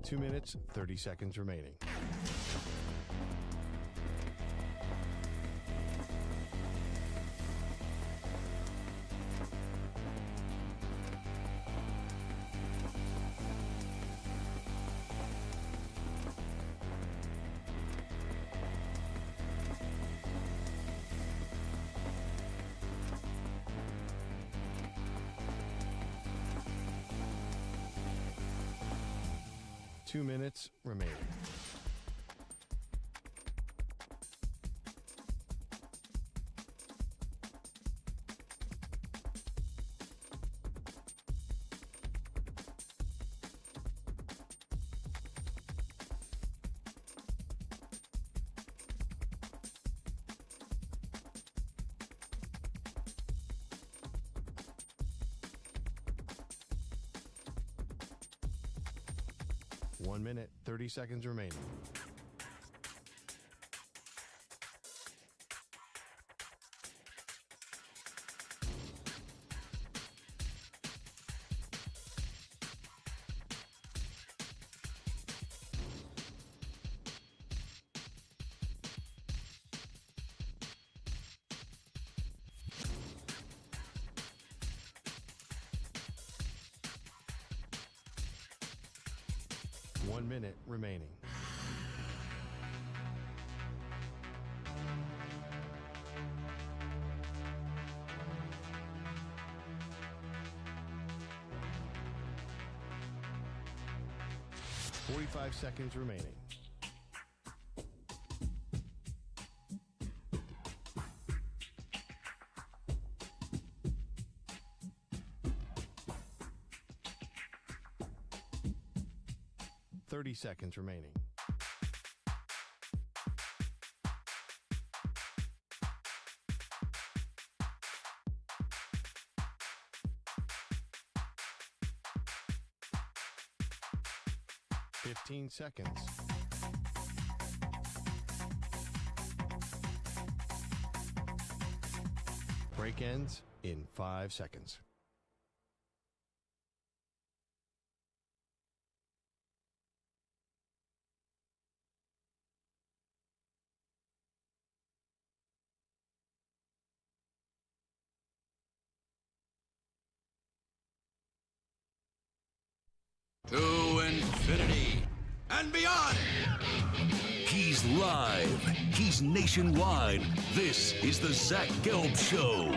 2 minutes, 30 seconds remaining. Two minutes remaining. One minute, 30 seconds remaining. One minute remaining. Forty-five seconds remaining. Thirty seconds remaining. Fifteen seconds. Break ends in 5 seconds. To infinity and beyond. He's live. He's nationwide. This is the Zach Gelb Show.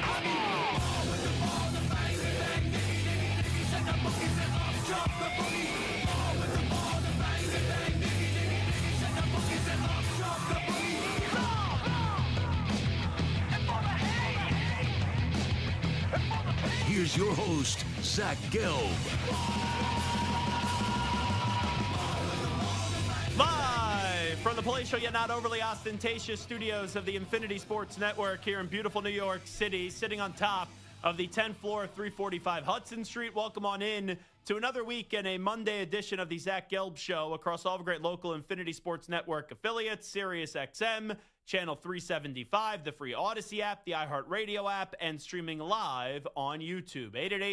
Here's your host, Zach Gelb. Live from the palatial yet not overly ostentatious studios of the Infinity Sports Network here in beautiful New York City, sitting on top of the 10th floor of 345 Hudson Street. Welcome on in to another week and a Monday edition of the Zach Gelb Show across all the great local Infinity Sports Network affiliates, Sirius XM, Channel 375, the free Odyssey app, the iHeartRadio app, and streaming live on YouTube.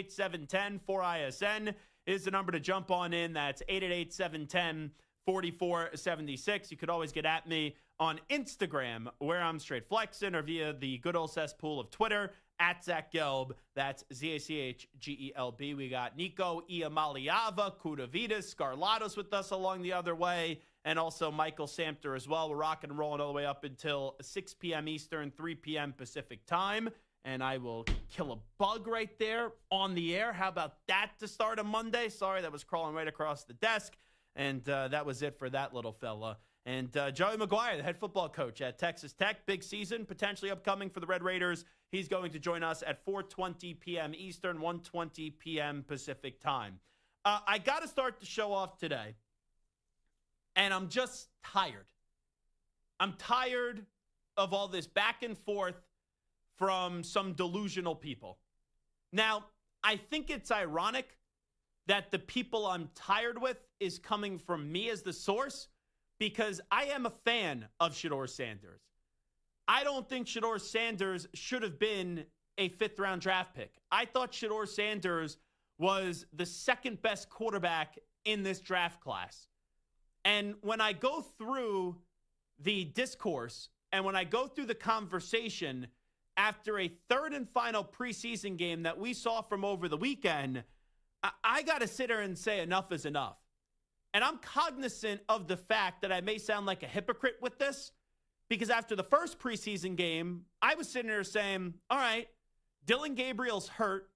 888-710-4ISN is the number to jump on in. That's 888-710-4476. You could always get at me on Instagram, where I'm straight flexing, or via the good old cesspool of Twitter, at Zach Gelb. That's ZACHGELB. We got Nico Iamaliava, Kudavitas, Scarlatos with us along the other way, and also Michael Samter as well. We're rocking and rolling all the way up until 6 p.m. Eastern, 3 p.m. Pacific time. And I will kill a bug right there on the air. How about that to start a Monday? Sorry, that was crawling right across the desk. And that was it for that little fella. And Joey McGuire, the head football coach at Texas Tech, big season potentially upcoming for the Red Raiders. He's going to join us at 4:20 p.m. Eastern, 1:20 p.m. Pacific time. I got to start the show off today, and I'm just tired. I'm tired of all this back and forth from some delusional people. Now, I think it's ironic that the people I'm tired with is coming from me as the source, because I am a fan of Shedeur Sanders. I don't think Shedeur Sanders should have been a fifth-round draft pick. I thought Shedeur Sanders was the second best quarterback in this draft class. And when I go through the discourse and when I go through the conversation after a third and final preseason game that we saw from over the weekend, I got to sit here and say enough is enough. And I'm cognizant of the fact that I may sound like a hypocrite with this, because after the first preseason game, I was sitting there saying, all right, Dylan Gabriel's hurt.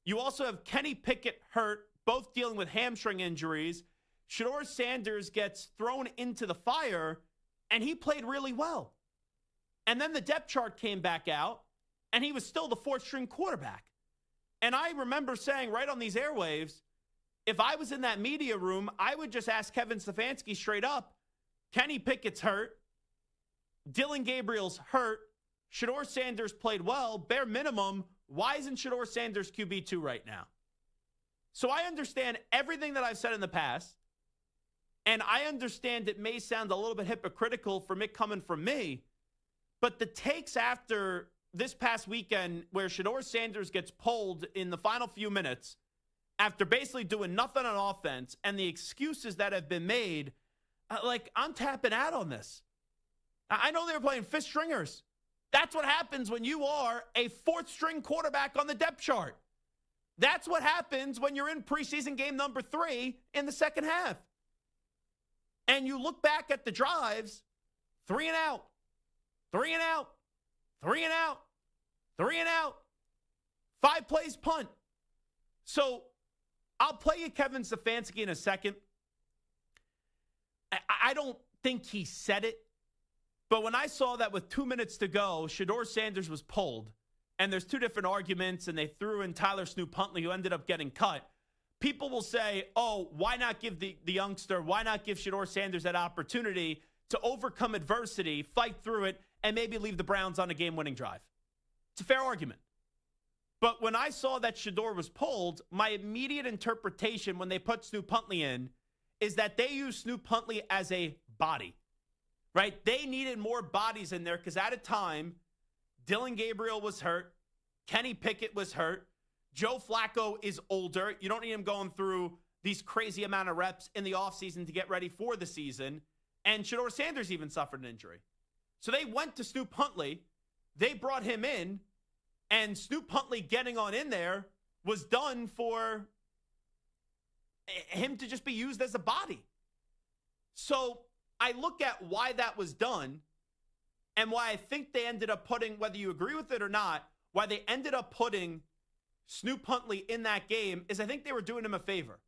You also have Kenny Pickett hurt, both dealing with hamstring injuries. Shedeur Sanders gets thrown into the fire, and he played really well. And then the depth chart came back out, and he was still the fourth-string quarterback. And I remember saying right on these airwaves, if I was in that media room, I would just ask Kevin Stefanski straight up, Kenny Pickett's hurt, Dylan Gabriel's hurt, Shedeur Sanders played well, bare minimum, why isn't Shedeur Sanders QB2 right now? So I understand everything that I've said in the past, and I understand it may sound a little bit hypocritical from it coming from me, but the takes after this past weekend where Shedeur Sanders gets pulled in the final few minutes after basically doing nothing on offense and the excuses that have been made, I'm tapping out on this. I know they were playing fifth stringers. That's what happens when you are a fourth string quarterback on the depth chart. That's what happens when you're in preseason game number 3 in the second half. And you look back at the drives, 3 and out, 3 and out, 3 and out, 3 and out, 5 plays punt. So I'll play you Kevin Stefanski in a second. I don't think he said it, but when I saw that with 2 minutes to go, Shedeur Sanders was pulled, and there's 2 different arguments, and they threw in Tyler Snoop Huntley, who ended up getting cut. People will say, oh, why not give the youngster, why not give Shedeur Sanders that opportunity to overcome adversity, fight through it, and maybe leave the Browns on a game-winning drive? It's a fair argument. But when I saw that Shedeur was pulled, my immediate interpretation when they put Snoop Huntley in is that they used Snoop Huntley as a body, right? They needed more bodies in there because at a time, Dylan Gabriel was hurt. Kenny Pickett was hurt. Joe Flacco is older. You don't need him going through these crazy amount of reps in the offseason to get ready for the season. And Shedeur Sanders even suffered an injury. So they went to Snoop Huntley. They brought him in. And Snoop Huntley getting on in there was done for him to just be used as a body. So I look at why that was done and why I think they ended up putting, whether you agree with it or not, why they ended up putting Snoop Huntley in that game is I think they were doing him a favor.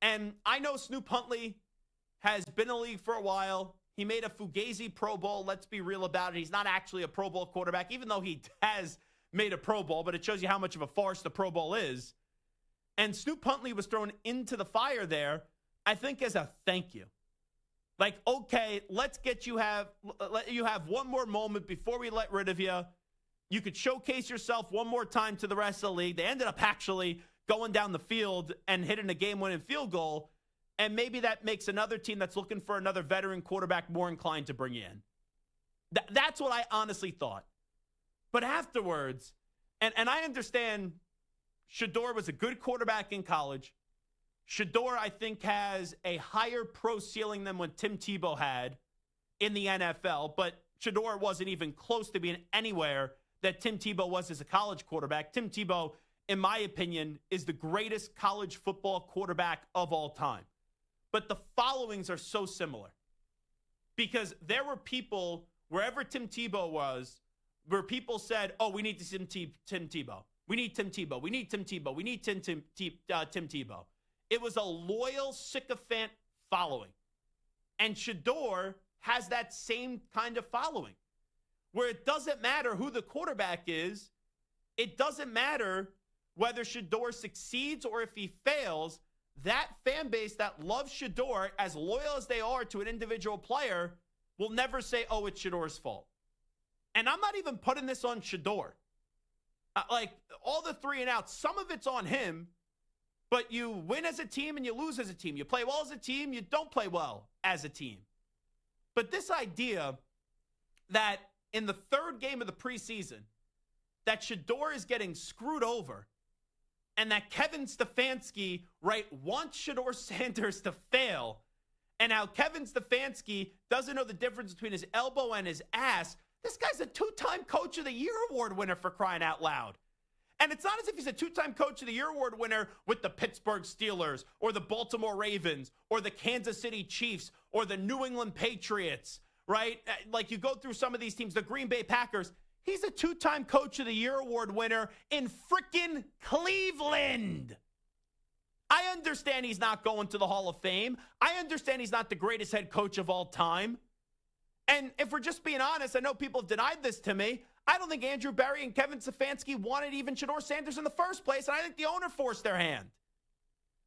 And I know Snoop Huntley has been in the league for a while. He made a Fugazi Pro Bowl. Let's be real about it. He's not actually a Pro Bowl quarterback, even though he has made a Pro Bowl, but it shows you how much of a farce the Pro Bowl is. And Snoop Huntley was thrown into the fire there, I think, as a thank you. Like, okay, let you have one more moment before we let rid of you. You could showcase yourself one more time to the rest of the league. They ended up actually going down the field and hitting a game-winning field goal, and maybe that makes another team that's looking for another veteran quarterback more inclined to bring you in. That's what I honestly thought. But afterwards, and I understand Shedeur was a good quarterback in college. Shedeur, I think, has a higher pro ceiling than what Tim Tebow had in the NFL, but Shedeur wasn't even close to being anywhere that Tim Tebow was as a college quarterback. Tim Tebow, in my opinion, is the greatest college football quarterback of all time. But the followings are so similar because there were people, wherever Tim Tebow was, where people said, oh, we need Tim Tebow. We need Tim Tebow. We need Tim Tebow. We need Tim Tebow. It was a loyal sycophant following. And Shedeur has that same kind of following where it doesn't matter who the quarterback is. It doesn't matter whether Shedeur succeeds or if he fails. That fan base that loves Shedeur, as loyal as they are to an individual player, will never say, oh, it's Shedeur's fault. And I'm not even putting this on Shedeur. All the 3 and outs, some of it's on him, but you win as a team and you lose as a team. You play well as a team, you don't play well as a team. But this idea that in the 3rd game of the preseason, that Shedeur is getting screwed over and that Kevin Stefanski, wants Shedeur Sanders to fail and how Kevin Stefanski doesn't know the difference between his elbow and his ass. This guy's a 2-time Coach of the Year award winner, for crying out loud. And it's not as if he's a 2-time Coach of the Year award winner with the Pittsburgh Steelers or the Baltimore Ravens or the Kansas City Chiefs or the New England Patriots, right? Like, you go through some of these teams, the Green Bay Packers. He's a 2-time Coach of the Year award winner in frickin' Cleveland. I understand he's not going to the Hall of Fame. I understand he's not the greatest head coach of all time. And if we're just being honest, I know people have denied this to me. I don't think Andrew Berry and Kevin Stefanski wanted even Shedeur Sanders in the first place, and I think the owner forced their hand.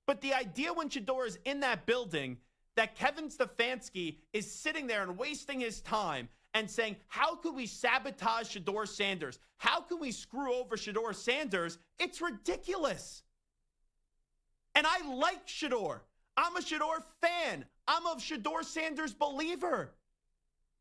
But the idea when Shedeur is in that building that Kevin Stefanski is sitting there and wasting his time and saying, how could we sabotage Shedeur Sanders? How can we screw over Shedeur Sanders? It's ridiculous. And I like Shedeur. I'm a Shedeur fan. I'm a Shedeur Sanders believer.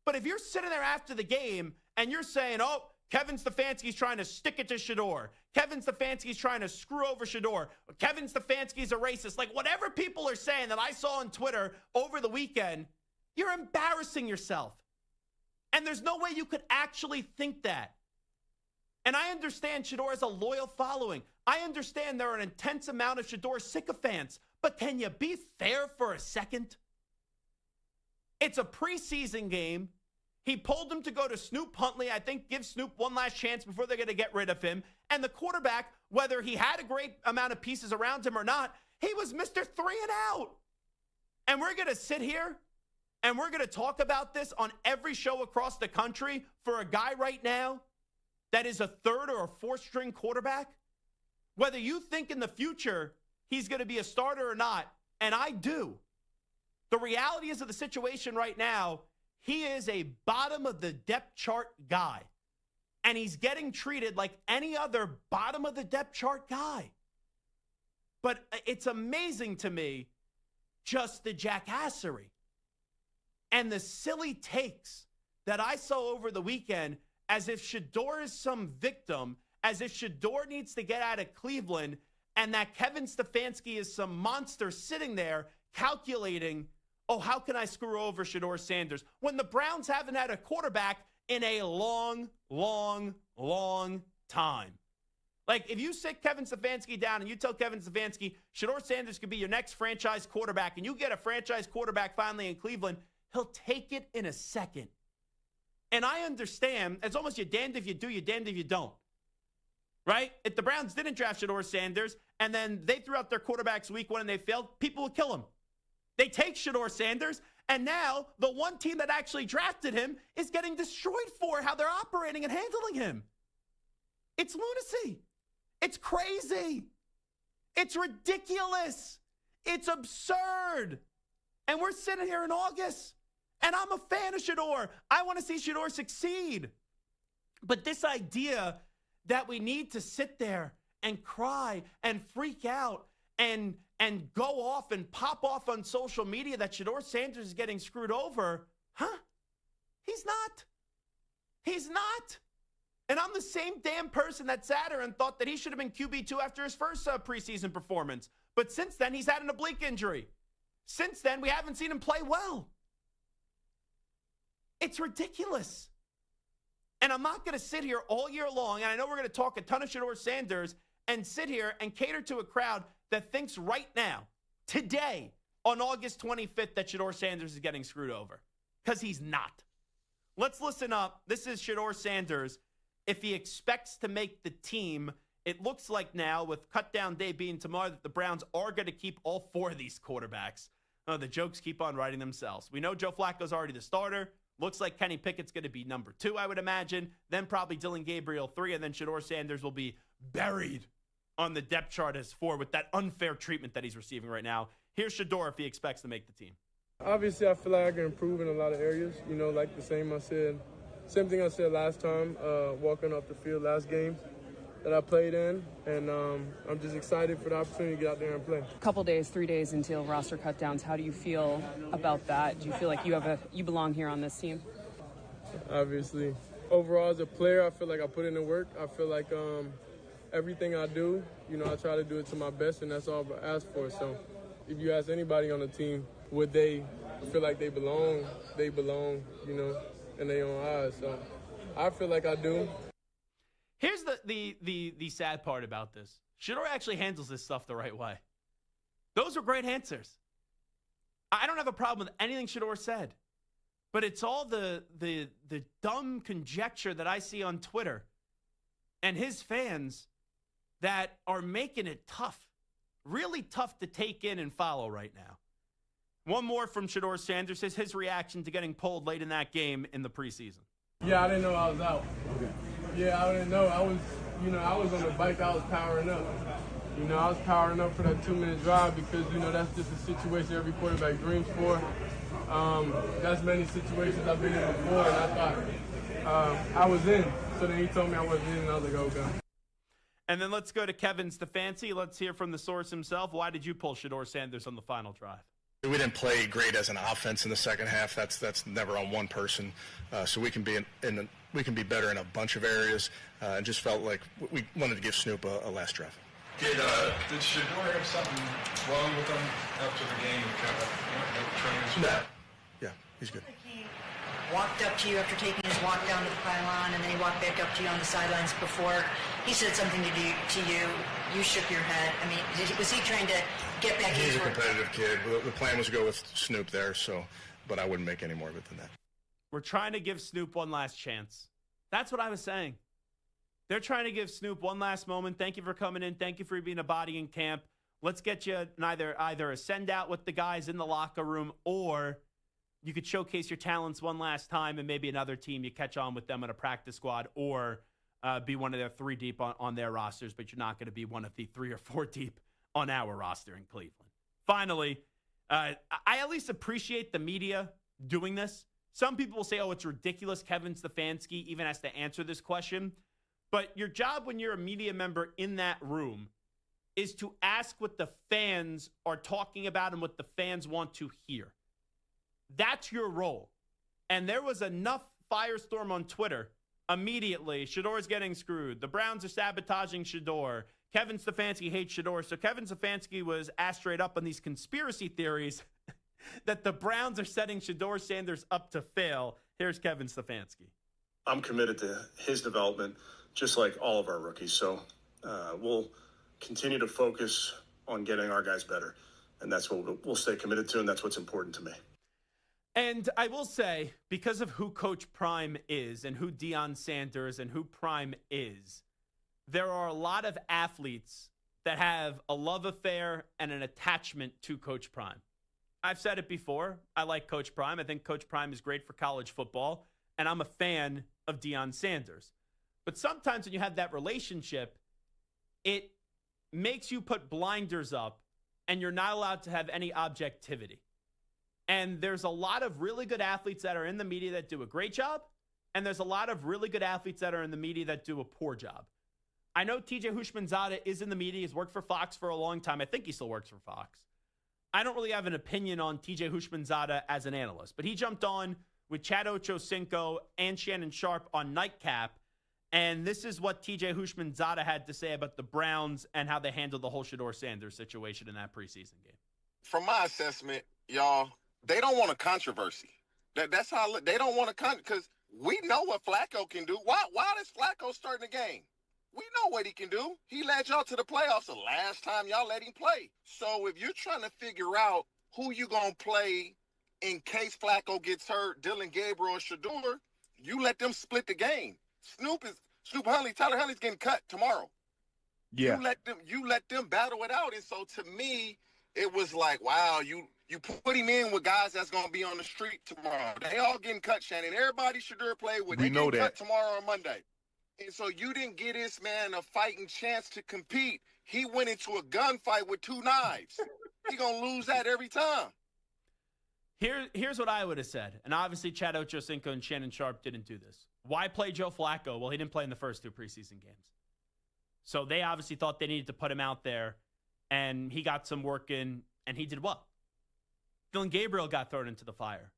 But if you're sitting there after the game and you're saying, oh, Kevin Stefanski's trying to stick it to Shedeur, Kevin Stefanski's trying to screw over Shedeur, Kevin Stefanski's a racist, like whatever people are saying that I saw on Twitter over the weekend, you're embarrassing yourself. And there's no way you could actually think that. And I understand Shedeur has a loyal following. I understand there are an intense amount of Shedeur sycophants, but can you be fair for a second? It's a preseason game. He pulled him to go to Snoop Huntley. I think give Snoop one last chance before they're going to get rid of him. And the quarterback, whether he had a great amount of pieces around him or not, he was Mr. 3 and out. And we're going to sit here and we're going to talk about this on every show across the country for a guy right now that is a 3rd or a 4th string quarterback. Whether you think in the future he's going to be a starter or not, and I do. The reality is of the situation right now, he is a bottom of the depth chart guy. And he's getting treated like any other bottom of the depth chart guy. But it's amazing to me just the jackassery and the silly takes that I saw over the weekend, as if Shedeur is some victim, as if Shedeur needs to get out of Cleveland, and that Kevin Stefanski is some monster sitting there calculating, oh, how can I screw over Shedeur Sanders? When the Browns haven't had a quarterback in a long, long, long time. Like, if you sit Kevin Stefanski down and you tell Kevin Stefanski, Shedeur Sanders could be your next franchise quarterback, and you get a franchise quarterback finally in Cleveland, he'll take it in a second. And I understand, it's almost you're damned if you do, you're damned if you don't. Right? If the Browns didn't draft Shedeur Sanders, and then they threw out their quarterbacks week 1 and they failed, people would kill him. They take Shedeur Sanders, and now the one team that actually drafted him is getting destroyed for how they're operating and handling him. It's lunacy. It's crazy. It's ridiculous. It's absurd. And we're sitting here in August, and I'm a fan of Shedeur. I want to see Shedeur succeed. But this idea that we need to sit there and cry and freak out and go off and pop off on social media that Shedeur Sanders is getting screwed over, He's not. He's not. And I'm the same damn person that sat here and thought that he should have been QB2 after his first preseason performance. But since then, he's had an oblique injury. Since then, we haven't seen him play well. It's ridiculous. And I'm not going to sit here all year long, and I know we're going to talk a ton of Shedeur Sanders, and sit here and cater to a crowd that thinks right now, today, on August 25th, that Shedeur Sanders is getting screwed over. Because he's not. Let's listen up. This is Shedeur Sanders. If he expects to make the team, it looks like now, with cut-down day being tomorrow, that the Browns are going to keep all 4 of these quarterbacks. Oh, the jokes keep on writing themselves. We know Joe Flacco's already the starter. Looks like Kenny Pickett's going to be number 2, I would imagine. Then probably Dylan Gabriel 3, and then Shedeur Sanders will be buried on the depth chart as 4 with that unfair treatment that he's receiving right now. Here's Shedeur if he expects to make the team. Obviously, I feel like I can improve in a lot of areas. You know, like the same thing I said last time, walking off the field last game that I played in. And I'm just excited for the opportunity to get out there and play. Couple days, 3 days until roster cutdowns. How do you feel about that? Do you feel like you belong here on this team? Obviously. Overall, as a player, I feel like I put in the work. I feel like everything I do, you know, I try to do it to my best, and that's all I ask for. So if you ask anybody on the team, would they feel like they belong, you know, in their own eyes. So I feel like I do. Here's the sad part about this. Shedeur actually handles this stuff the right way. Those were great answers. I don't have a problem with anything Shedeur said, but it's all the dumb conjecture that I see on Twitter and his fans that are making it tough, really tough to take in and follow right now. One more from Shedeur Sanders is his reaction to getting pulled late in that game in the preseason. Yeah, I didn't know I was out. Yeah, I didn't know. I was on the bike. I was powering up. I was powering up for that 2-minute drive because, that's just a situation every quarterback dreams for. That's many situations I've been in before, and I thought I was in. So then he told me I wasn't in, and I was like, okay. And then let's go to Kevin Stefanski. Let's hear from the source himself. Why did you pull Shedeur Sanders on the final drive? We didn't play great as an offense in the second half. That's never on one person. So we can be we can be better in a bunch of areas. And just felt like we wanted to give Snoop a last drive. Did Shedeur have something wrong with him after the game? No. Yeah, he's good. He walked up to you after taking his walk down to the pylon, and then he walked back up to you on the sidelines before he said something to you. You shook your head. I mean, was he trying to get back in? He's a competitive kid. The plan was to go with Snoop there, but I wouldn't make any more of it than that. We're trying to give Snoop one last chance. That's what I was saying. They're trying to give Snoop one last moment. Thank you for coming in. Thank you for being a body in camp. Let's get you either a send out with the guys in the locker room, or you could showcase your talents one last time, and maybe another team you catch on with them on a practice squad, or be one of their 3 deep on their rosters, but you're not going to be one of the 3 or 4 deep on our roster in Cleveland. Finally, I at least appreciate the media doing this. Some people will say, oh, it's ridiculous Kevin Stefanski even has to answer this question. But your job when you're a media member in that room is to ask what the fans are talking about and what the fans want to hear. That's your role. And there was enough firestorm on Twitter immediately. Shedeur's getting screwed. The Browns are sabotaging Shedeur. Kevin Stefanski hates Shedeur. So Kevin Stefanski was asked straight up on these conspiracy theories that the Browns are setting Shedeur Sanders up to fail. Here's Kevin Stefanski. I'm committed to his development, just like all of our rookies. So we'll continue to focus on getting our guys better. And that's what we'll stay committed to, and that's what's important to me. And I will say, because of who Coach Prime is and who Deion Sanders and who Prime is, there are a lot of athletes that have a love affair and an attachment to Coach Prime. I've said it before. I like Coach Prime. I think Coach Prime is great for college football, and I'm a fan of Deion Sanders. But sometimes when you have that relationship, it makes you put blinders up, and you're not allowed to have any objectivity. And there's a lot of really good athletes that are in the media that do a great job, and there's a lot of really good athletes that are in the media that do a poor job. I know TJ Houshmandzadeh is in the media. He's worked for Fox for a long time. I think he still works for Fox. I don't really have an opinion on TJ Houshmandzadeh as an analyst, but he jumped on with Chad Ochocinco and Shannon Sharp on Nightcap, and this is what TJ Houshmandzadeh had to say about the Browns and how they handled the whole Shedeur Sanders situation in that preseason game. From my assessment, y'all, they don't want a controversy. That's how they don't want a because we know what Flacco can do. Why does Flacco start in the game? We know what he can do. He led y'all to the playoffs the last time y'all let him play. So if you're trying to figure out who you going to play in case Flacco gets hurt, Dylan Gabriel or Shedeur, you let them split the game. Tyler Huntley's getting cut tomorrow. Yeah. You let them battle it out. And so to me, it was like, wow, you put him in with guys that's going to be on the street tomorrow. They all getting cut, Shannon. Everybody Shedeur play with. They get cut tomorrow or Monday. And so you didn't get this man a fighting chance to compete. He went into a gunfight with 2 knives. He going to lose that every time. Here's what I would have said. And obviously Chad Ochocinco and Shannon Sharp didn't do this. Why play Joe Flacco? Well, he didn't play in the first 2 preseason games. So they obviously thought they needed to put him out there. And he got some work in, and he did well. Dylan Gabriel got thrown into the fire.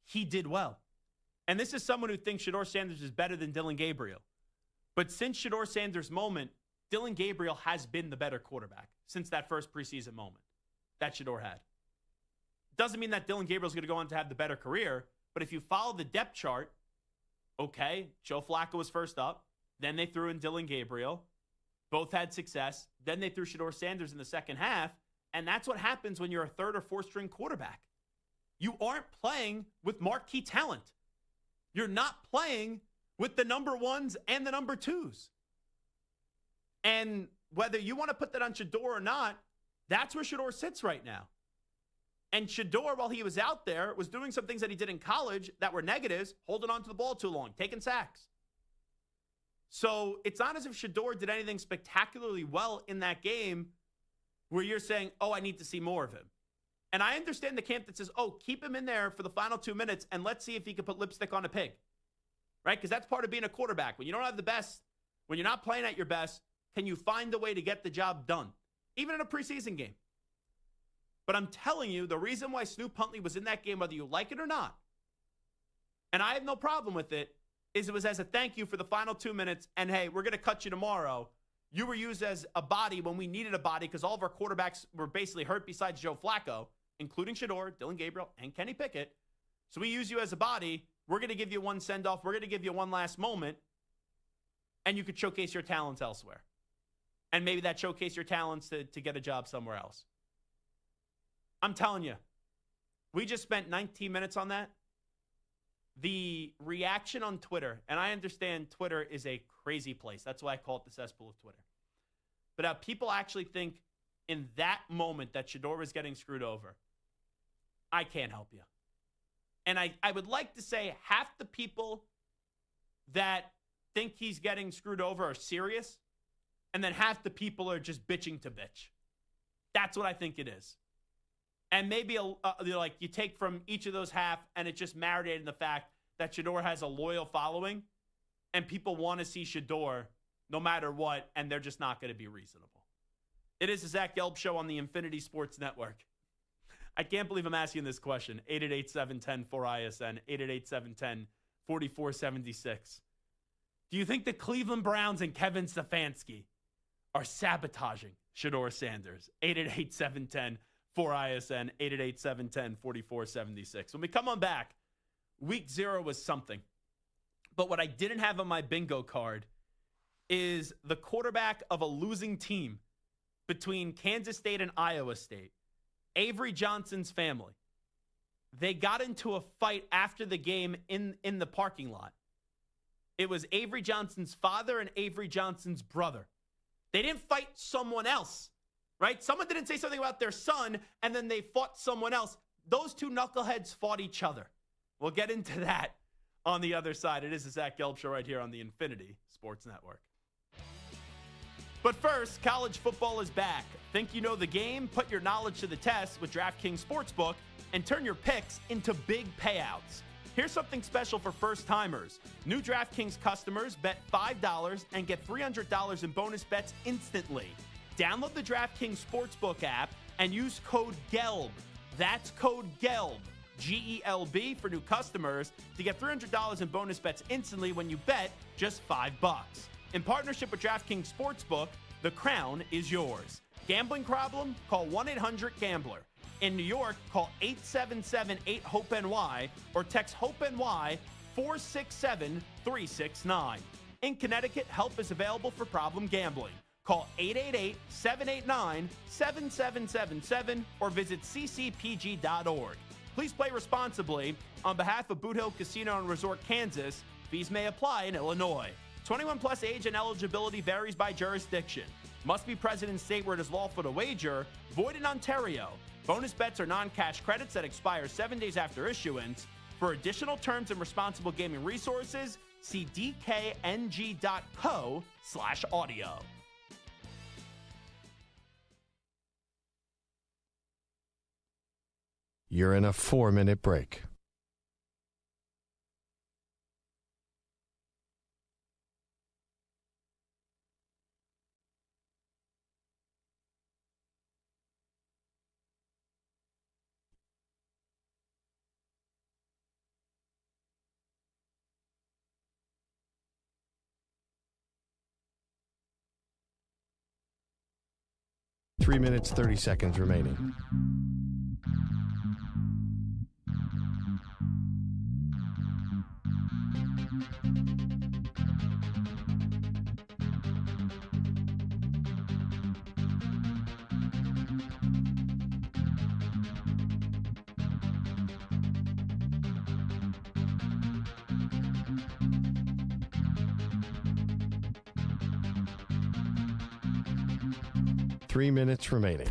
He did well. And this is someone who thinks Shedeur Sanders is better than Dylan Gabriel. But since Shedeur Sanders' moment, Dylan Gabriel has been the better quarterback since that first preseason moment that Shedeur had. Doesn't mean that Dylan Gabriel's going to go on to have the better career, but if you follow the depth chart, okay, Joe Flacco was first up. Then they threw in Dylan Gabriel. Both had success. Then they threw Shedeur Sanders in the second half, and that's what happens when you're a third or fourth string quarterback. You aren't playing with marquee talent. You're not playing with the number ones and the number twos. And whether you want to put that on Shedeur or not, that's where Shedeur sits right now. And Shedeur, while he was out there, was doing some things that he did in college that were negatives, holding on to the ball too long, taking sacks. So it's not as if Shedeur did anything spectacularly well in that game where you're saying, oh, I need to see more of him. And I understand the camp that says, oh, keep him in there for the final 2 minutes and let's see if he can put lipstick on a pig. Right? Because that's part of being a quarterback. When you don't have the best, when you're not playing at your best, can you find a way to get the job done? Even in a preseason game. But I'm telling you, the reason why Snoop Huntley was in that game, whether you like it or not, and I have no problem with it, is it was as a thank you for the final 2 minutes, and hey, we're going to cut you tomorrow. You were used as a body when we needed a body because all of our quarterbacks were basically hurt besides Joe Flacco, including Shedeur, Dylan Gabriel, and Kenny Pickett. So we use you as a body. We're going to give you one send-off. We're going to give you one last moment, and you could showcase your talents elsewhere. And maybe that showcase your talents to get a job somewhere else. I'm telling you, we just spent 19 minutes on that. The reaction on Twitter, and I understand Twitter is a crazy place. That's why I call it the cesspool of Twitter. But how people actually think in that moment that Shedeur was getting screwed over, I can't help you. And I would like to say half the people that think he's getting screwed over are serious, and then half the people are just bitching to bitch. That's what I think it is. And maybe like you take from each of those half, and it just marinated in the fact that Shedeur has a loyal following, and people want to see Shedeur no matter what, and they're just not going to be reasonable. It is the Zach Gelb Show on the Infinity Sports Network. I can't believe I'm asking this question. 888-710-4ISN, 888-710-4476. Do you think the Cleveland Browns and Kevin Stefanski are sabotaging Shedeur Sanders? 888-710-4ISN, 888-710-4476. When we come on back, week 0 was something. But what I didn't have on my bingo card is the quarterback of a losing team between Kansas State and Iowa State, Avery Johnson's family. They got into a fight after the game in the parking lot. It was Avery Johnson's father and Avery Johnson's brother. They didn't fight someone else, right? Someone didn't say something about their son, and then they fought someone else. Those two knuckleheads fought each other. We'll get into that on the other side. It is the Zach Gelb Show right here on the Infinity Sports Network. But first, college football is back. Think you know the game? Put your knowledge to the test with DraftKings Sportsbook and turn your picks into big payouts. Here's something special for first-timers. New DraftKings customers bet $5 and get $300 in bonus bets instantly. Download the DraftKings Sportsbook app and use code GELB. That's code GELB, G-E-L-B, for new customers to get $300 in bonus bets instantly when you bet just $5. In partnership with DraftKings Sportsbook, the crown is yours. Gambling problem? Call 1-800-GAMBLER. In New York, call 877-8-HOPE-NY or text HOPE-NY 467-369. In Connecticut, help is available for problem gambling. Call 888-789-7777 or visit ccpg.org. Please play responsibly. On behalf of Boot Hill Casino and Resort, Kansas, fees may apply in Illinois. 21 plus age and eligibility varies by jurisdiction. Must be present in state where it is lawful to wager. Void in Ontario. Bonus bets are non-cash credits that expire 7 days after issuance. For additional terms and responsible gaming resources, see dkng.co/audio. You're in a 4-minute break. Three minutes, 30 seconds remaining. 3 minutes remaining.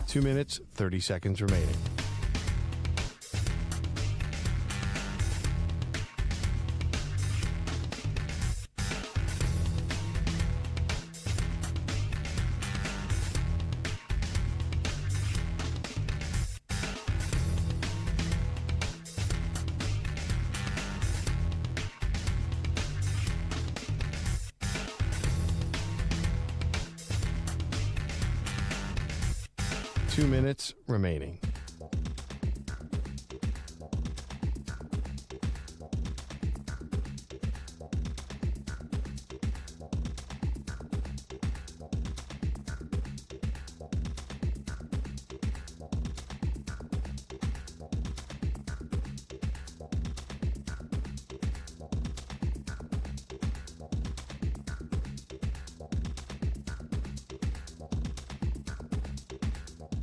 Two minutes, 30 seconds remaining. Two minutes remaining.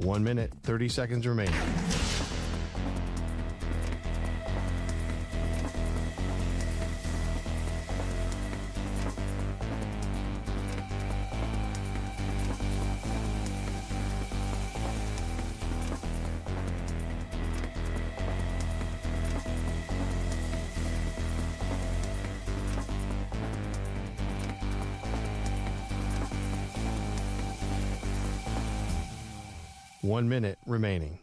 One minute, 30 seconds remaining. One minute remaining.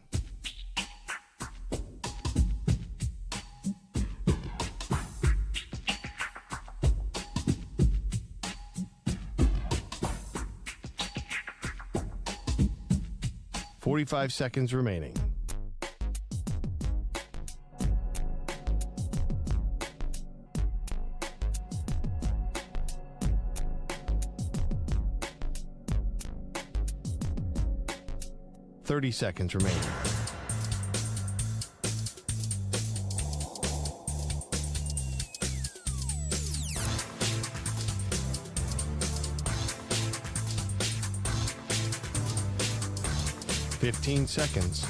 Forty-five seconds remaining. Thirty seconds remaining. Fifteen seconds.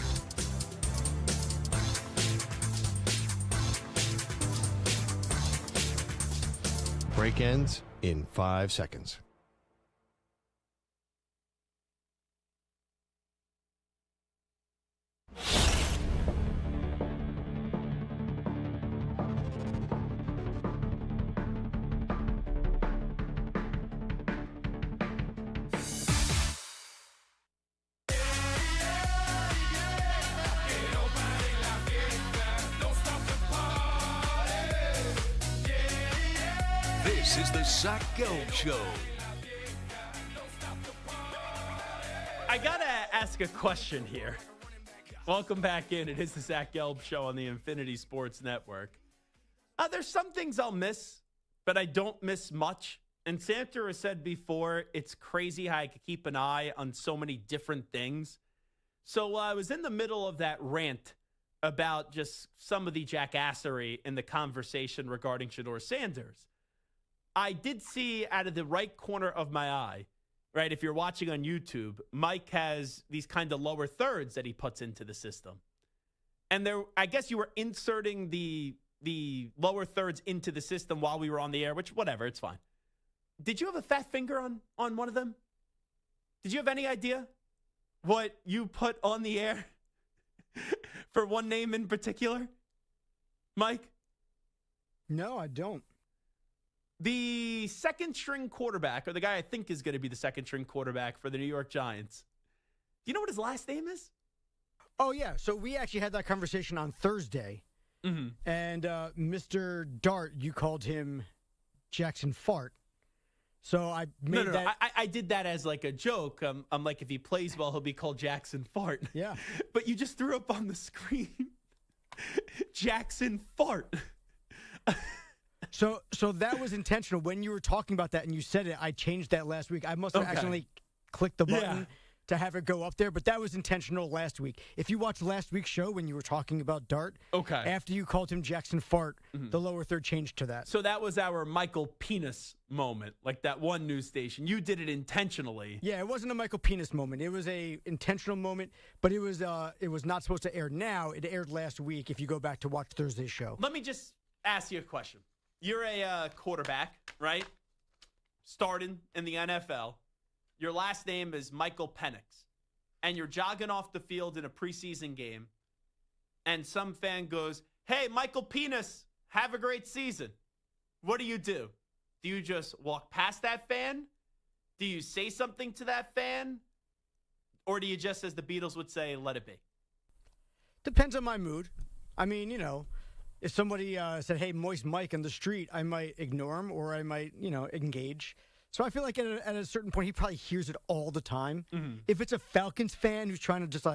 Break ends in 5 seconds. This is the Zach Gelb Show. I gotta ask a question here. Welcome back in. It is the Zach Gelb Show on the Infinity Sports Network. There's some things I'll miss, but I don't miss much. And Samter has said before, it's crazy how I could keep an eye on so many different things. So I was in the middle of that rant about just some of the jackassery in the conversation regarding Shedeur Sanders. I did see out of the right corner of my eye, right, if you're watching on YouTube, Mike has these kind of lower thirds that he puts into the system. And there, I guess you were inserting the lower thirds into the system while we were on the air, which, whatever, it's fine. Did you have a fat finger on one of them? Did you have any idea what you put on the air for one name in particular? Mike? No, I don't. The second string quarterback, or the guy I think is going to be the second string quarterback for the New York Giants. Do you know what his last name is? Oh, yeah. So we actually had that conversation on Thursday. Mm-hmm. And Mr. Dart, you called him Jackson Fart. So I made that. I did that as like a joke. I'm like, if he plays well, he'll be called Jackson Fart. Yeah. But you just threw up on the screen Jackson Fart. So that was intentional. When you were talking about that and you said it, I changed that last week. I must have accidentally clicked the button to have it go up there, but that was intentional last week. If you watched last week's show when you were talking about Dart, after you called him Jackson Fart, the lower third changed to that. So that was our Michael Penis moment, like that one news station. You did it intentionally. Yeah, it wasn't a Michael Penis moment. It was a intentional moment, but it was not supposed to air now. It aired last week if you go back to watch Thursday's show. Let me just ask you a question. You're a quarterback, right? Starting in the NFL. Your last name is Michael Penix, and you're jogging off the field in a preseason game, and some fan goes, "Hey, Michael Penis, have a great season." What do? Do you just walk past that fan? Do you say something to that fan? Or do you just, as the Beatles would say, let it be? Depends on my mood. I mean, if somebody said, "Hey, Moist Mike" on the street, I might ignore him or I might, engage. So I feel like at a certain point, he probably hears it all the time. Mm-hmm. If it's a Falcons fan who's trying to just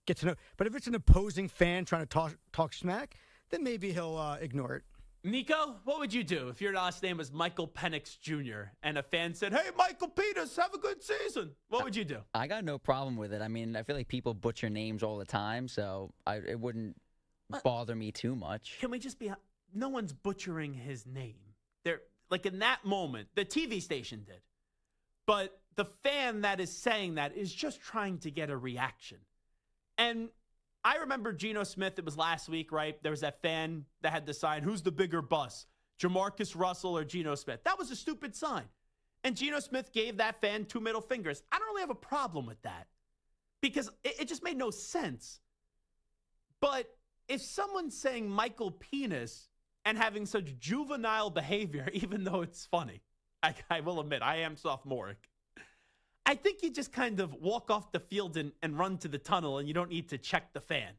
get to know, but if it's an opposing fan trying to talk smack, then maybe he'll ignore it. Nico, what would you do if your last name was Michael Penix Jr. and a fan said, "Hey, Michael Peters, have a good season"? What would you do? I got no problem with it. I mean, I feel like people butcher names all the time, so it wouldn't bother me too much. Can we just be? No one's butchering his name. They're. Like in that moment, the TV station did. But the fan that is saying that is just trying to get a reaction. And I remember Geno Smith, it was last week, right? There was that fan that had the sign, "Who's the bigger bus, Jamarcus Russell or Geno Smith?" That was a stupid sign. And Geno Smith gave that fan 2 middle fingers. I don't really have a problem with that because it just made no sense. But if someone's saying Michael Penis and having such juvenile behavior, even though it's funny, I will admit, I am sophomoric. I think you just kind of walk off the field and run to the tunnel, and you don't need to check the fan.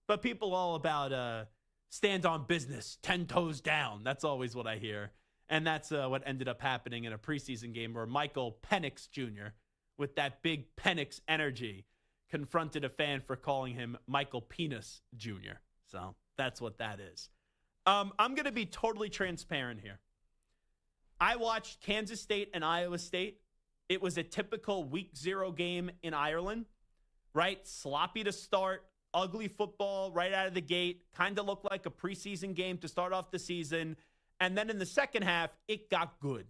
But people all about stand on business, 10 toes down. That's always what I hear. And that's what ended up happening in a preseason game where Michael Penix Jr., with that big Penix energy, confronted a fan for calling him Michael Penis Jr. So that's what that is. I'm going to be totally transparent here. I watched Kansas State and Iowa State. It was a typical week 0 game in Ireland, right? Sloppy to start, ugly football right out of the gate, kind of looked like a preseason game to start off the season. And then in the second half, it got good.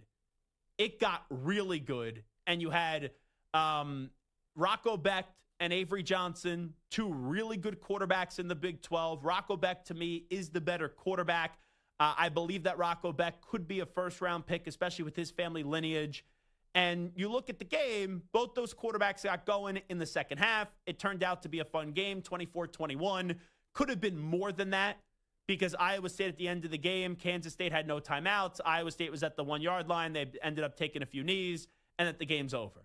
It got really good. And you had Rocco Becht and Avery Johnson, 2 really good quarterbacks in the Big 12. Rocco Becht, to me, is the better quarterback. I believe that Rocco Becht could be a first-round pick, especially with his family lineage. And you look at the game, both those quarterbacks got going in the second half. It turned out to be a fun game, 24-21. Could have been more than that because Iowa State at the end of the game, Kansas State had no timeouts. Iowa State was at the 1-yard line. They ended up taking a few knees, and that the game's over.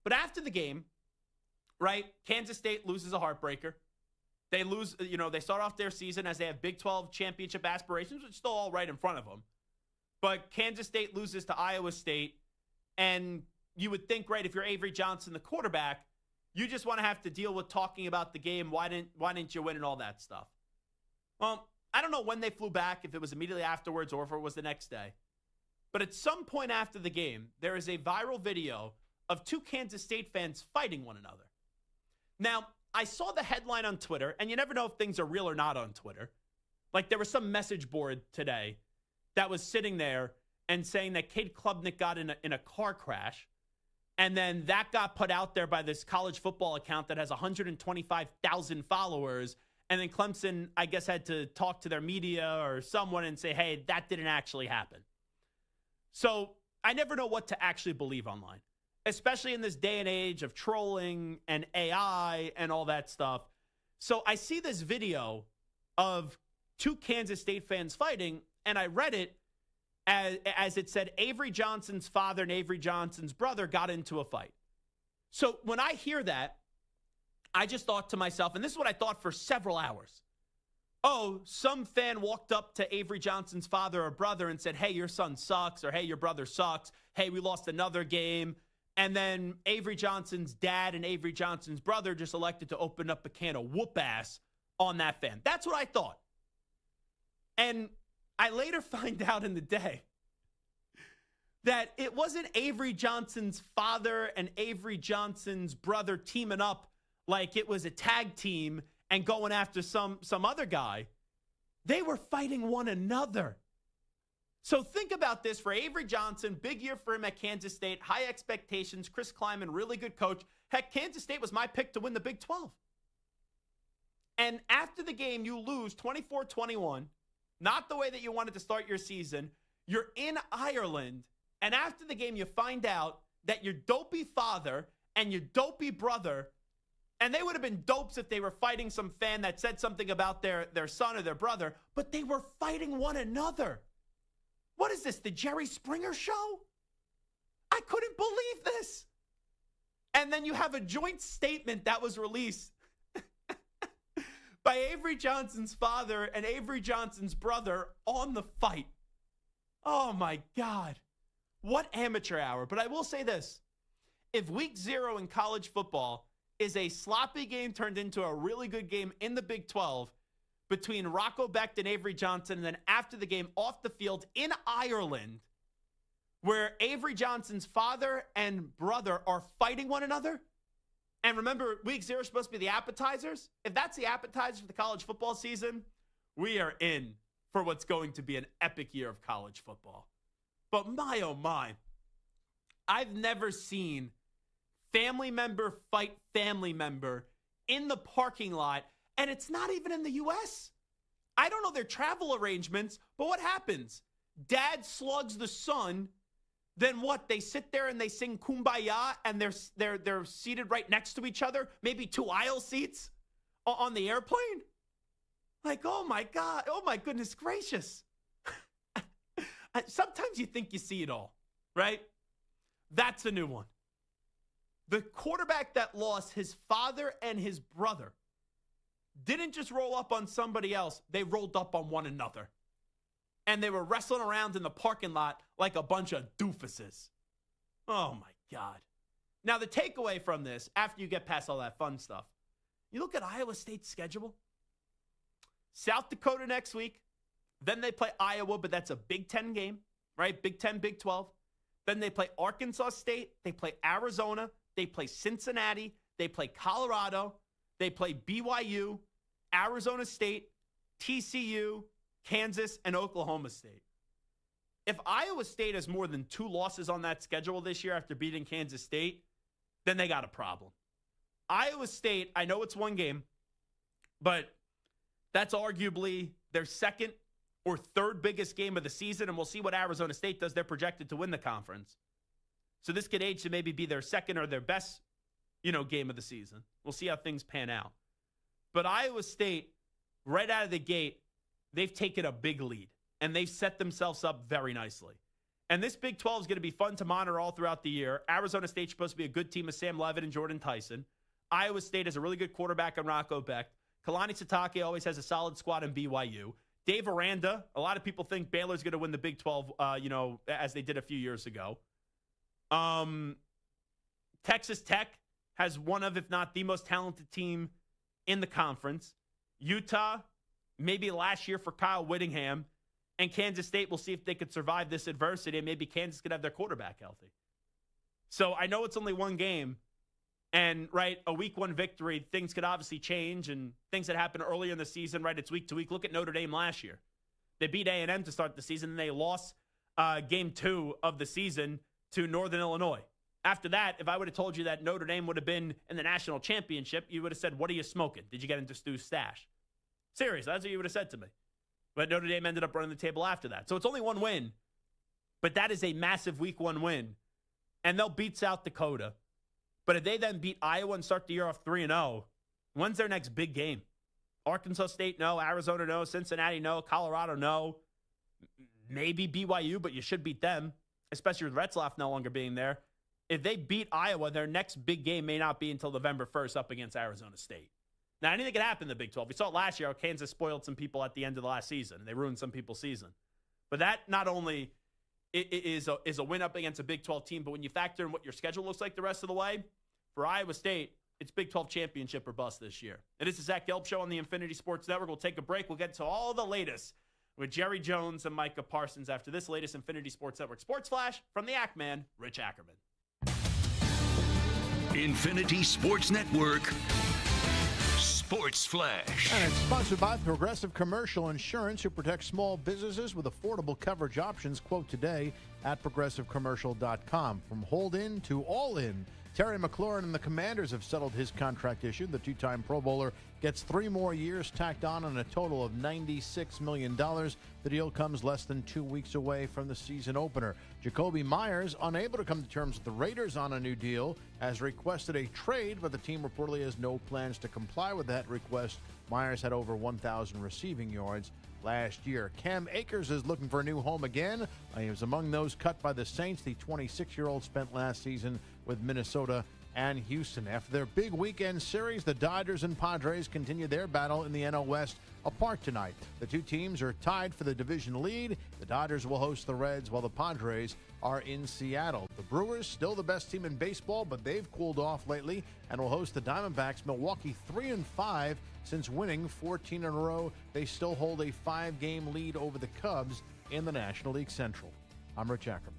But after the game, right, Kansas State loses a heartbreaker. They lose, they start off their season as they have Big 12 championship aspirations, which is still all right in front of them. But Kansas State loses to Iowa State, and you would think, right, if you're Avery Johnson, the quarterback, you just want to have to deal with talking about the game. Why didn't you win and all that stuff? Well, I don't know when they flew back, if it was immediately afterwards or if it was the next day. But at some point after the game, there is a viral video of 2 Kansas State fans fighting one another. Now, I saw the headline on Twitter, and you never know if things are real or not on Twitter. Like there was some message board today that was sitting there and saying that Cade Klubnik got in a car crash, and then that got put out there by this college football account that has 125,000 followers, and then Clemson, I guess, had to talk to their media or someone and say, hey, that didn't actually happen. So I never know what to actually believe online, especially in this day and age of trolling and AI and all that stuff. So I see this video of 2 Kansas State fans fighting, and I read it as it said Avery Johnson's father and Avery Johnson's brother got into a fight. So when I hear that, I just thought to myself, and this is what I thought for several hours. Oh, some fan walked up to Avery Johnson's father or brother and said, hey, your son sucks, or hey, your brother sucks. Hey, we lost another game. And then Avery Johnson's dad and Avery Johnson's brother just elected to open up a can of whoop ass on that fan. That's what I thought. And I later find out in the day that it wasn't Avery Johnson's father and Avery Johnson's brother teaming up like it was a tag team and going after some other guy. They were fighting one another. So think about this for Avery Johnson, big year for him at Kansas State, high expectations, Chris Kleiman, really good coach. Heck, Kansas State was my pick to win the Big 12. And after the game, you lose 24-21, not the way that you wanted to start your season. You're in Ireland, and after the game, you find out that your dopey father and your dopey brother, and they would have been dopes if they were fighting some fan that said something about their son or their brother, but they were fighting one another. What is this, the Jerry Springer show? I couldn't believe this. And then you have a joint statement that was released by Avery Johnson's father and Avery Johnson's brother on the fight. Oh, my God. What amateur hour. But I will say this. If week 0 in college football is a sloppy game turned into a really good game in the Big 12 between Rocco Becht and Avery Johnson, and then after the game off the field in Ireland, where Avery Johnson's father and brother are fighting one another. And remember, week 0 is supposed to be the appetizers. If that's the appetizers for the college football season, we are in for what's going to be an epic year of college football. But my, oh my, I've never seen family member fight family member in the parking lot, and it's not even in the U.S. I don't know their travel arrangements, but what happens? Dad slugs the son. Then what? They sit there and they sing Kumbaya, and they're seated right next to each other, maybe 2 aisle seats on the airplane. Like, oh my God, oh my goodness gracious. Sometimes you think you see it all, right? That's a new one. The quarterback that lost, his father and his brother, didn't just roll up on somebody else. They rolled up on one another. And they were wrestling around in the parking lot like a bunch of doofuses. Oh, my God. Now, the takeaway from this, after you get past all that fun stuff, you look at Iowa State's schedule. South Dakota next week. Then they play Iowa, but that's a Big 10 game, right? Big 10, Big 12. Then they play Arkansas State. They play Arizona. They play Cincinnati. They play Colorado. They play BYU, Arizona State, TCU, Kansas, and Oklahoma State. If Iowa State has more than 2 losses on that schedule this year after beating Kansas State, then they got a problem. Iowa State, I know it's 1 game, but that's arguably their second or third biggest game of the season, and we'll see what Arizona State does. They're projected to win the conference. So this could age to maybe be their second or their best, game of the season. We'll see how things pan out. But Iowa State, right out of the gate, they've taken a big lead, and they've set themselves up very nicely. And this Big 12 is going to be fun to monitor all throughout the year. Arizona State's supposed to be a good team with Sam Levitt and Jordan Tyson. Iowa State has a really good quarterback in Rocco Becht. Kalani Sitake always has a solid squad in BYU. Dave Aranda, a lot of people think Baylor's going to win the Big 12, as they did a few years ago. Texas Tech has one of, if not the most talented team in the conference. Utah, maybe last year for Kyle Whittingham. And Kansas State, will see if they could survive this adversity, and maybe Kansas could have their quarterback healthy. So I know it's only 1 game. And, right, a week 1 victory, things could obviously change, and things that happened earlier in the season, right, it's week to week. Look at Notre Dame last year. They beat A&M to start the season, and they lost game 2 of the season to Northern Illinois. After that, if I would have told you that Notre Dame would have been in the national championship, you would have said, what are you smoking? Did you get into Stu's stash? Seriously, that's what you would have said to me. But Notre Dame ended up running the table after that. So it's only 1 win, but that is a massive week 1 win. And they'll beat South Dakota. But if they then beat Iowa and start the year off 3-0, when's their next big game? Arkansas State, no. Arizona, no. Cincinnati, no. Colorado, no. Maybe BYU, but you should beat them, especially with Retzlaff no longer being there. If they beat Iowa, their next big game may not be until November 1st up against Arizona State. Now, anything could happen in the Big 12. We saw it last year how Kansas spoiled some people at the end of the last season, and they ruined some people's season. But that not only is a win up against a Big 12 team, but when you factor in what your schedule looks like the rest of the way, for Iowa State, it's Big 12 championship or bust this year. It is the Zach Gelb Show on the Infinity Sports Network. We'll take a break. We'll get to all the latest with Jerry Jones and Micah Parsons after this latest Infinity Sports Network Sports Flash from the Ackman, Rich Ackerman. Infinity Sports Network Sports Flash. And it's sponsored by Progressive Commercial Insurance, who protects small businesses with affordable coverage options. Quote today at progressivecommercial.com. From hold in to all in, Terry McLaurin and the Commanders have settled his contract issue. The two-time Pro Bowler gets 3 more years tacked on a total of $96 million. The deal comes less than 2 weeks away from the season opener. Jacoby Myers, unable to come to terms with the Raiders on a new deal, has requested a trade, but the team reportedly has no plans to comply with that request. Myers had over 1,000 receiving yards last year. Cam Akers is looking for a new home again. He was among those cut by the Saints. The 26-year-old spent last season with Minnesota and Houston. After their big weekend series, the Dodgers and Padres continue their battle in the NL West apart tonight. The two teams are tied for the division lead. The Dodgers will host the Reds while the Padres are in Seattle. The Brewers, still the best team in baseball, but they've cooled off lately and will host the Diamondbacks. Milwaukee 3-5 since winning 14 in a row. They still hold a 5-game lead over the Cubs in the National League Central. I'm Rich Ackerman.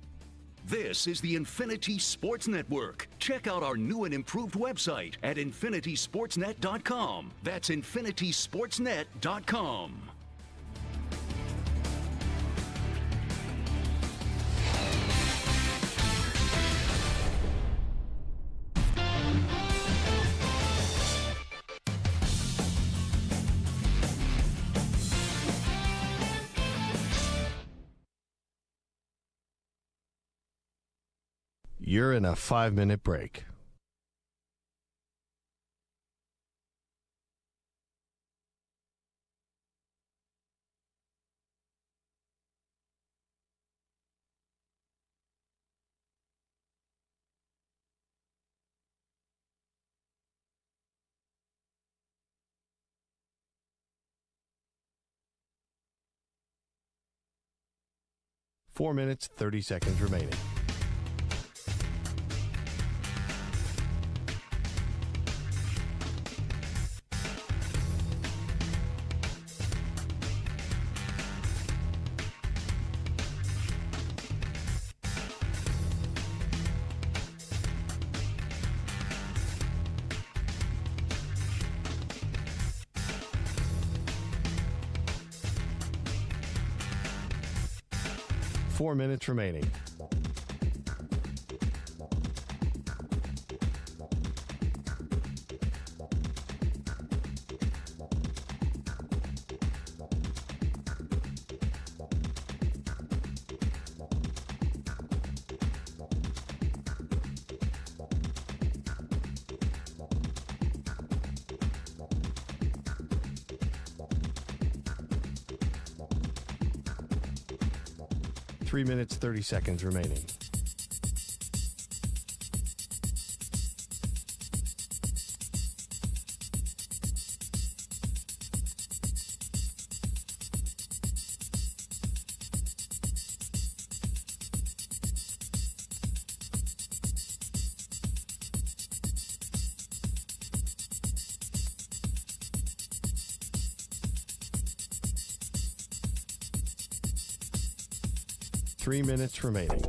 This is the Infinity Sports Network. Check out our new and improved website at infinitysportsnet.com. That's infinitysportsnet.com. You're in a 5-minute break. Four minutes, 30 seconds remaining. Four minutes remaining. Three minutes, 30 seconds remaining. Three minutes remaining.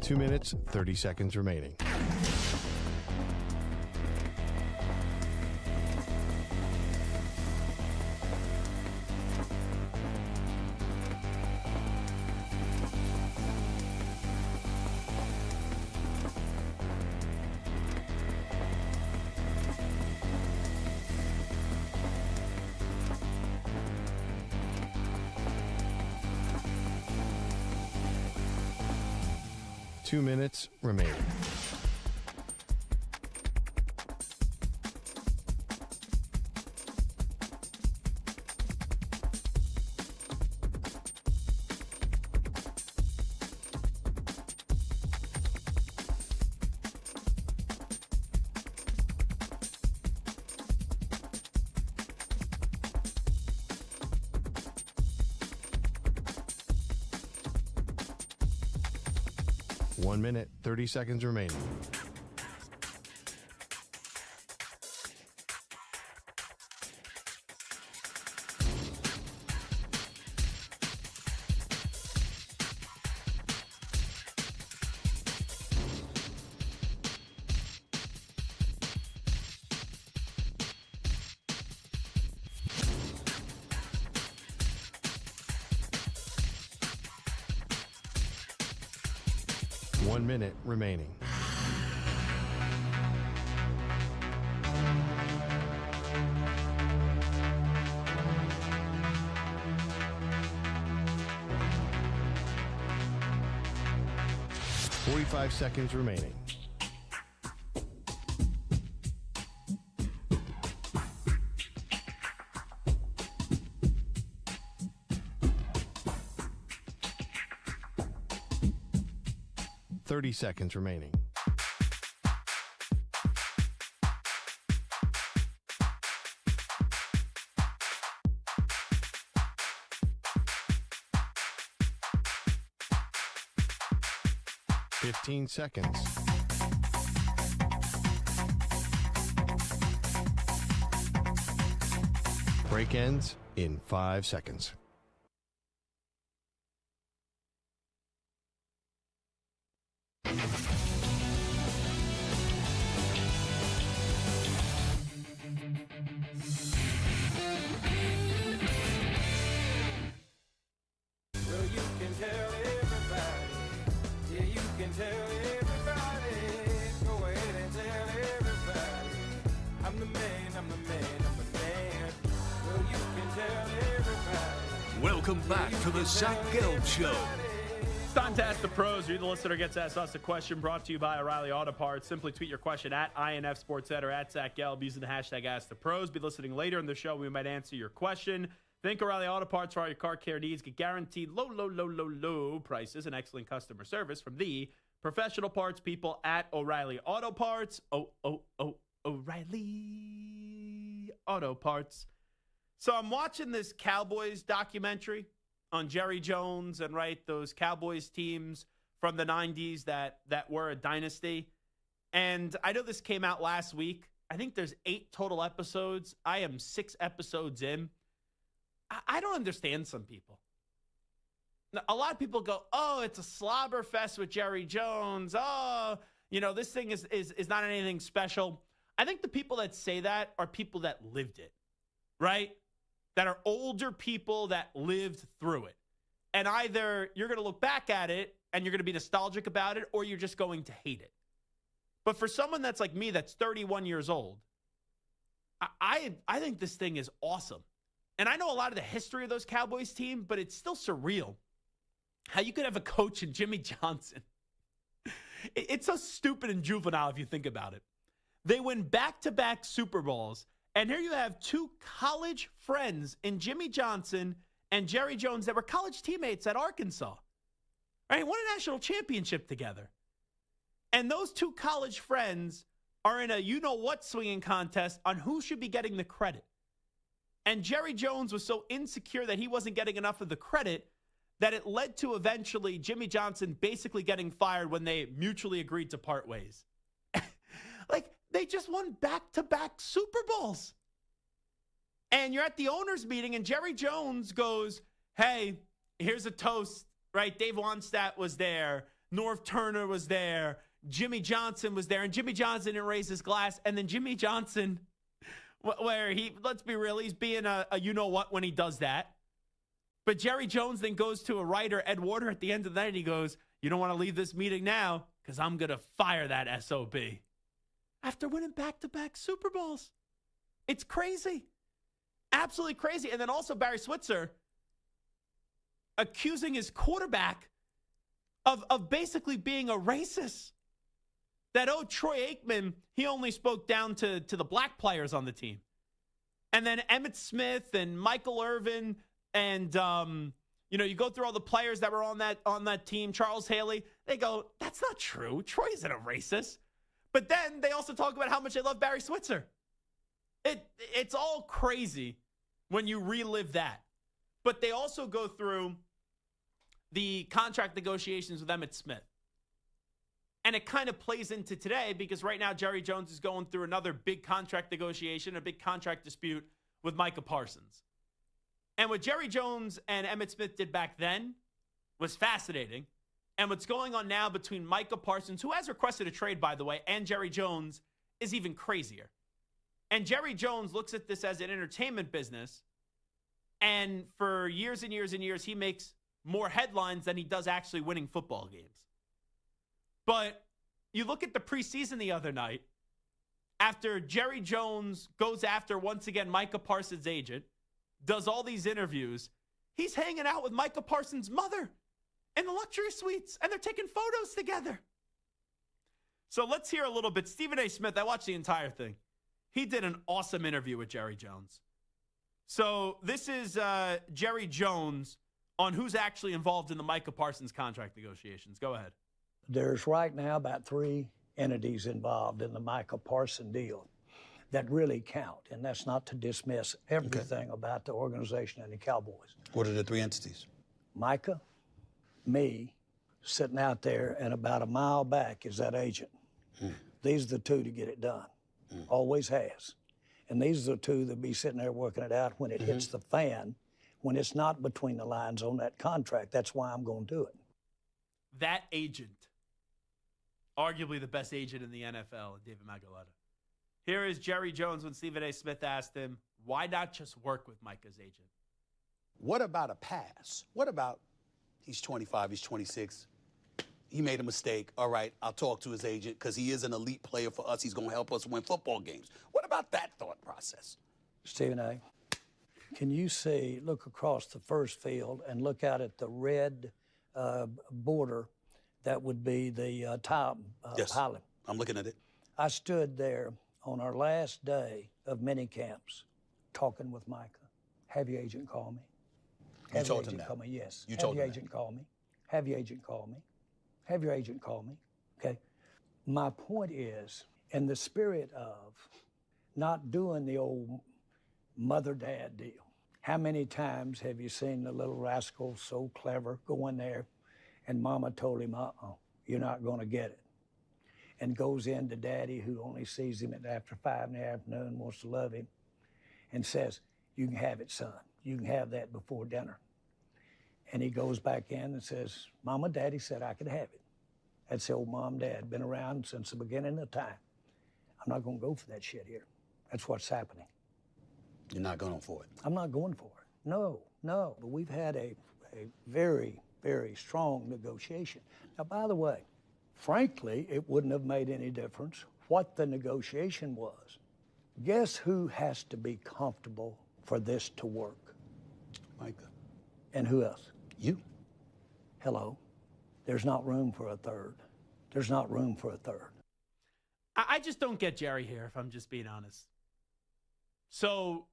Two minutes, 30 seconds remaining. Two minutes remaining. 1 minute, 30 seconds remaining. One minute remaining. Forty-five seconds remaining. Seconds remaining. Fifteen seconds. Break ends in 5 seconds. Welcome back to the Zach Gelb Show. It's time to ask the pros. You, the listener, gets to ask us a question brought to you by O'Reilly Auto Parts. Simply tweet your question at INF SportsEd or at Zach Gelb using the hashtag #AskThePros. Be listening later in the show. We might answer your question. Think O'Reilly Auto Parts for all your car care needs. Get guaranteed low prices and excellent customer service from the professional parts people at O'Reilly Auto Parts. O'Reilly Auto Parts. So I'm watching this Cowboys documentary on Jerry Jones and, right, those Cowboys teams from the 90s that were a dynasty. And I know this came out last week. I think there's 8 total episodes. I am 6 episodes in. I don't understand some people. Now, a lot of people go, oh, it's a slobber fest with Jerry Jones. Oh, this thing is not anything special. I think the people that say that are people that lived it, right? That are older people that lived through it. And either you're going to look back at it and you're going to be nostalgic about it, or you're just going to hate it. But for someone that's like me, that's 31 years old, I think this thing is awesome. And I know a lot of the history of those Cowboys team, but it's still surreal how you could have a coach in Jimmy Johnson. It's so stupid and juvenile if you think about it. They win back-to-back Super Bowls. And here you have 2 college friends in Jimmy Johnson and Jerry Jones that were college teammates at Arkansas. Right? Won a national championship together. And those 2 college friends are in a you-know-what swinging contest on who should be getting the credit. And Jerry Jones was so insecure that he wasn't getting enough of the credit that it led to eventually Jimmy Johnson basically getting fired when they mutually agreed to part ways. They just won back-to-back Super Bowls. And you're at the owners' meeting, and Jerry Jones goes, hey, here's a toast, right? Dave Wannstedt was there. Norv Turner was there. Jimmy Johnson was there. And Jimmy Johnson didn't raise his glass. And then Jimmy Johnson, where let's be real, he's being a you-know-what when he does that. But Jerry Jones then goes to a writer, Ed Warder, at the end of the night, and he goes, you don't want to leave this meeting now because I'm going to fire that SOB. After winning back-to-back Super Bowls. It's crazy. Absolutely crazy. And then also Barry Switzer accusing his quarterback of basically being a racist. That, Troy Aikman, he only spoke down to the black players on the team. And then Emmitt Smith and Michael Irvin and, you go through all the players that were on that team, Charles Haley. They go, that's not true. Troy isn't a racist. But then they also talk about how much they love Barry Switzer. It's all crazy when you relive that. But they also go through the contract negotiations with Emmitt Smith. And it kind of plays into today because right now Jerry Jones is going through another big contract negotiation, a big contract dispute with Micah Parsons. And what Jerry Jones and Emmitt Smith did back then was fascinating. And what's going on now between Micah Parsons, who has requested a trade, by the way, and Jerry Jones is even crazier. And Jerry Jones looks at this as an entertainment business. And for years and years and years, he makes more headlines than he does actually winning football games. But you look at the preseason the other night, after Jerry Jones goes after, once again, Micah Parsons' agent, does all these interviews, he's hanging out with Micah Parsons' mother in the luxury suites, and they're taking photos together. So let's hear a little bit. Stephen A. Smith, I watched the entire thing. He did an awesome interview with Jerry Jones. So this is Jerry Jones on who's actually involved in the Micah Parsons contract negotiations. Go ahead. There's right now about 3 entities involved in the Micah Parsons deal that really count, and that's not to dismiss everything about the organization and the Cowboys. What are the 3 entities? Micah, me, sitting out there, and about a mile back is that agent. These are the 2 to get it done. Always has. And these are the 2 that be sitting there working it out when it hits the fan, when it's not between the lines on that contract. That's why I'm going to do it. That agent, arguably the best agent in the NFL, David McGuire. Here is Jerry Jones when Stephen A. Smith asked him, why not just work with Micah's agent? What about a pass? What about he's 25, he's 26. He made a mistake. All right, I'll talk to his agent because he is an elite player for us. He's going to help us win football games. What about that thought process? Stephen A., can you look across the first field and look out at the red border that would be the top yes, pilot? I'm looking at it. I stood there on our last day of mini camps talking with Micah. Have your agent call me. You told him that? Call me. Yes. You told him that. Have your agent call me. Have your agent call me. Have your agent call me. Okay. My point is, in the spirit of not doing the old mother-dad deal, how many times have you seen the little rascal so clever go in there and mama told him, you're not going to get it, and goes in to daddy, who only sees him after 5 in the afternoon, wants to love him, and says, you can have it, son. You can have that before dinner. And he goes back in and says, Mama, Daddy said I could have it. That's the old mom, dad, been around since the beginning of time. I'm not going to go for that shit here. That's what's happening. You're not going for it? I'm not going for it. No. But we've had a very, very strong negotiation. Now, by the way, frankly, it wouldn't have made any difference what the negotiation was. Guess who has to be comfortable for this to work? Micah. And who else? You. Hello. There's not room for a third. There's not room for a third. I just don't get Jerry here, if I'm just being honest. So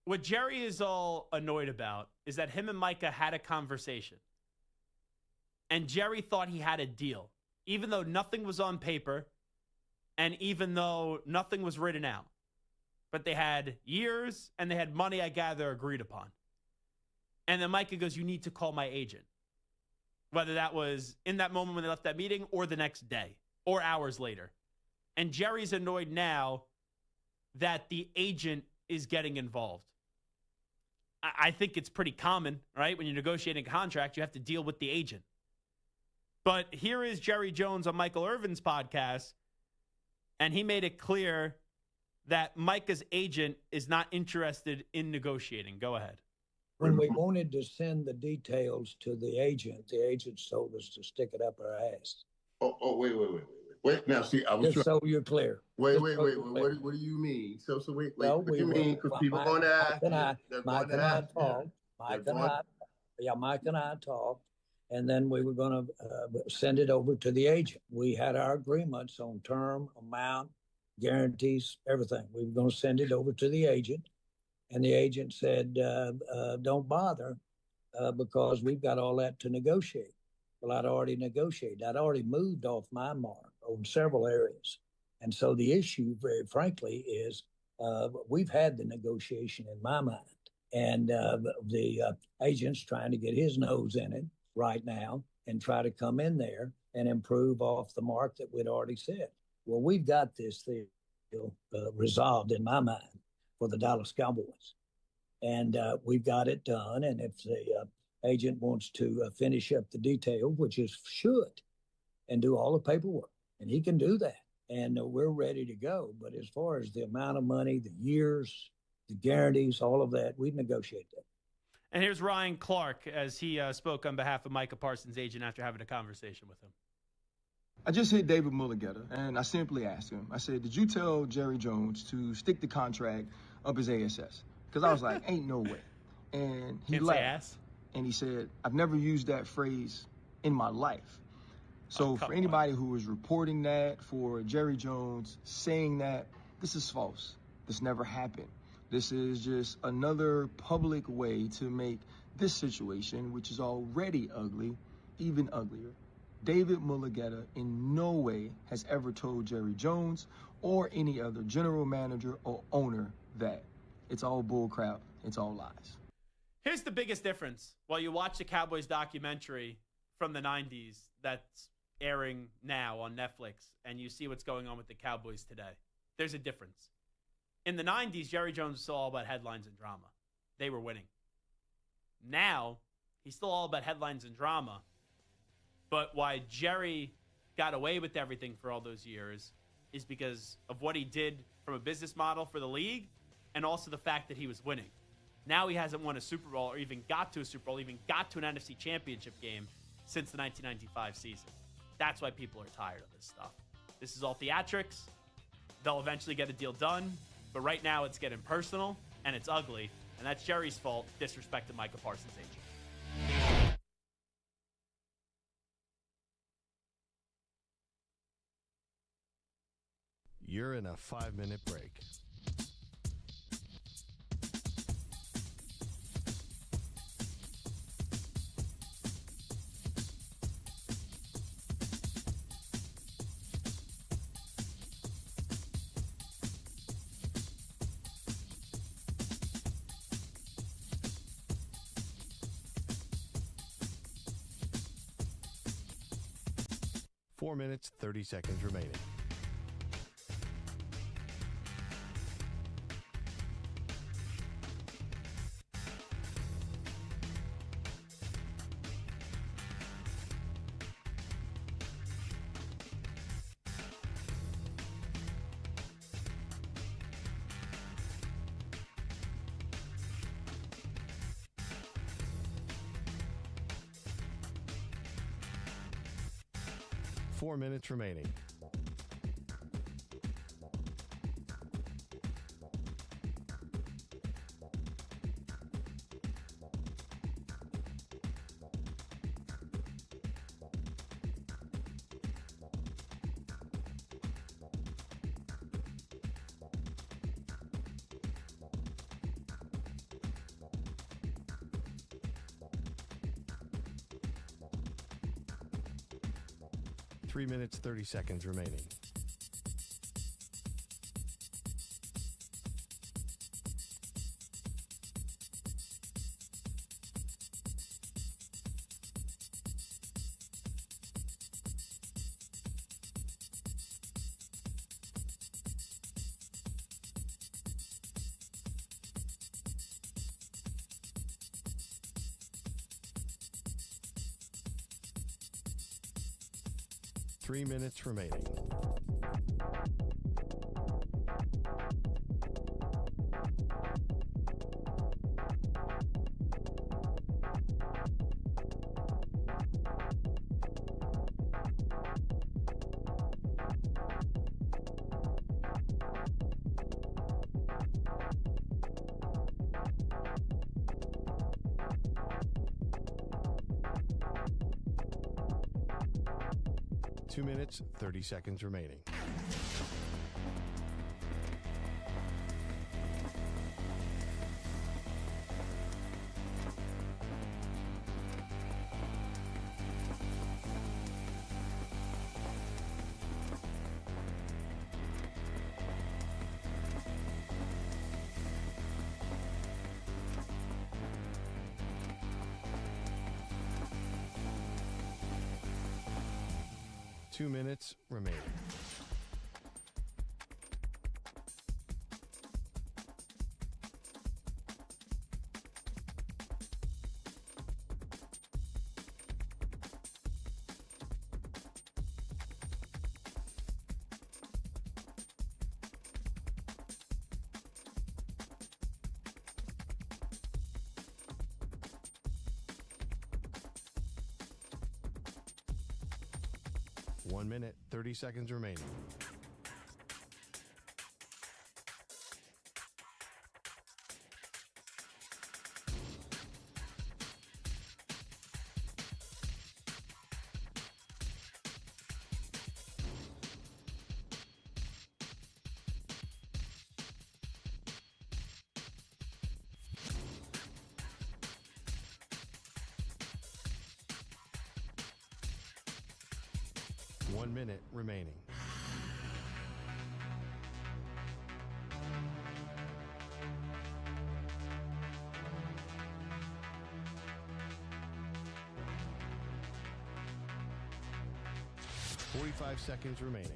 what Jerry is all annoyed about is that him and Micah had a conversation. And Jerry thought he had a deal, even though nothing was on paper and even though nothing was written out. But they had years and they had money, I gather, agreed upon. And then Micah goes, you need to call my agent. Whether that was in that moment when they left that meeting or the next day or hours later. And Jerry's annoyed now that the agent is getting involved. I think it's pretty common, right? When you're negotiating a contract, you have to deal with the agent. But here is Jerry Jones on Michael Irvin's podcast, and he made it clear that Micah's agent is not interested in negotiating. Go ahead. When we wanted to send the details to the agent told us to stick it up our ass. Wait, now, see, I was just so you're clear. Wait. What do you mean? So wait. No, what do you mean? Because people going to ask. Mike and I talked. Mike and I talked, and then we were going to send it over to the agent. We had our agreements on term, amount, guarantees, everything. We were going to send it over to the agent, and the agent said, "Don't bother, because we've got all that to negotiate." Well, I'd already negotiated. I'd already moved off my mark on several areas. And so the issue, very frankly, is we've had the negotiation in my mind. And the agent's trying to get his nose in it. right now and try to come in there and improve off the mark that we'd already set. Well, we've got this thing resolved in my mind for the Dallas Cowboys. And we've got it done. And if the agent wants to finish up the detail, which is should, and do all the paperwork, and he can do that. And we're ready to go. But as far as the amount of money, the years, the guarantees, all of that, we'd negotiate that. And here's Ryan Clark as he spoke on behalf of Micah Parsons' agent after having a conversation with him. I just hit David Mulligetta, and I simply asked him, I said, did you tell Jerry Jones to stick the contract up his ASS? Because I was like, ain't no way. And he laughed. And he said, I've never used that phrase in my life. So for anybody who is reporting that, for Jerry Jones saying that, this is false. This never happened. This is just another public way to make this situation, which is already ugly, even uglier. David Mulligetta in no way has ever told Jerry Jones or any other general manager or owner that. It's all bullcrap. It's all lies. Here's the biggest difference. While you watch the Cowboys documentary from the 90s that's airing now on Netflix and you see what's going on with the Cowboys today, there's a difference. In the 90s, Jerry Jones was still all about headlines and drama. They were winning. Now, he's still all about headlines and drama. But why Jerry got away with everything for all those years is because of what he did from a business model for the league and also the fact that he was winning. Now he hasn't won a Super Bowl or even got to a Super Bowl, even got to an NFC Championship game since the 1995 season. That's why people are tired of this stuff. This is all theatrics. They'll eventually get a deal done. But right now it's getting personal and it's ugly. And that's Jerry's fault, disrespecting Micah Parsons' agent. You're in a 5-minute break. Four minutes, 30 seconds remaining. Four minutes remaining. Three minutes, 30 seconds remaining. Three minutes remaining. Two minutes, 30 seconds remaining. 2 minutes remaining. One minute, 30 seconds remaining. One minute remaining. Forty-five seconds remaining.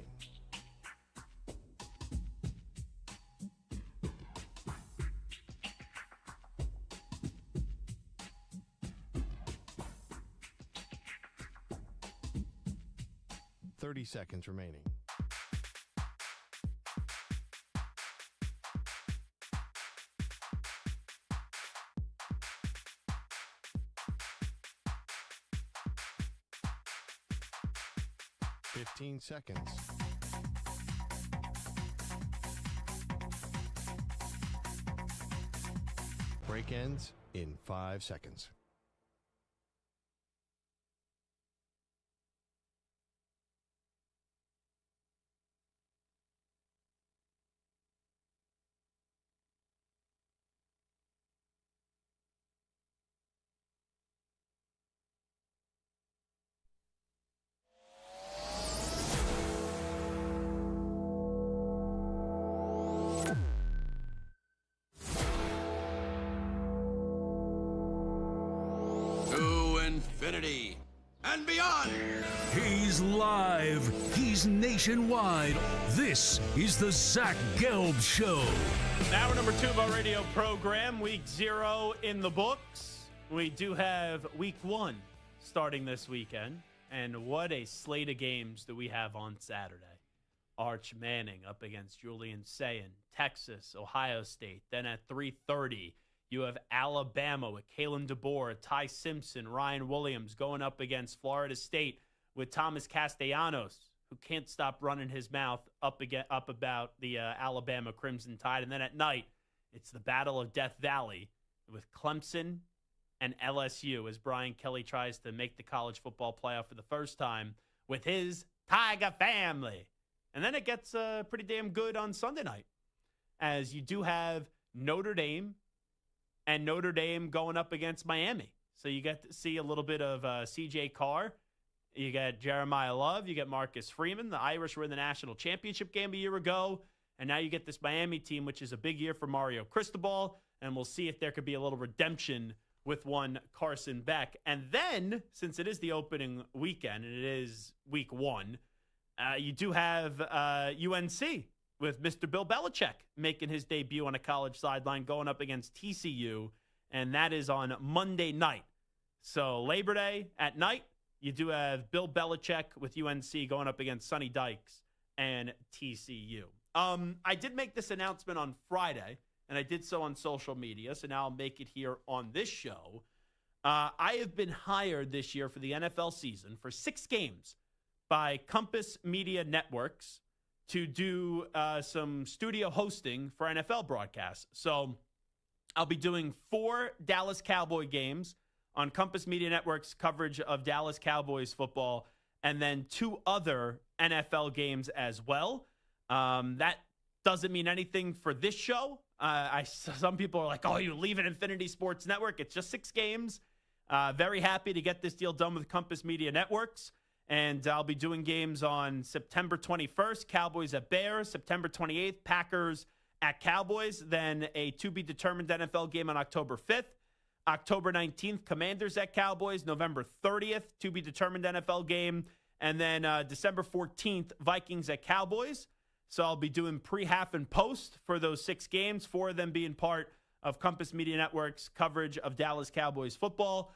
30 seconds remaining. Fifteen seconds. Break ends in 5 seconds. Infinity and beyond. He's live. He's nationwide. This is the Zach Gelb Show. Hour number 2 of our radio program. Week 0 in the books. We do have week 1 starting this weekend. And what a slate of games that we have on Saturday. Arch Manning up against Julian Sayin, Texas, Ohio State. Then at 3:30, you have Alabama with Kalen DeBoer, Ty Simpson, Ryan Williams going up against Florida State with Thomas Castellanos, who can't stop running his mouth up about the Alabama Crimson Tide. And then at night, it's the Battle of Death Valley with Clemson and LSU as Brian Kelly tries to make the college football playoff for the first time with his Tiger family. And then it gets pretty damn good on Sunday night, as you do have Notre Dame and Notre Dame going up against Miami. So you get to see a little bit of C.J. Carr. You got Jeremiah Love. You got Marcus Freeman. The Irish were in the national championship game a year ago. And now you get this Miami team, which is a big year for Mario Cristobal. And we'll see if there could be a little redemption with one Carson Beck. And then, since it is the opening weekend, and it is week 1, you do have UNC with Mr. Bill Belichick making his debut on a college sideline going up against TCU, and that is on Monday night. So Labor Day at night, you do have Bill Belichick with UNC going up against Sonny Dykes and TCU. I did make this announcement on Friday, and I did so on social media, so now I'll make it here on this show. I have been hired this year for the NFL season for 6 games by Compass Media Networks to do some studio hosting for NFL broadcasts. So I'll be doing 4 Dallas Cowboy games on Compass Media Network's coverage of Dallas Cowboys football, and then 2 other NFL games as well. That doesn't mean anything for this show. Some people are like, oh, you leave it Infinity Sports Network. It's just 6 games. Very happy to get this deal done with Compass Media Networks. And I'll be doing games on September 21st, Cowboys at Bears. September 28th, Packers at Cowboys. Then a to-be-determined NFL game on October 5th. October 19th, Commanders at Cowboys. November 30th, to-be-determined NFL game. And then December 14th, Vikings at Cowboys. So I'll be doing pre-half and post for those 6 games, 4 of them being part of Compass Media Network's coverage of Dallas Cowboys football.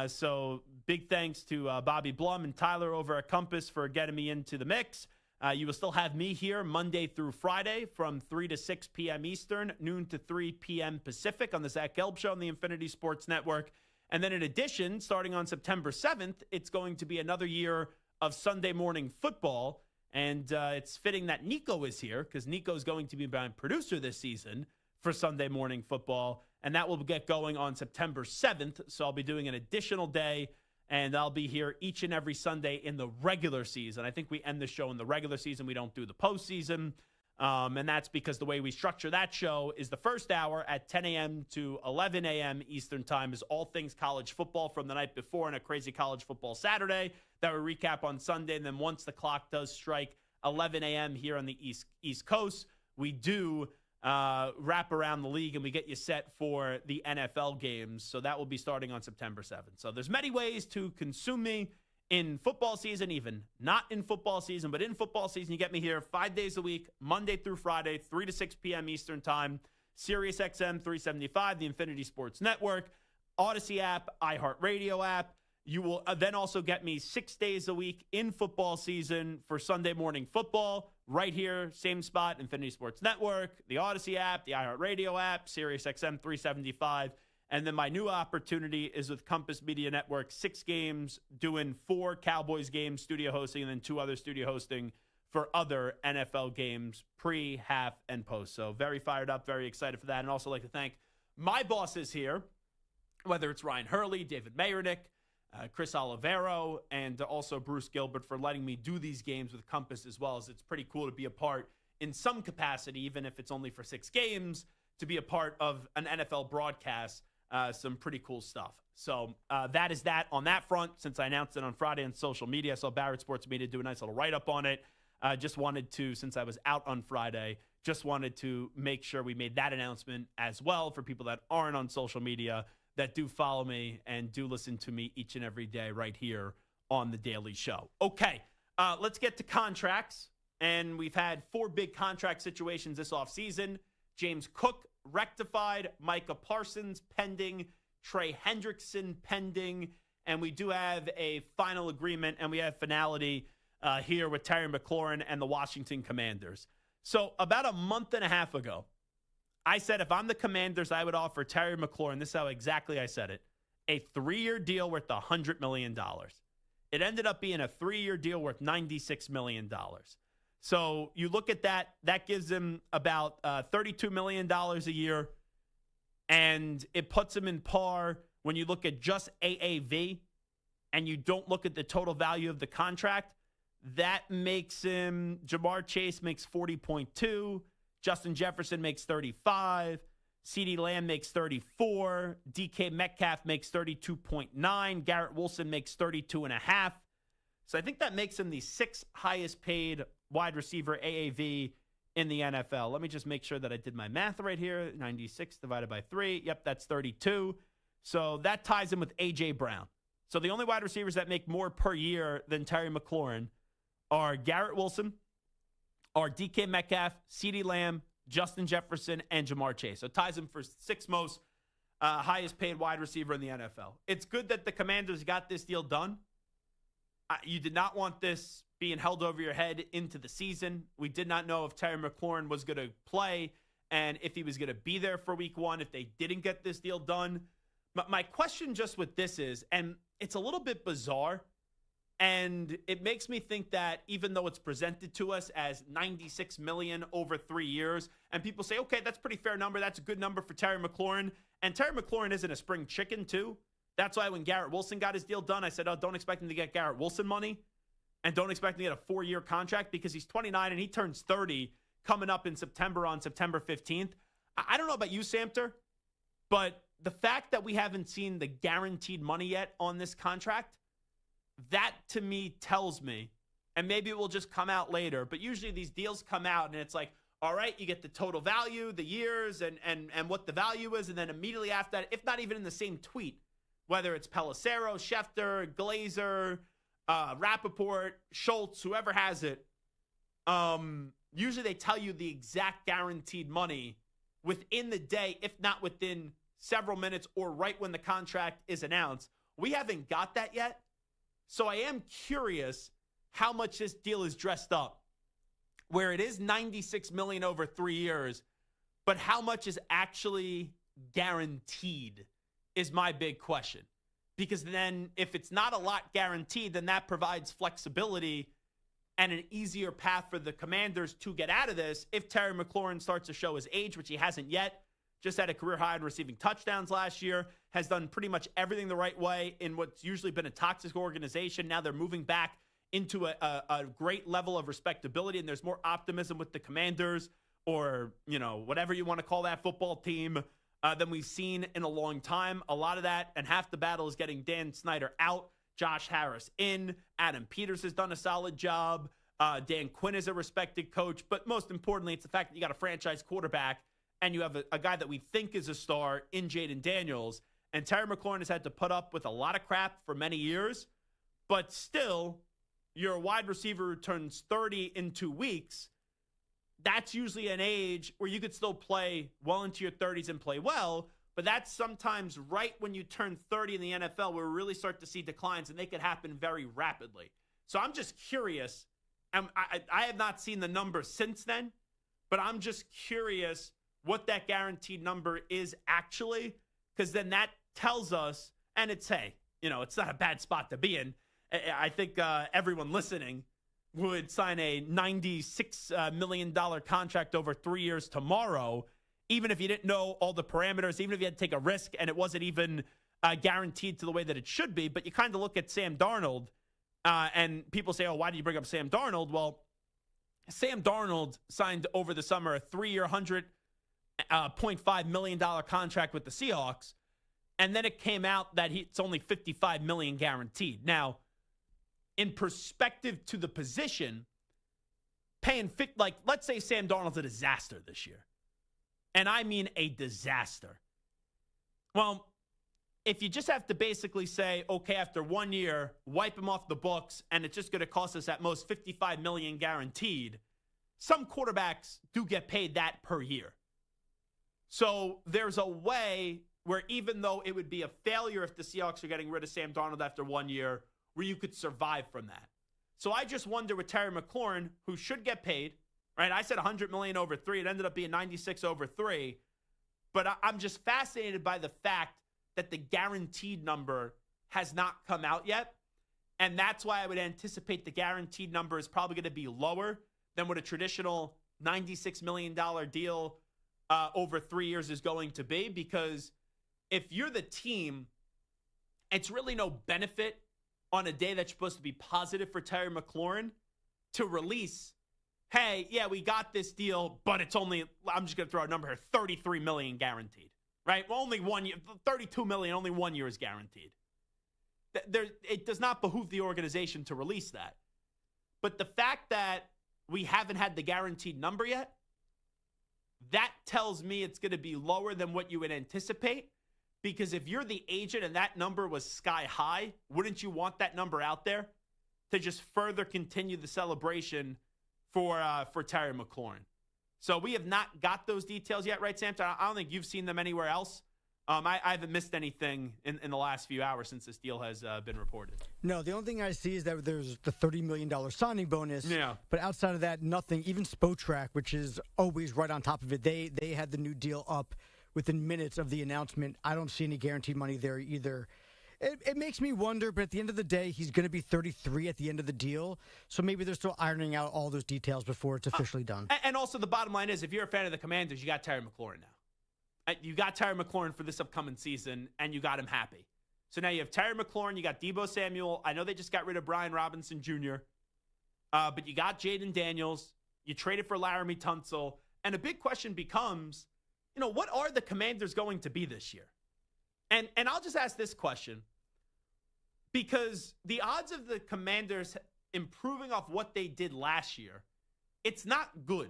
So big thanks to Bobby Blum and Tyler over at Compass for getting me into the mix. You will still have me here Monday through Friday from 3 to 6 p.m. Eastern, noon to 3 p.m. Pacific on the Zach Gelb Show on the Infinity Sports Network. And then in addition, starting on September 7th, it's going to be another year of Sunday morning football. And it's fitting that Nico is here because Nico is going to be my producer this season for Sunday morning football. And that will get going on September 7th. So I'll be doing an additional day, and I'll be here each and every Sunday in the regular season. I think we end the show in the regular season. We don't do the postseason. And that's because the way we structure that show is the first hour at 10 a.m. to 11 a.m. Eastern time is all things college football from the night before and a crazy college football Saturday that we recap on Sunday. And then once the clock does strike 11 a.m. here on the East Coast, we do wrap around the league and we get you set for the NFL games. So that will be starting on September 7th. So there's many ways to consume me in football season, even not in football season, but in football season, you get me here 5 days a week, Monday through Friday, 3 to 6 p.m. Eastern time, Sirius XM 375, the Infinity Sports Network, Odyssey app, iHeartRadio app. You will then also get me 6 days a week in football season for Sunday morning football right here, same spot, Infinity Sports Network, the Odyssey app, the iHeartRadio app, Sirius XM 375. And then my new opportunity is with Compass Media Network, 6 games, doing 4 Cowboys games, studio hosting, and then 2 other studio hosting for other NFL games, pre, half, and post. So very fired up, very excited for that. And also like to thank my bosses here, whether it's Ryan Hurley, David Mayernick, Chris Olivero, and also Bruce Gilbert for letting me do these games with Compass as well. As it's pretty cool to be a part in some capacity, even if it's only for 6 games, to be a part of an NFL broadcast. Some pretty cool stuff. So that is that on that front. Since I announced it on Friday on social media, I saw Barrett Sports Media do a nice little write-up on it. Just wanted to, since I was out on Friday, just wanted to make sure we made that announcement as well for people that aren't on social media that do follow me and do listen to me each and every day right here on The Daily Show. Okay, let's get to contracts. And we've had 4 big contract situations this offseason. James Cook rectified, Micah Parsons pending, Trey Hendrickson pending, and we do have a final agreement, and we have finality here with Terry McLaurin and the Washington Commanders. So about a month and a half ago, I said if I'm the Commanders, I would offer Terry McLaurin, this is how exactly I said it, a 3-year deal worth $100 million. It ended up being a 3-year deal worth $96 million. So you look at that, that gives him about $32 million a year, and it puts him in par when you look at just AAV and you don't look at the total value of the contract. That makes him, Jamar Chase makes 40.2, Justin Jefferson makes 35, CeeDee Lamb makes 34, DK Metcalf makes 32.9, Garrett Wilson makes 32.5. So I think that makes him the 6th highest paid wide receiver AAV in the NFL. Let me just make sure that I did my math right here. 96 divided by 3. Yep, that's 32. So that ties him with A.J. Brown. So the only wide receivers that make more per year than Terry McLaurin are Garrett Wilson, are DK Metcalf, CeeDee Lamb, Justin Jefferson, and Jamar Chase. So it ties him for 6th most highest paid wide receiver in the NFL. It's good that the Commanders got this deal done. You did not want this being held over your head into the season. We did not know if Terry McLaurin was going to play and if he was going to be there for week 1 if they didn't get this deal done. But my question just with this is, and it's a little bit bizarre, and it makes me think that even though it's presented to us as $96 million over 3 years, and people say, okay, that's a pretty fair number. That's a good number for Terry McLaurin. And Terry McLaurin isn't a spring chicken, too. That's why when Garrett Wilson got his deal done, I said, oh, don't expect him to get Garrett Wilson money. And don't expect him to get a 4-year contract because he's 29 and he turns 30 coming up in September on September 15th. I don't know about you, Samter, but the fact that we haven't seen the guaranteed money yet on this contract, that to me tells me, and maybe it will just come out later, but usually these deals come out and it's like, all right, you get the total value, the years, and what the value is, and then immediately after that, if not even in the same tweet, whether it's Pelissero, Schefter, Glazer, Rappaport, Schultz, whoever has it, usually they tell you the exact guaranteed money within the day, if not within several minutes or right when the contract is announced. We haven't got that yet. So I am curious how much this deal is dressed up, where it is $96 million over 3 years, but how much is actually guaranteed is my big question. Because then if it's not a lot guaranteed, then that provides flexibility and an easier path for the Commanders to get out of this. If Terry McLaurin starts to show his age, which he hasn't yet, just had a career high in receiving touchdowns last year, has done pretty much everything the right way in what's usually been a toxic organization. Now they're moving back into a great level of respectability, and there's more optimism with the Commanders, or, you know, whatever you want to call that football team, than we've seen in a long time. A lot of that, and half the battle is getting Dan Snyder out, Josh Harris in, Adam Peters has done a solid job, Dan Quinn is a respected coach, but most importantly, it's the fact that you got a franchise quarterback and you have a guy that we think is a star in Jaden Daniels, and Terry McLaurin has had to put up with a lot of crap for many years, but still, you're a wide receiver who turns 30 in 2 weeks. That's usually an age where you could still play well into your 30s and play well, but that's sometimes right when you turn 30 in the NFL where we really start to see declines, and they could happen very rapidly. So I'm just curious. I have not seen the number since then, but I'm just curious what that guaranteed number is actually, because then that tells us, and it's, hey, you know, it's not a bad spot to be in. I think everyone listening would sign a $96 million contract over 3 years tomorrow, even if you didn't know all the parameters, even if you had to take a risk and it wasn't even guaranteed to the way that it should be. But you kind of look at Sam Darnold, and people say, oh, why did you bring up Sam Darnold? Well, Sam Darnold signed over the summer a 3-year, $100.5 million contract with the Seahawks, and then it came out that it's only $55 million guaranteed. Now, in perspective to the position, paying let's say Sam Darnold's a disaster this year. And I mean a disaster. Well, if you just have to basically say, okay, after 1 year, wipe him off the books, and it's just going to cost us at most $55 million guaranteed, some quarterbacks do get paid that per year. So there's a way where, even though it would be a failure if the Seahawks are getting rid of Sam Darnold after 1 year, where you could survive from that. So I just wonder with Terry McLaurin, who should get paid, right? I said $100 million over 3. It ended up being 96 over 3. But I'm just fascinated by the fact that the guaranteed number has not come out yet. And that's why I would anticipate the guaranteed number is probably going to be lower than what a traditional $96 million deal over 3 years is going to be. Because if you're the team, it's really no benefit on a day that's supposed to be positive for Terry McLaurin to release, hey, yeah, we got this deal, but it's only, I'm just going to throw a number here, $33 million guaranteed, right? Well, only 1 year, $32 million, only 1 year is guaranteed. It does not behoove the organization to release that. But the fact that we haven't had the guaranteed number yet, that tells me it's going to be lower than what you would anticipate. Because if you're the agent and that number was sky high, wouldn't you want that number out there to just further continue the celebration for Terry McLaurin? So we have not got those details yet, right, Sam? I don't think you've seen them anywhere else. I haven't missed anything in the last few hours since this deal has been reported. No, the only thing I see is that there's the $30 million signing bonus. Yeah. But outside of that, nothing. Even Spotrac, which is always right on top of it, they had the new deal up within minutes of the announcement. I don't see any guaranteed money there either. It makes me wonder, but at the end of the day, he's going to be 33 at the end of the deal. So maybe they're still ironing out all those details before it's officially done. And also the bottom line is, if you're a fan of the Commanders, you got Terry McLaurin now. You got Terry McLaurin for this upcoming season, and you got him happy. So now you have Terry McLaurin, you got Deebo Samuel. I know they just got rid of Brian Robinson Jr., but you got Jaden Daniels. You traded for Laramie Tunsil. And a big question becomes, you know, what are the Commanders going to be this year? And I'll just ask this question, because the odds of the Commanders improving off what they did last year, it's not good.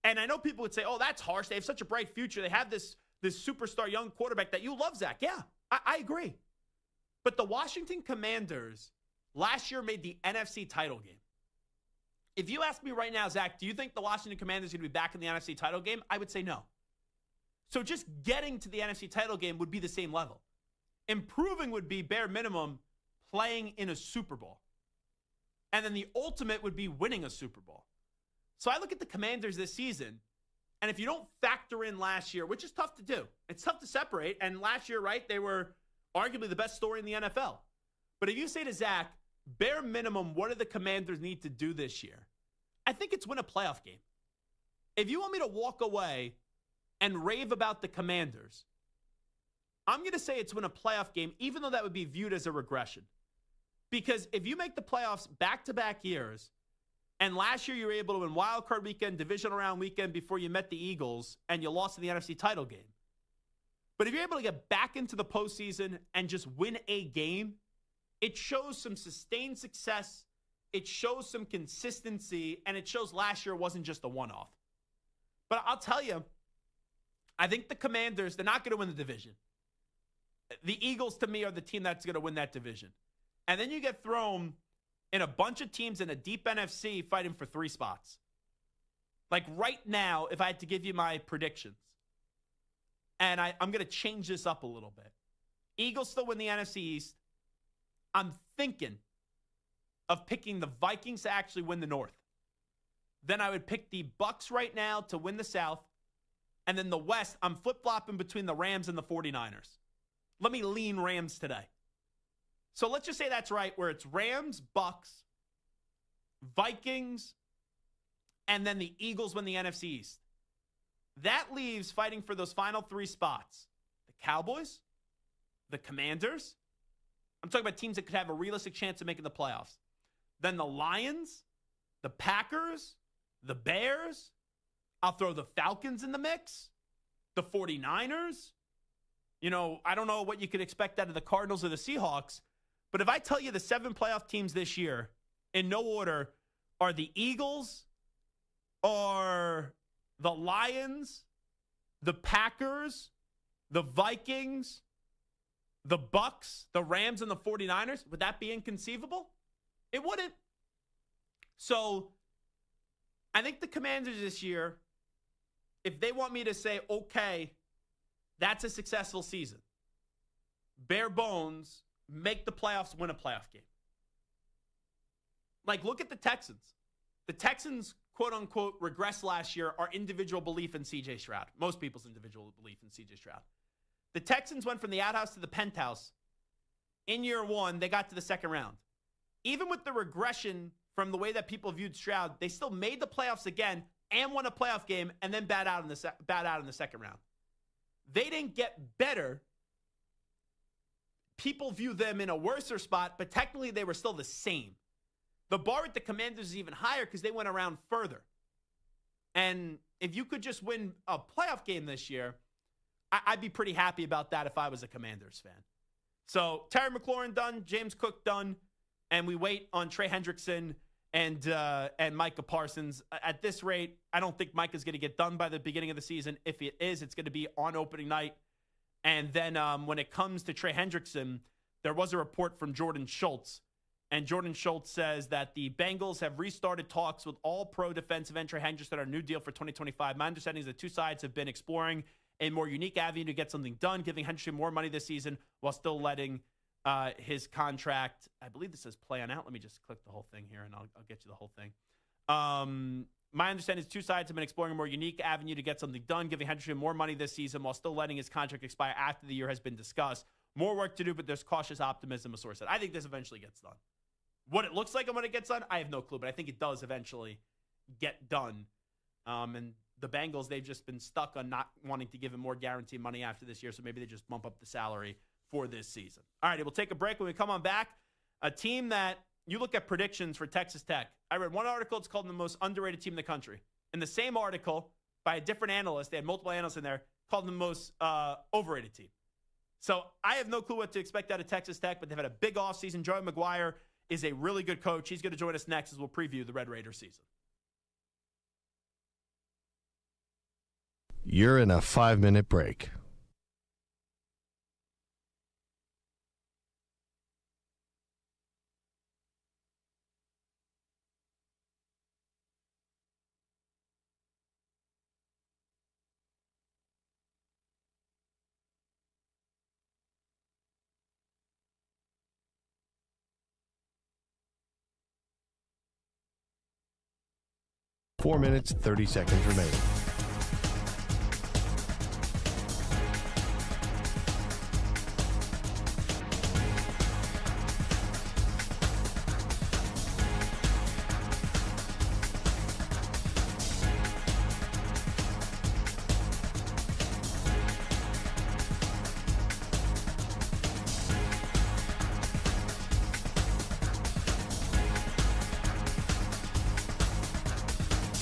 And I know people would say, oh, that's harsh. They have such a bright future. They have this superstar young quarterback that you love, Zach. Yeah, I agree. But the Washington Commanders last year made the NFC title game. If you ask me right now, Zach, do you think the Washington Commanders are going to be back in the NFC title game? I would say no. So just getting to the NFC title game would be the same level. Improving would be, bare minimum, playing in a Super Bowl. And then the ultimate would be winning a Super Bowl. So I look at the Commanders this season, and if you don't factor in last year, which is tough to do, it's tough to separate. And last year, right, they were arguably the best story in the NFL. But if you say to Zach, bare minimum, what do the Commanders need to do this year? I think it's win a playoff game. If you want me to walk away and rave about the Commanders, I'm going to say it's win a playoff game, even though that would be viewed as a regression. Because if you make the playoffs back-to-back years, and last year you were able to win wild card weekend, divisional round weekend before you met the Eagles, and you lost in the NFC title game. But if you're able to get back into the postseason and just win a game, it shows some sustained success, it shows some consistency, and it shows last year wasn't just a one-off. But I'll tell you, I think the Commanders, they're not going to win the division. The Eagles, to me, are the team that's going to win that division. And then you get thrown in a bunch of teams in a deep NFC fighting for 3 spots. Like right now, if I had to give you my predictions, and I'm going to change this up a little bit. Eagles still win the NFC East. I'm thinking of picking the Vikings to actually win the North. Then I would pick the Bucks right now to win the South. And then the West, I'm flip-flopping between the Rams and the 49ers. Let me lean Rams today. So let's just say that's right, where it's Rams, Bucks, Vikings, and then the Eagles win the NFC East. That leaves fighting for those final 3 spots. The Cowboys, the Commanders. I'm talking about teams that could have a realistic chance of making the playoffs. Then the Lions, the Packers, the Bears. I'll throw the Falcons in the mix, the 49ers. You know, I don't know what you could expect out of the Cardinals or the Seahawks, but if I tell you the 7 playoff teams this year, in no order, are the Eagles, are the Lions, the Packers, the Vikings, the Bucks, the Rams, and the 49ers, would that be inconceivable? It wouldn't. So I think the Commanders this year, if they want me to say, okay, that's a successful season, bare bones, make the playoffs, win a playoff game. Like, look at the Texans. The Texans, quote-unquote, regressed last year, our individual belief in C.J. Stroud. Most people's individual belief in C.J. Stroud. The Texans went from the outhouse to the penthouse. In year 1, they got to the second round. Even with the regression from the way that people viewed Stroud, they still made the playoffs again and won a playoff game and then bat out in the second round. They didn't get better. People view them in a worser spot, but technically they were still the same. The bar at the Commanders is even higher because they went around further. And if you could just win a playoff game this year, I'd be pretty happy about that if I was a Commanders fan. So Terry McLaurin done, James Cook done, and we wait on Trey Hendrickson and Micah Parsons. At this rate, I don't think Micah's going to get done by the beginning of the season. If it is, it's going to be on opening night. And then when it comes to Trey Hendrickson, there was a report from Jordan Schultz. And Jordan Schultz says that the Bengals have restarted talks with all-pro defensive end Trey Hendrickson on a new deal for 2025. My understanding is the two sides have been exploring a more unique avenue to get something done, giving Hendrickson more money this season while still letting his contract, I believe this says play on out. Let me just click the whole thing here, and I'll get you the whole thing. My understanding is two sides have been exploring a more unique avenue to get something done, giving Hendrickson more money this season while still letting his contract expire after the year has been discussed. More work to do, but there's cautious optimism, a source said. I think this eventually gets done. What it looks like and when it gets done, I have no clue, but I think it does eventually get done. And the Bengals, they've just been stuck on not wanting to give him more guaranteed money after this year, so maybe they just bump up the salary for this season. All right, we'll take a break. When we come on back, a team that you look at predictions for Texas Tech. I read one article, it's called the most underrated team in the country. In the same article, by a different analyst, they had multiple analysts in there, called the most overrated team. So I have no clue what to expect out of Texas Tech, but they've had a big offseason. Joey McGuire is a really good coach. He's going to join us next as we'll preview the Red Raider season. You're in a 5-minute break. 4 minutes, 30 seconds remaining.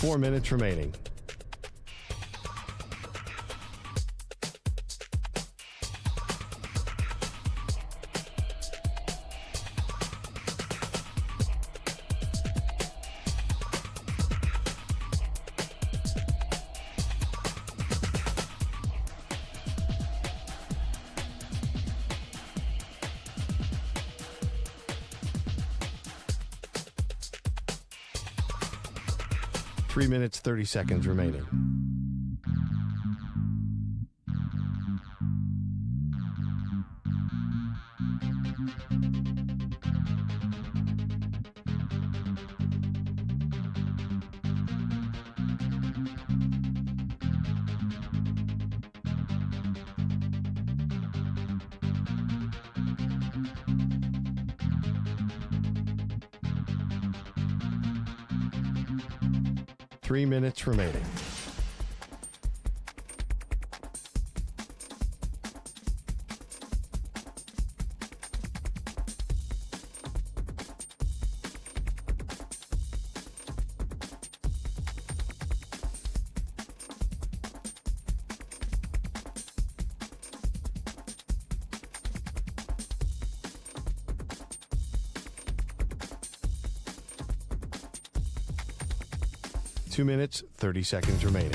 Four minutes remaining. Three minutes, 30 seconds remaining. Three minutes remaining. Two minutes, 30 seconds remaining.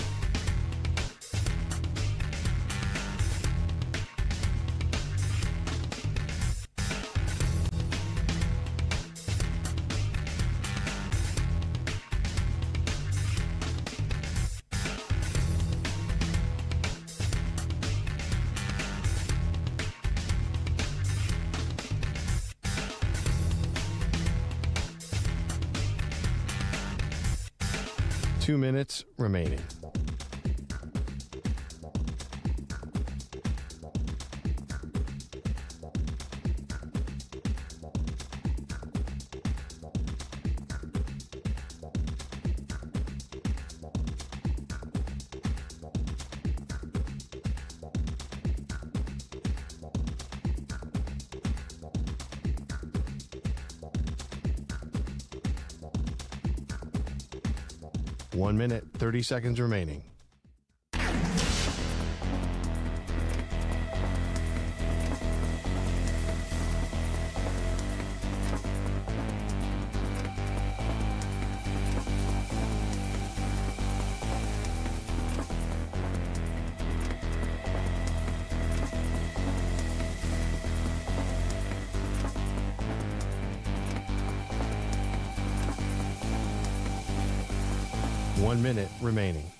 Two minutes remaining. One minute, 30 seconds remaining. One minute remaining.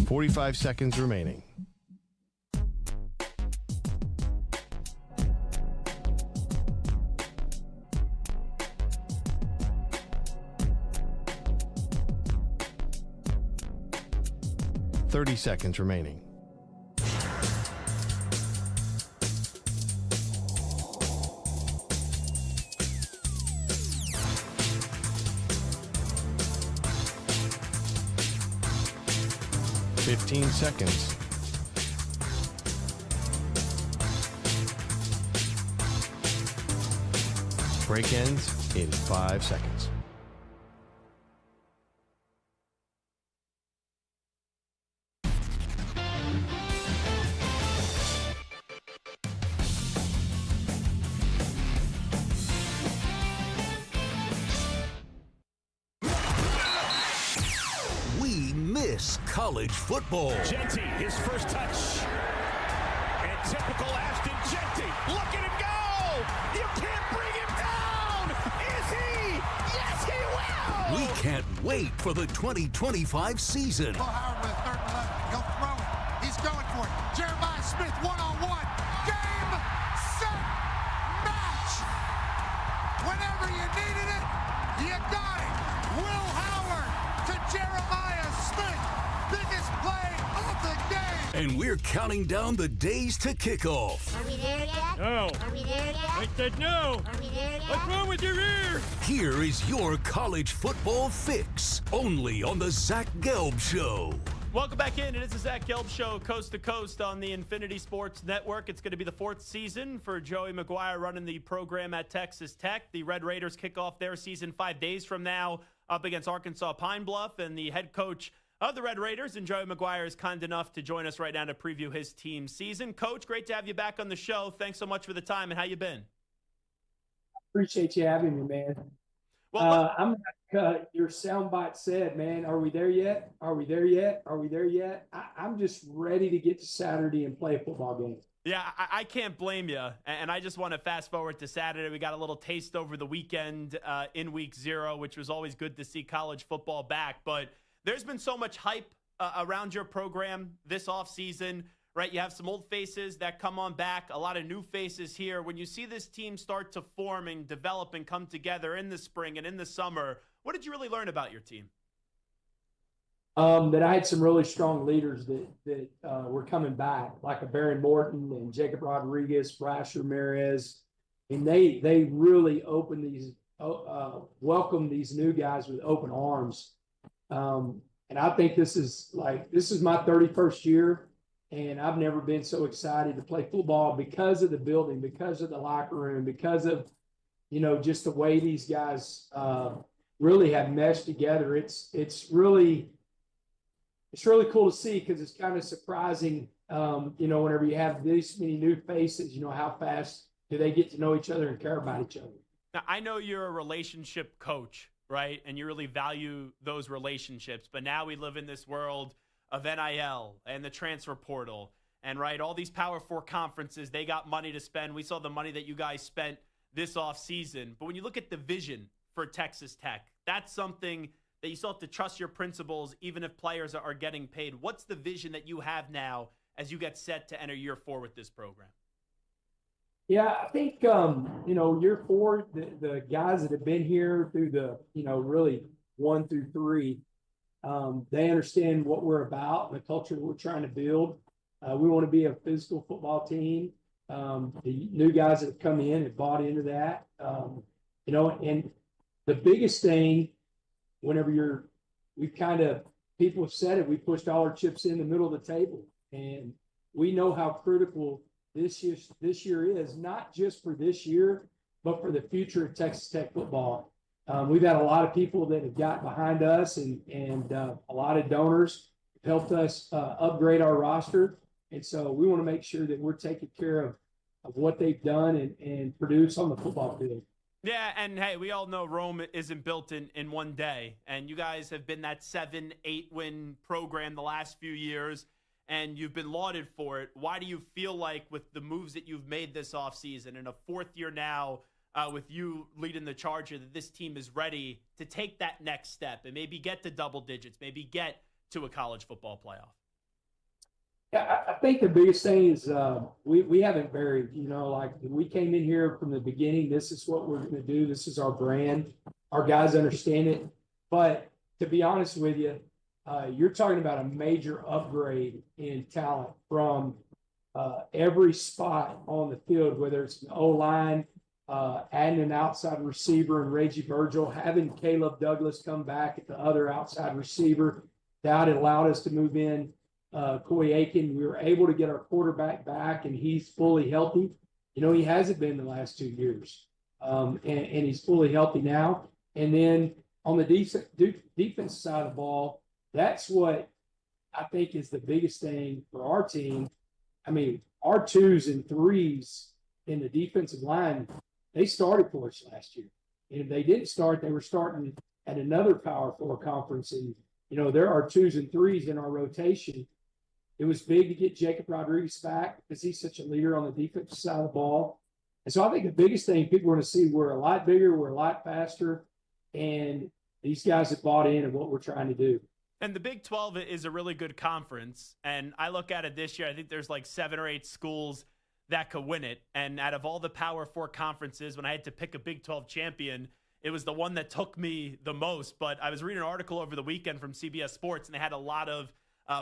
.45 seconds remaining. .30 seconds remaining. .15 seconds. Break ends in 5 seconds. College football. Genty, his first touch. And typical Ashton Genty. Look at him go! You can't bring him down! Is he? Yes, he will! We can't wait for the 2025 season. Howard with third and left. And we're counting down the days to kickoff. Are we there yet? No. Are we there yet? I said no. Are we there yet? What's wrong with your ear? Here is your college football fix, only on the Zach Gelb Show. Welcome back in. It is the Zach Gelb Show, coast to coast on the Infinity Sports Network. It's going to be the 4th season for Joey McGuire running the program at Texas Tech. The Red Raiders kick off their season 5 days from now up against Arkansas Pine Bluff, and the head coach of the Red Raiders, and Joey McGuire, is kind enough to join us right now to preview his team's season. Coach, great to have you back on the show. Thanks so much for the time, and how you been? Appreciate you having me, man. Well, I'm like your soundbite said, man. Are we there yet? Are we there yet? Are we there yet? I'm just ready to get to Saturday and play a football game. Yeah, I can't blame you. And I just want to fast forward to Saturday. We got a little taste over the weekend in week 0, which was always good to see college football back. But there's been so much hype around your program this offseason, right? You have some old faces that come on back, a lot of new faces here. When you see this team start to form and develop and come together in the spring and in the summer, what did you really learn about your team? That I had some really strong leaders that were coming back, like a Baron Morton and Jacob Rodriguez, Bryce Ramirez, and they really opened these, welcomed these new guys with open arms. And I think this is my 31st year, and I've never been so excited to play football because of the building, because of the locker room, because of, just the way these guys really have meshed together. It's really cool to see, because it's kind of surprising, whenever you have this many new faces, how fast do they get to know each other and care about each other. Now, I know you're a relationship coach, right? And you really value those relationships. But now we live in this world of NIL and the transfer portal and, right, all these Power 4 conferences, they got money to spend. We saw the money that you guys spent this offseason. But when you look at the vision for Texas Tech, that's something that you still have to trust your principals, even if players are getting paid. What's the vision that you have now as you get set to enter year 4 with this program? Yeah, I think, year 4, the guys that have been here through the, really 1 through 3, they understand what we're about, the culture we're trying to build. We want to be a physical football team. The new guys that have come in have bought into that. And the biggest thing, people have said it, we pushed all our chips in the middle of the table. And we know how critical this year is, not just for this year, but for the future of Texas Tech football. We've had a lot of people that have got behind us, and a lot of donors have helped us upgrade our roster. And so we want to make sure that we're taking care of what they've done and produce on the football field. Yeah, and hey, we all know Rome isn't built in one day. And you guys have been that 7-8 win program the last few years, and you've been lauded for it. Why do you feel like, with the moves that you've made this offseason and a 4th year now with you leading the charge here, that this team is ready to take that next step and maybe get to double digits, maybe get to a college football playoff? Yeah, I think the biggest thing is we haven't varied. We came in here from the beginning. This is what we're going to do. This is our brand. Our guys understand it. But to be honest with you, you're talking about a major upgrade in talent from every spot on the field, whether it's an O-line, adding an outside receiver and Reggie Virgil, having Caleb Douglas come back at the other outside receiver. That allowed us to move in Corey Aiken. We were able to get our quarterback back, and he's fully healthy. He hasn't been the last 2 years, and he's fully healthy now. And then on the defense side of the ball, that's what I think is the biggest thing for our team. I mean, our 2s and 3s in the defensive line, they started for us last year. And if they didn't start, they were starting at another Power 4 conference. And, there are 2s and 3s in our rotation. It was big to get Jacob Rodriguez back because he's such a leader on the defensive side of the ball. And so I think the biggest thing people are going to see, we're a lot bigger, we're a lot faster, and these guys have bought in what we're trying to do. And the Big 12 is a really good conference. And I look at it this year, I think there's like 7 or 8 schools that could win it. And out of all the Power 4 conferences, when I had to pick a Big 12 champion, it was the one that took me the most. But I was reading an article over the weekend from CBS Sports, and they had a lot of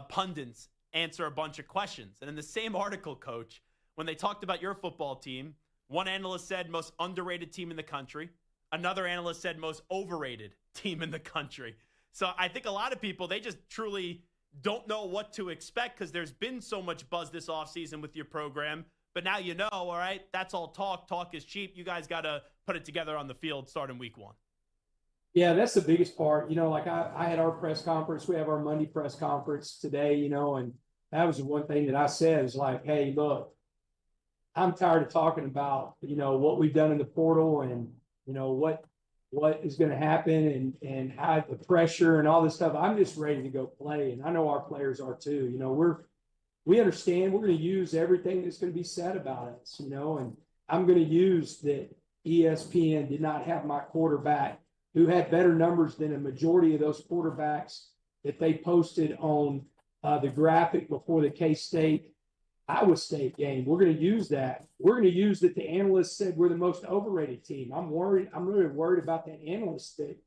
pundits answer a bunch of questions. And in the same article, Coach, when they talked about your football team, one analyst said most underrated team in the country. Another analyst said most overrated team in the country. So I think a lot of people, they just truly don't know what to expect because there's been so much buzz this offseason with your program. But now you know, all right, that's all talk. Talk is cheap. You guys got to put it together on the field starting week 1. Yeah, that's the biggest part. Like I had our press conference. We have our Monday press conference today, and that was the one thing that I said is like, hey, look, I'm tired of talking about, what we've done in the portal and, what is going to happen and how the pressure and all this stuff. I'm just ready to go play. And I know our players are too. We understand we're going to use everything that's going to be said about us, and I'm going to use that ESPN did not have my quarterback who had better numbers than a majority of those quarterbacks that they posted on the graphic before the K-State Iowa State game. We're going to use that. We're going to use that the analyst said we're the most overrated team. I'm really worried about that analyst that,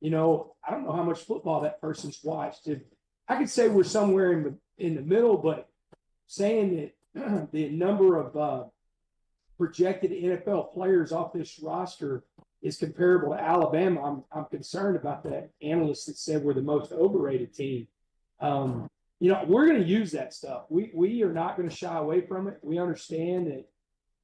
I don't know how much football that person's watched. I could say we're somewhere in the middle, but saying that the number of projected NFL players off this roster is comparable to Alabama, I'm concerned about that analyst that said we're the most overrated team. We're going to use that stuff. We are not going to shy away from it. We understand that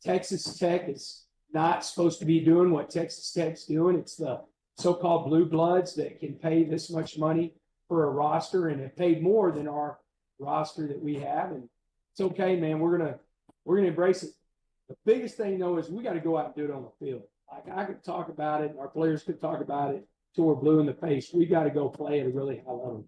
Texas Tech is not supposed to be doing what Texas Tech's doing. It's the so-called blue bloods that can pay this much money for a roster and have paid more than our roster that we have. And it's okay, man. We're gonna embrace it. The biggest thing though is we got to go out and do it on the field. Like I could talk about it, our players could talk about it till we're blue in the face. We got to go play at a really high level.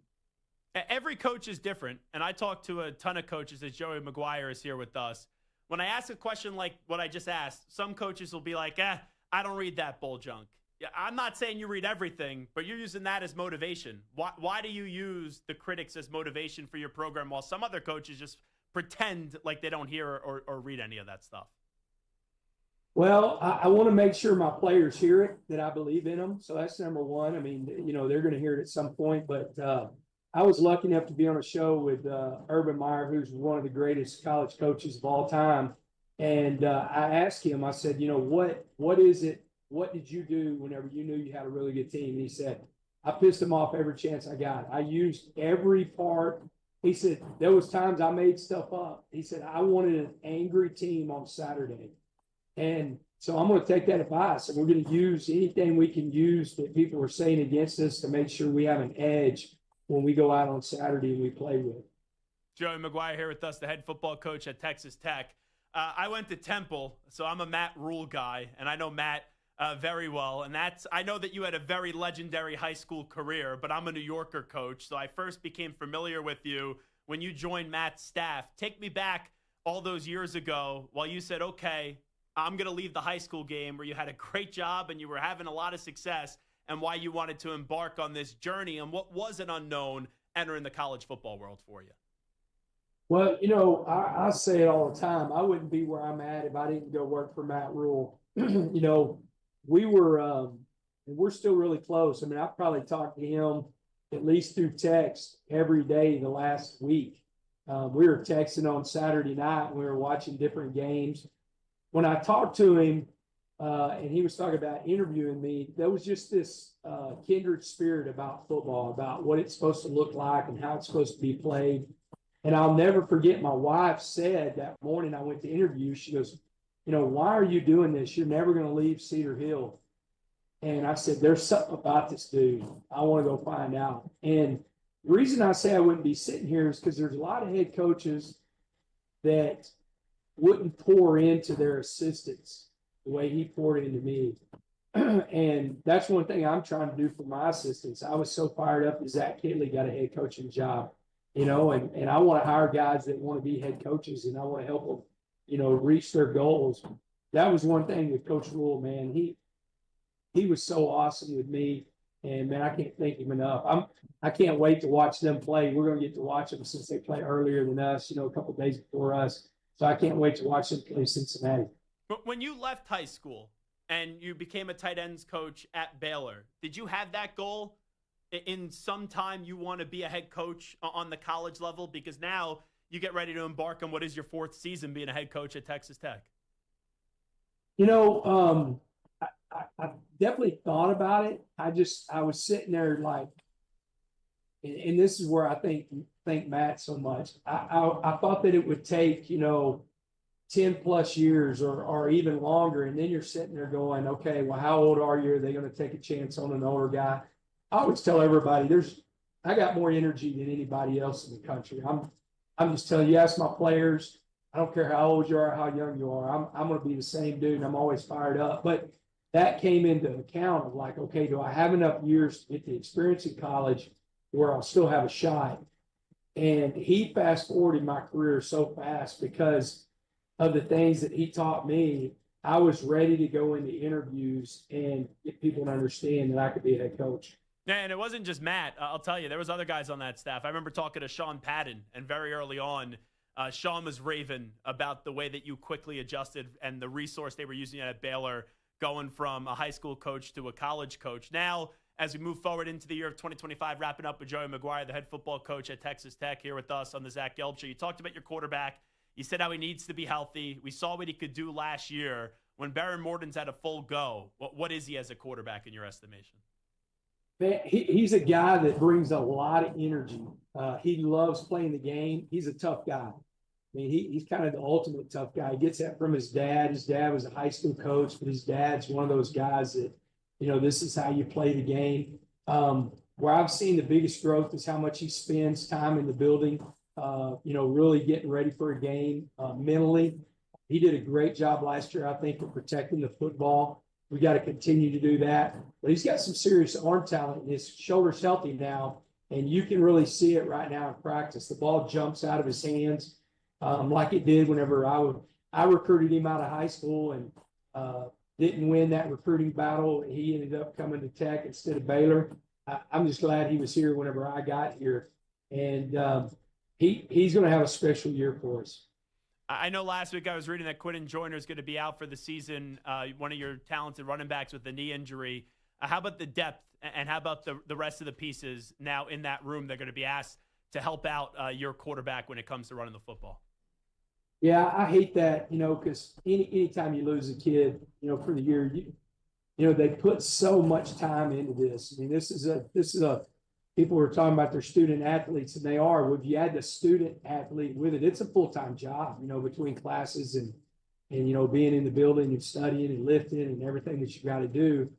Every coach is different, and I talk to a ton of coaches as Joey McGuire is here with us. When I ask a question like what I just asked, some coaches will be like, I don't read that bull junk. Yeah, I'm not saying you read everything, but you're using that as motivation. Why do you use the critics as motivation for your program while some other coaches just pretend like they don't hear or read any of that stuff? Well, I want to make sure my players hear it, that I believe in them. So that's number one. I mean, they're going to hear it at some point, but I was lucky enough to be on a show with Urban Meyer, who's one of the greatest college coaches of all time. And I asked him, I said, what is it? What did you do whenever you knew you had a really good team? And he said, I pissed him off every chance I got. I used every part. He said, there was times I made stuff up. He said, I wanted an angry team on Saturday. And so I'm going to take that advice, and we're going to use anything we can use that people are saying against us to make sure we have an edge when we go out on Saturday and we play with. Joey McGuire here with us, the head football coach at Texas Tech. I went to Temple, so I'm a Matt Rule guy, and I know Matt very well. And I know that you had a very legendary high school career, but I'm a New Yorker coach, so I first became familiar with you when you joined Matt's staff. Take me back all those years ago while you said, okay, I'm going to leave the high school game where you had a great job and you were having a lot of success, and why you wanted to embark on this journey and what was an unknown entering the college football world for you. Well, I say it all the time. I wouldn't be where I'm at if I didn't go work for Matt Rule. We were, and we're still really close. I mean, I've probably talked to him at least through text every day the last week. We were texting on Saturday night and we were watching different games. When I talked to him and he was talking about interviewing me, there was just this kindred spirit about football, about what it's supposed to look like and how it's supposed to be played. And I'll never forget, my wife said that morning I went to interview, she goes, why are you doing this? You're never going to leave Cedar Hill. And I said, there's something about this dude. I want to go find out. And the reason I say I wouldn't be sitting here is because there's a lot of head coaches that wouldn't pour into their assistants the way he poured into me. And that's one thing I'm trying to do for my assistants. I was so fired up that Zach Kitley got a head coaching job, and I want to hire guys that want to be head coaches, and I want to help them, reach their goals. That was one thing with Coach Rule, man. He was so awesome with me, and man, I can't thank him enough. I can't wait to watch them play. We're going to get to watch them since they play earlier than us, a couple of days before us. So I can't wait to watch them play Cincinnati. But when you left high school and you became a tight ends coach at Baylor, did you have that goal in some time you want to be a head coach on the college level? Because now you get ready to embark on what is your 4th season being a head coach at Texas Tech? I definitely thought about it. I was sitting there like, and this is where I thank Matt so much. I thought that it would take, 10 plus years or even longer. And then you're sitting there going, okay, well, how old are you? Are they going to take a chance on an older guy? I always tell everybody I got more energy than anybody else in the country. I'm just telling you, ask my players. I don't care how old you are, how young you are. I'm going to be the same dude. And I'm always fired up. But that came into account of like, okay, do I have enough years to get the experience in college where I'll still have a shot? And he fast forwarded my career so fast because of the things that he taught me. I was ready to go into interviews and get people to understand that I could be a head coach. And it wasn't just Matt. I'll tell you, there was other guys on that staff. I remember talking to Sean Patton, and very early on, Sean was raving about the way that you quickly adjusted and the resource they were using at Baylor, going from a high school coach to a college coach. Now, as we move forward into the year of 2025, wrapping up with Joey McGuire, the head football coach at Texas Tech, here with us on the Zach Gelb Show. You talked about your quarterback. You said how he needs to be healthy. We saw what he could do last year when Baron Morton's had a full go. What is he as a quarterback in your estimation? Man, he's a guy that brings a lot of energy. He loves playing the game. He's a tough guy. I mean, he's kind of the ultimate tough guy. He gets that from his dad. His dad was a high school coach, but his dad's one of those guys that, this is how you play the game. Where I've seen the biggest growth is how much he spends time in the building, really getting ready for a game mentally. He did a great job last year, I think, of protecting the football. We got to continue to do that. But he's got some serious arm talent. His shoulder's healthy now, and you can really see it right now in practice. The ball jumps out of his hands like it did whenever I recruited him out of high school and didn't win that recruiting battle. He ended up coming to Tech instead of Baylor. I'm just glad he was here whenever I got here. And he's going to have a special year for us. I know last week I was reading that Quinton Joyner is going to be out for the season, one of your talented running backs with the knee injury. How about the depth and how about the rest of the pieces now in that room they're going to be asked to help out your quarterback when it comes to running the football? Yeah, I hate that, because anytime you lose a kid, for the year, they put so much time into this. I mean, this is a people were talking about their student athletes, and they are. Well, if you add the student athlete with it, it's a full-time job, between classes and being in the building and studying and lifting and everything that you got to do.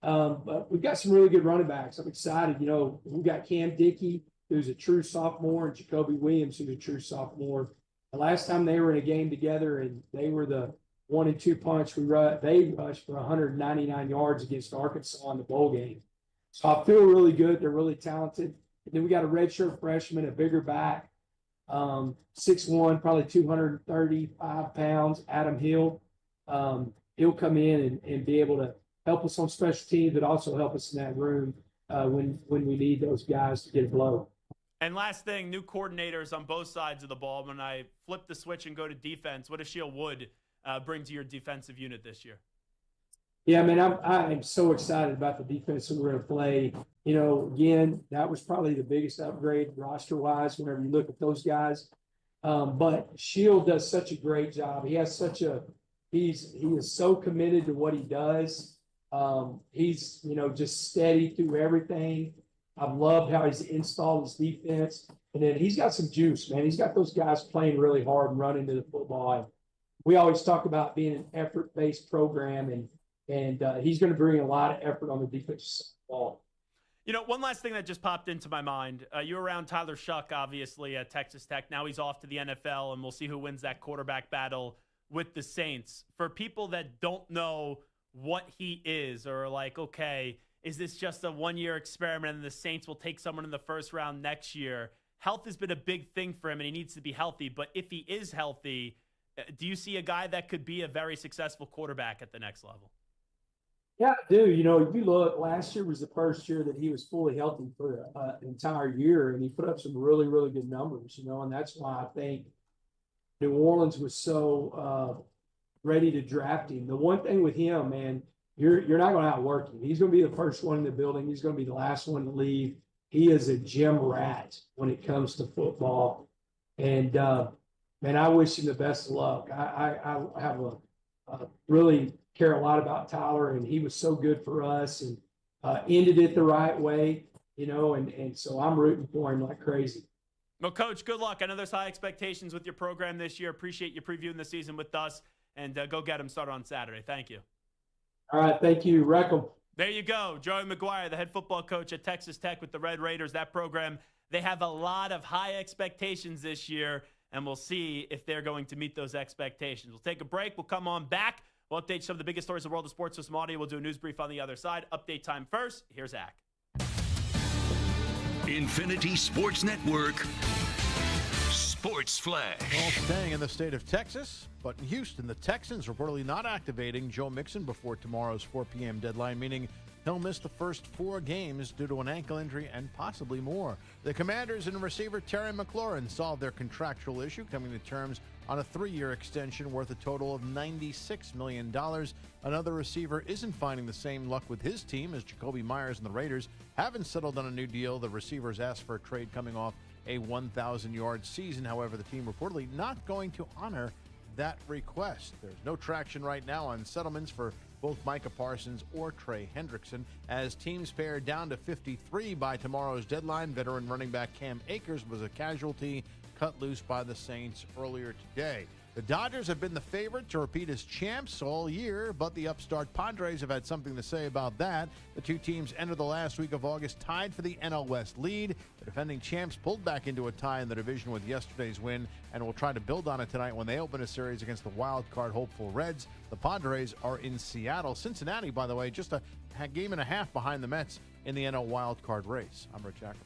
But we've got some really good running backs. I'm excited. We've got Cam Dickey, who's a true sophomore, and Jacoby Williams, who's a true sophomore. The last time they were in a game together and they were the 1-2 punch, they rushed for 199 yards against Arkansas in the bowl game. So I feel really good. They're really talented. And then we got a redshirt freshman, a bigger back, 6'1", probably 235 pounds, Adam Hill. He'll come in and be able to help us on special teams, but also help us in that room when we need those guys to get a blow. And last thing, new coordinators on both sides of the ball. When I flip the switch and go to defense, what does Sheil Wood bring to your defensive unit this year? Yeah, I mean, I am so excited about the defense that we're going to play. Again, that was probably the biggest upgrade roster-wise whenever you look at those guys. But Sheil does such a great job. He is so committed to what he does. He's, just steady through everything. I've loved how he's installed his defense. And then he's got some juice, man. He's got those guys playing really hard and running to the football. And we always talk about being an effort-based program, and he's going to bring a lot of effort on the defensive side of the ball. One last thing that just popped into my mind. You were around Tyler Shuck, obviously, at Texas Tech. Now he's off to the NFL, and we'll see who wins that quarterback battle with the Saints. For people that don't know what he is, or like, okay, is this just a one-year experiment and the Saints will take someone in the first round next year? Health has been a big thing for him, and he needs to be healthy. But if he is healthy, do you see a guy that could be a very successful quarterback at the next level? Yeah, I do. If you look, last year was the first year that he was fully healthy for an entire year, and he put up some really, really good numbers, and that's why I think New Orleans was so ready to draft him. The one thing with him, man, you're not going to outwork him. He's going to be the first one in the building. He's going to be the last one to leave. He is a gym rat when it comes to football. And man, I wish him the best of luck. I have really care a lot about Tyler, and he was so good for us and ended it the right way, and so I'm rooting for him like crazy. Well, Coach, good luck. I know there's high expectations with your program this year. Appreciate you previewing the season with us, and go get them started on Saturday. Thank you. All right, thank you. Wreck 'em. There you go. Joey McGuire, the head football coach at Texas Tech with the Red Raiders. That program, they have a lot of high expectations this year, and we'll see if they're going to meet those expectations. We'll take a break. We'll come on back. We'll update some of the biggest stories in the world of sports with some audio. We'll do a news brief on the other side. Update time first. Here's Zach. Infinity Sports Network Sports Flash. Well, staying in the state of Texas, but in Houston, the Texans reportedly not activating Joe Mixon before tomorrow's 4 p.m. deadline, meaning he'll miss the first 4 games due to an ankle injury and possibly more. The Commanders and receiver Terry McLaurin solved their contractual issue, coming to terms on a 3-year extension worth a total of $96 million. Another receiver isn't finding the same luck with his team as Jacoby Myers and the Raiders haven't settled on a new deal. The receivers asked for a trade coming off a 1,000-yard season. However, the team reportedly not going to honor that request. There's no traction right now on settlements for both Micah Parsons or Trey Hendrickson. As teams pare down to 53 by tomorrow's deadline, veteran running back Cam Akers was a casualty cut loose by the Saints earlier today. The Dodgers have been the favorite to repeat as champs all year, but the upstart Padres have had something to say about that. The two teams entered the last week of August tied for the NL West lead. The defending champs pulled back into a tie in the division with yesterday's win and will try to build on it tonight when they open a series against the wild card hopeful Reds. The Padres are in Seattle. Cincinnati, by the way, just a game and a half behind the Mets in the NL wild card race. I'm Rich Ackerman.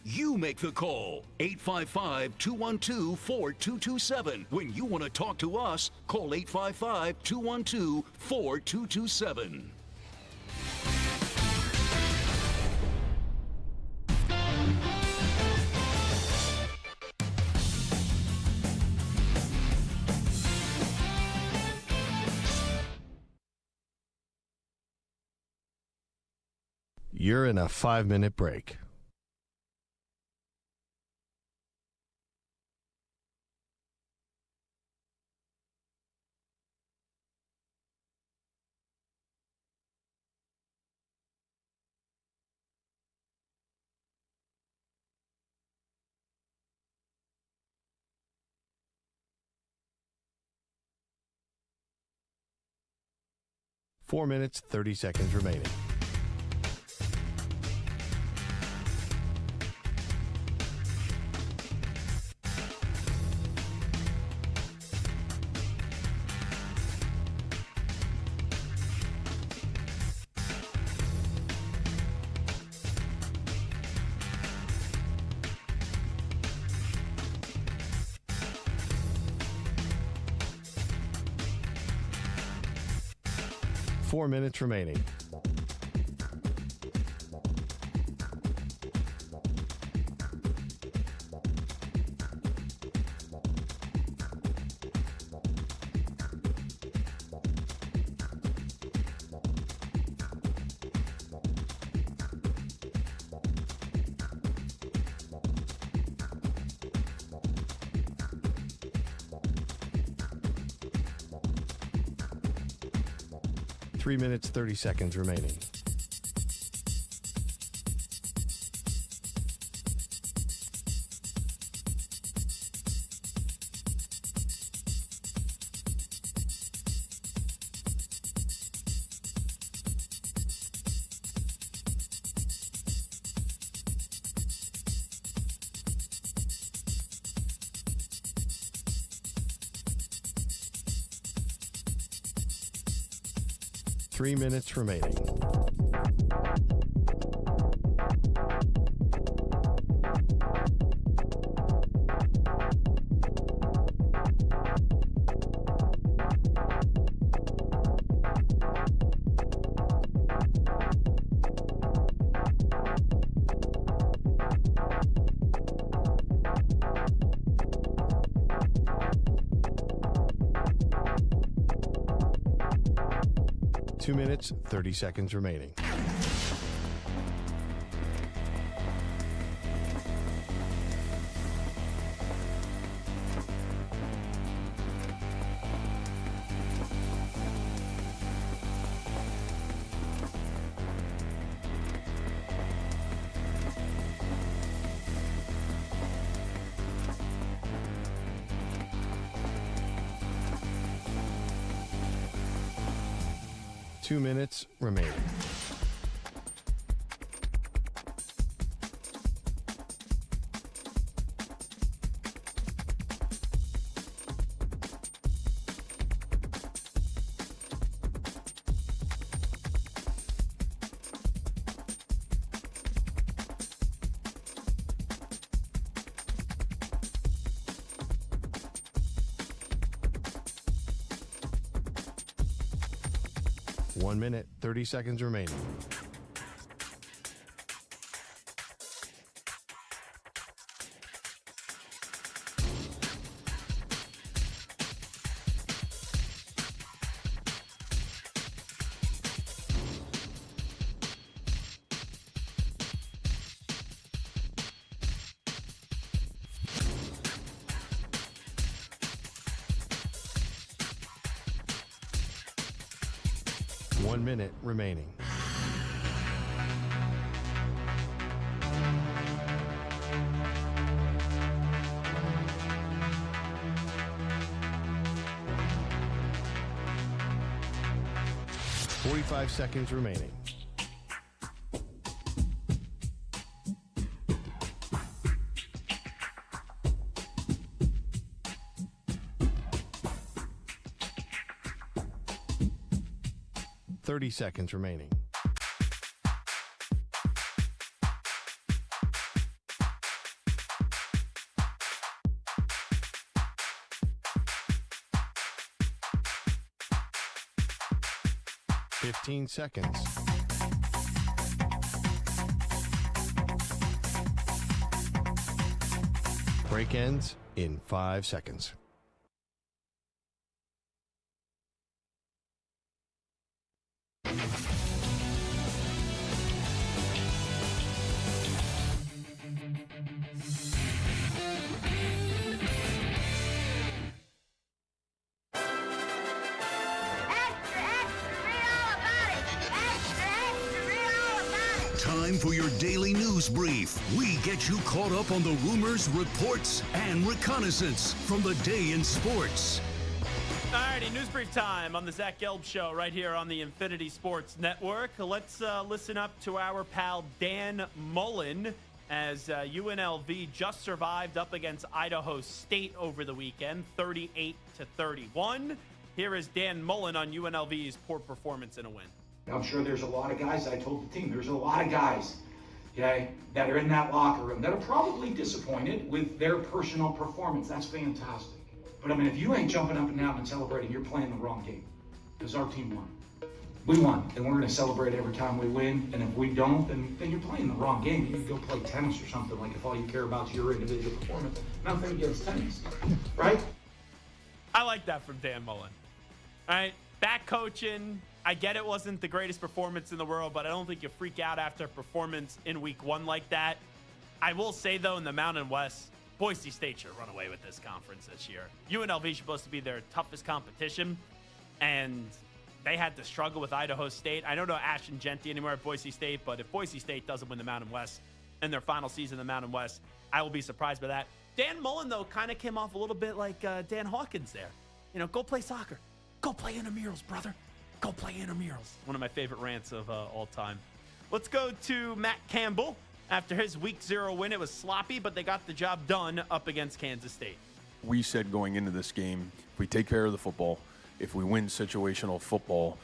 You make the call. 855-212-4227. When you want to talk to us, call 855-212-4227. You're in a 5-minute break. Four minutes, 30 seconds remaining. Four minutes remaining. Three minutes, 30 seconds remaining. Three minutes remaining. Two minutes, 30 seconds remaining. 2 minutes remaining. One minute, 30 seconds remaining. One minute remaining. Forty-five seconds remaining. Seconds remaining. Fifteen seconds. Break ends in 5 seconds. Time for your daily news brief. We get you caught up on the rumors, reports, and reconnaissance from the day in sports. Alrighty, news brief time on the Zach Gelb Show right here on the Infinity Sports Network. Let's listen up to our pal Dan Mullen as UNLV just survived up against Idaho State over the weekend, 38-31. Here is Dan Mullen on UNLV's poor performance in a win. I'm sure there's a lot of guys, I told the team, there's a lot of guys, okay, that are in that locker room that are probably disappointed with their personal performance. That's fantastic. But I mean, if you ain't jumping up and down and celebrating, you're playing the wrong game. Because our team won. We won, and we're going to celebrate every time we win. And if we don't, then you're playing the wrong game. You need to go play tennis or something, like if all you care about is your individual performance. Nothing against tennis, right? I like that from Dan Mullen. All right, back coaching. I get it wasn't the greatest performance in the world, but I don't think you freak out after a performance in week one like that. I will say, though, in the Mountain West, Boise State should run away with this conference this year. UNLV is supposed to be their toughest competition, and they had to struggle with Idaho State. I don't know Ashton Genty anymore at Boise State, but if Boise State doesn't win the Mountain West in their final season in the Mountain West, I will be surprised by that. Dan Mullen, though, kind of came off a little bit like Dan Hawkins there. You know, go play soccer. Go play intramurals, brother. Go play intramurals. One of my favorite rants of all time. Let's go to Matt Campbell. After his week 0 win, it was sloppy, but they got the job done up against Kansas State. We said going into this game, if we take care of the football, if we win situational football,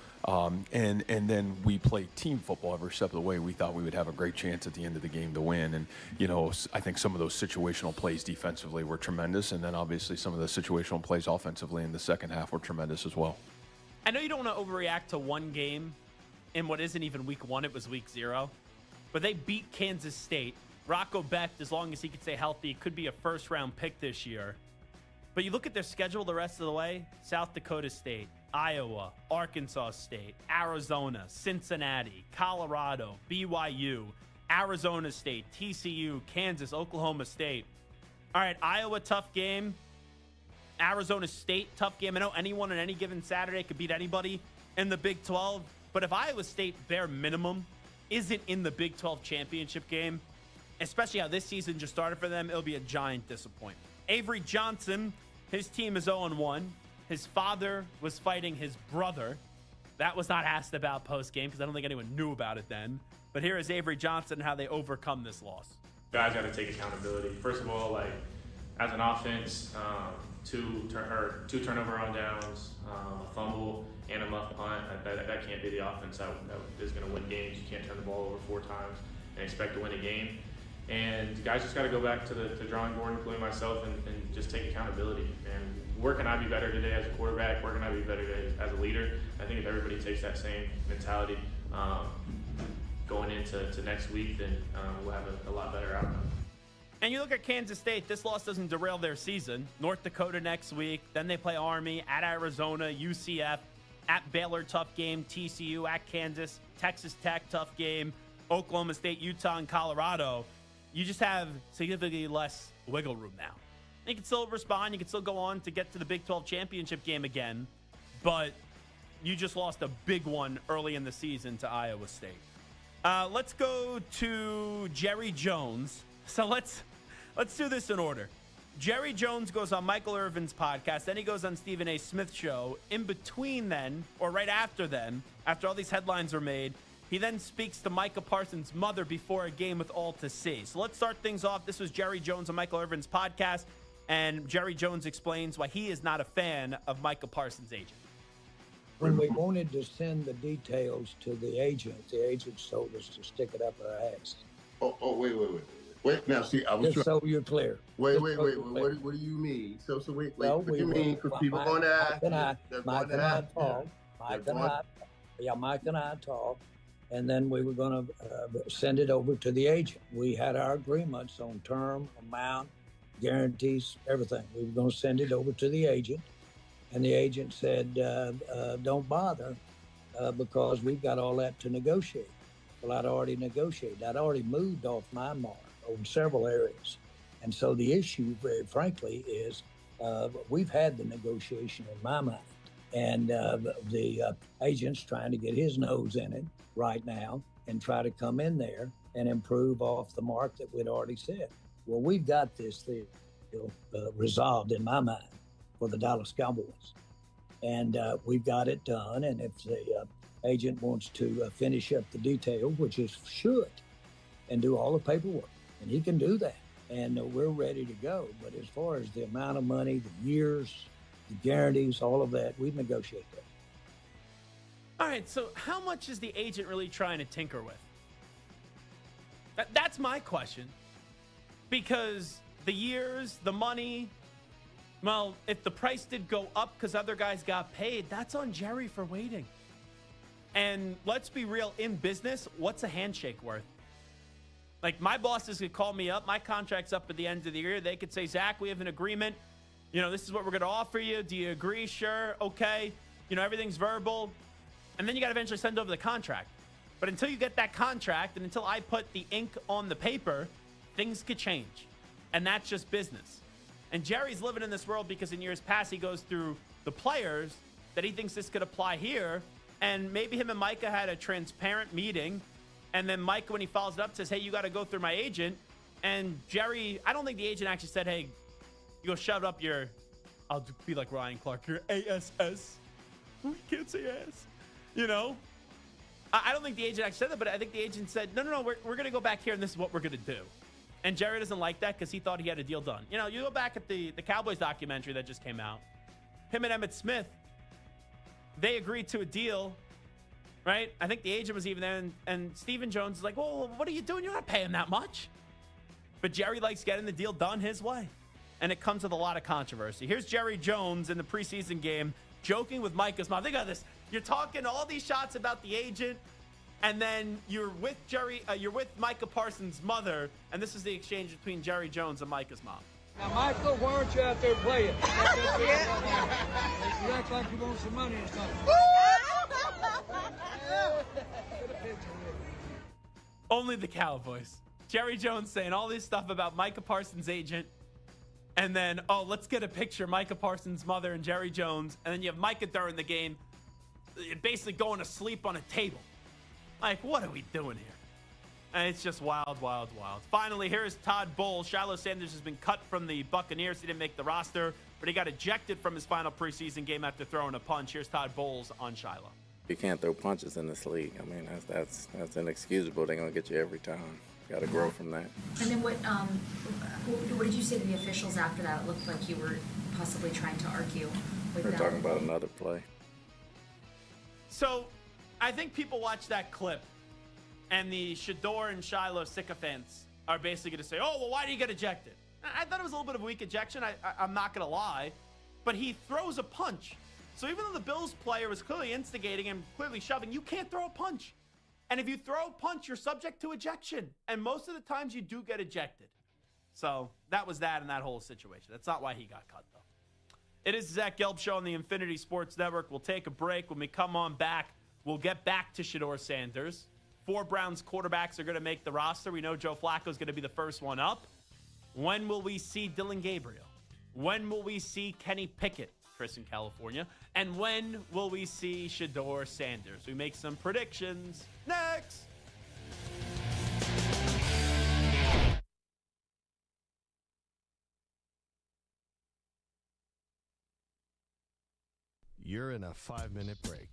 and then we play team football every step of the way, we thought we would have a great chance at the end of the game to win. And, you know, I think some of those situational plays defensively were tremendous, and then obviously some of the situational plays offensively in the second half were tremendous as well. I know you don't want to overreact to one game in what isn't even week 1, it was week 0. But they beat Kansas State. Rocco Becht, as long as he could stay healthy, could be a first-round pick this year. But you look at their schedule the rest of the way, South Dakota State, Iowa, Arkansas State, Arizona, Cincinnati, Colorado, BYU, Arizona State, TCU, Kansas, Oklahoma State. All right, Iowa, tough game. Arizona State, tough game. I know anyone on any given Saturday could beat anybody in the Big 12. But if Iowa State, bare minimum, isn't in the Big 12 championship game, especially how this season just started for them, it'll be a giant disappointment. Avery Johnson, his team is 0-1. His father was fighting his brother That was not asked about post-game because I don't think anyone knew about it then. But here is Avery Johnson and how they overcome this loss. Guys got to take accountability. First of all, like as an offense, two turnover on downs, a fumble, and a muff punt. That can't be the offense that is going to win games. You can't turn the ball over 4 times and expect to win a game. And guys just got to go back to the drawing board, including myself, and just take accountability. And where can I be better today as a quarterback? Where can I be better today as a leader? I think if everybody takes that same mentality going into next week, then we'll have a lot better outcome. And you look at Kansas State, this loss doesn't derail their season. North Dakota next week, then they play Army, at Arizona, UCF, at Baylor, tough game, TCU, at Kansas, Texas Tech, tough game, Oklahoma State, Utah, and Colorado. You just have significantly less wiggle room now. You can still respond. You can still go on to get to the Big 12 championship game again, but you just lost a big one early in the season to Iowa State. Let's go to Jerry Jones. So let's do this in order. Jerry Jones goes on Michael Irvin's podcast. Then he goes on Stephen A. Smith's show. In between then, or right after then, after all these headlines are made, he then speaks to Micah Parsons' mother before a game with all to see. So let's start things off. This was Jerry Jones on Michael Irvin's podcast. And Jerry Jones explains why he is not a fan of Micah Parsons' agent. When we wanted to send the details to the agent told us to stick it up our ass. Wait, now see, I was just so you're clear. Wait. What do you mean? So wait. What do you mean? Because people going to ask. Mike and I talked, and then we were going to send it over to the agent. We had our agreements on term, amount, guarantees, everything. We were going to send it over to the agent, and the agent said, don't bother because we've got all that to negotiate. Well, I'd already negotiated. I'd already moved off my mark on several areas. And so the issue, very frankly, is we've had the negotiation in my mind, and the agent's trying to get his nose in it right now and try to come in there and improve off the mark that we'd already said. Well, we've got this thing resolved in my mind for the Dallas Cowboys. And we've got it done. And if the agent wants to finish up the detail, which is should, and do all the paperwork, and he can do that. And we're ready to go. But as far as the amount of money, the years, the guarantees, all of that, we've negotiated that. All right, so how much is the agent really trying to tinker with? That's my question. Because the years, the money, well, if the price did go up because other guys got paid, that's on Jerry for waiting. And let's be real, in business, what's a handshake worth? Like, my bosses could call me up. My contract's up at the end of the year. They could say, Zach, we have an agreement. You know, this is what we're going to offer you. Do you agree? Sure. Okay. You know, everything's verbal. And then you got to eventually send over the contract. But until you get that contract and until I put the ink on the paper, things could change. And that's just business. And Jerry's living in this world because in years past, he goes through the players that he thinks this could apply here. And maybe him and Micah had a transparent meeting. And then Micah, when he follows it up, says, hey, you got to go through my agent. And Jerry, I don't think the agent actually said, hey, you go shove up your, I'll be like Ryan Clark, your ASS. We can't say ass. You know? I don't think the agent actually said that, but I think the agent said, no, we're going to go back here and this is what we're going to do. And Jerry doesn't like that because he thought he had a deal done. You know, you go back at the Cowboys documentary that just came out. Him and Emmitt Smith, they agreed to a deal, right? I think the agent was even there, and Stephen Jones is like, well, what are you doing? You're not paying that much. But Jerry likes getting the deal done his way. And it comes with a lot of controversy. Here's Jerry Jones in the preseason game joking with Micah's mom. Think about this. You're talking all these shots about the agent, and then you're with Micah Parsons' mother, and this is the exchange between Jerry Jones and Micah's mom. Now, Michael, why aren't you out there playing? You act like you want some money or something. Only the Cowboys. Jerry Jones saying all this stuff about Micah Parsons' agent, and then, let's get a picture, Micah Parsons' mother and Jerry Jones, and then you have Micah during the game basically going to sleep on a table. Like, what are we doing here? And it's just wild, wild, wild. Finally, here is Todd Bowles. Shiloh Sanders has been cut from the Buccaneers. He didn't make the roster, but he got ejected from his final preseason game after throwing a punch. Here's Todd Bowles on Shiloh. You can't throw punches in this league. I mean, that's inexcusable. They're going to get you every time. Got to grow from that. And then what did you say to the officials after that? It looked like you were possibly trying to argue with We're them. talking about another play. So I think people watch that clip, and the Shedeur and Shiloh sycophants are basically going to say, oh, well, why did he get ejected? I thought it was a little bit of a weak ejection. I'm not going to lie. But he throws a punch. So even though the Bills player was clearly instigating and clearly shoving, you can't throw a punch. And if you throw a punch, you're subject to ejection. And most of the times you do get ejected. So that was that in that whole situation. That's not why he got cut, though. It is the Zach Gelb Show on the Infinity Sports Network. We'll take a break. When we come on back, we'll get back to Shedeur Sanders. 4 Browns quarterbacks are going to make the roster. We know Joe Flacco is going to be the first one up. When will we see Dylan Gabriel? When will we see Kenny Pickett, Chris in California? And when will we see Shedeur Sanders? We make some predictions next. You're in a 5-minute break.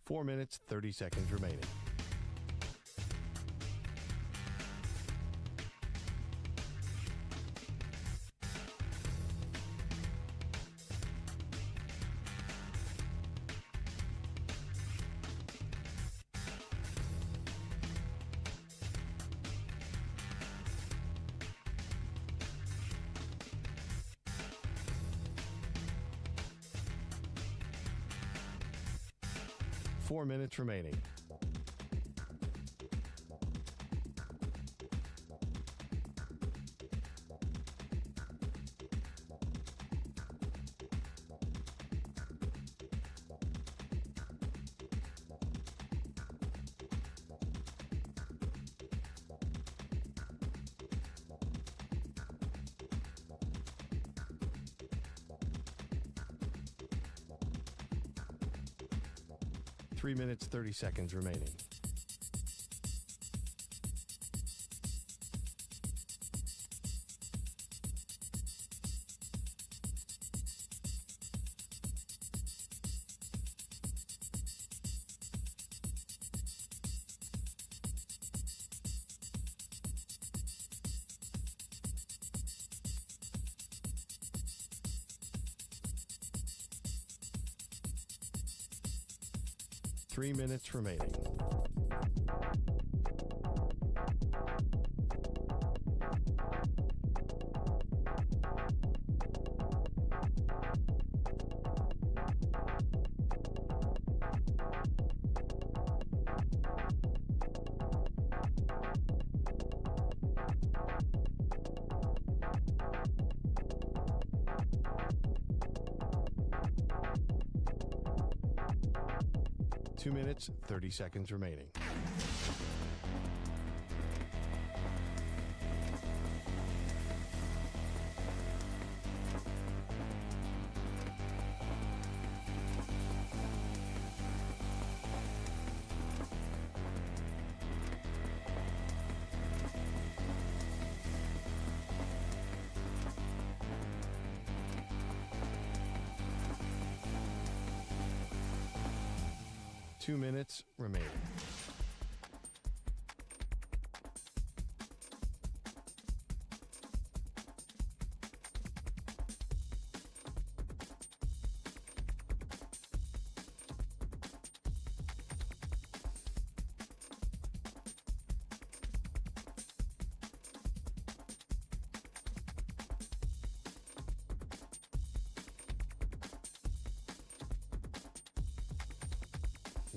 Four minutes, 30 seconds remaining. Four minutes remaining. Three minutes, 30 seconds remaining. Three minutes remaining. Two minutes, 30 seconds remaining. Two minutes remaining.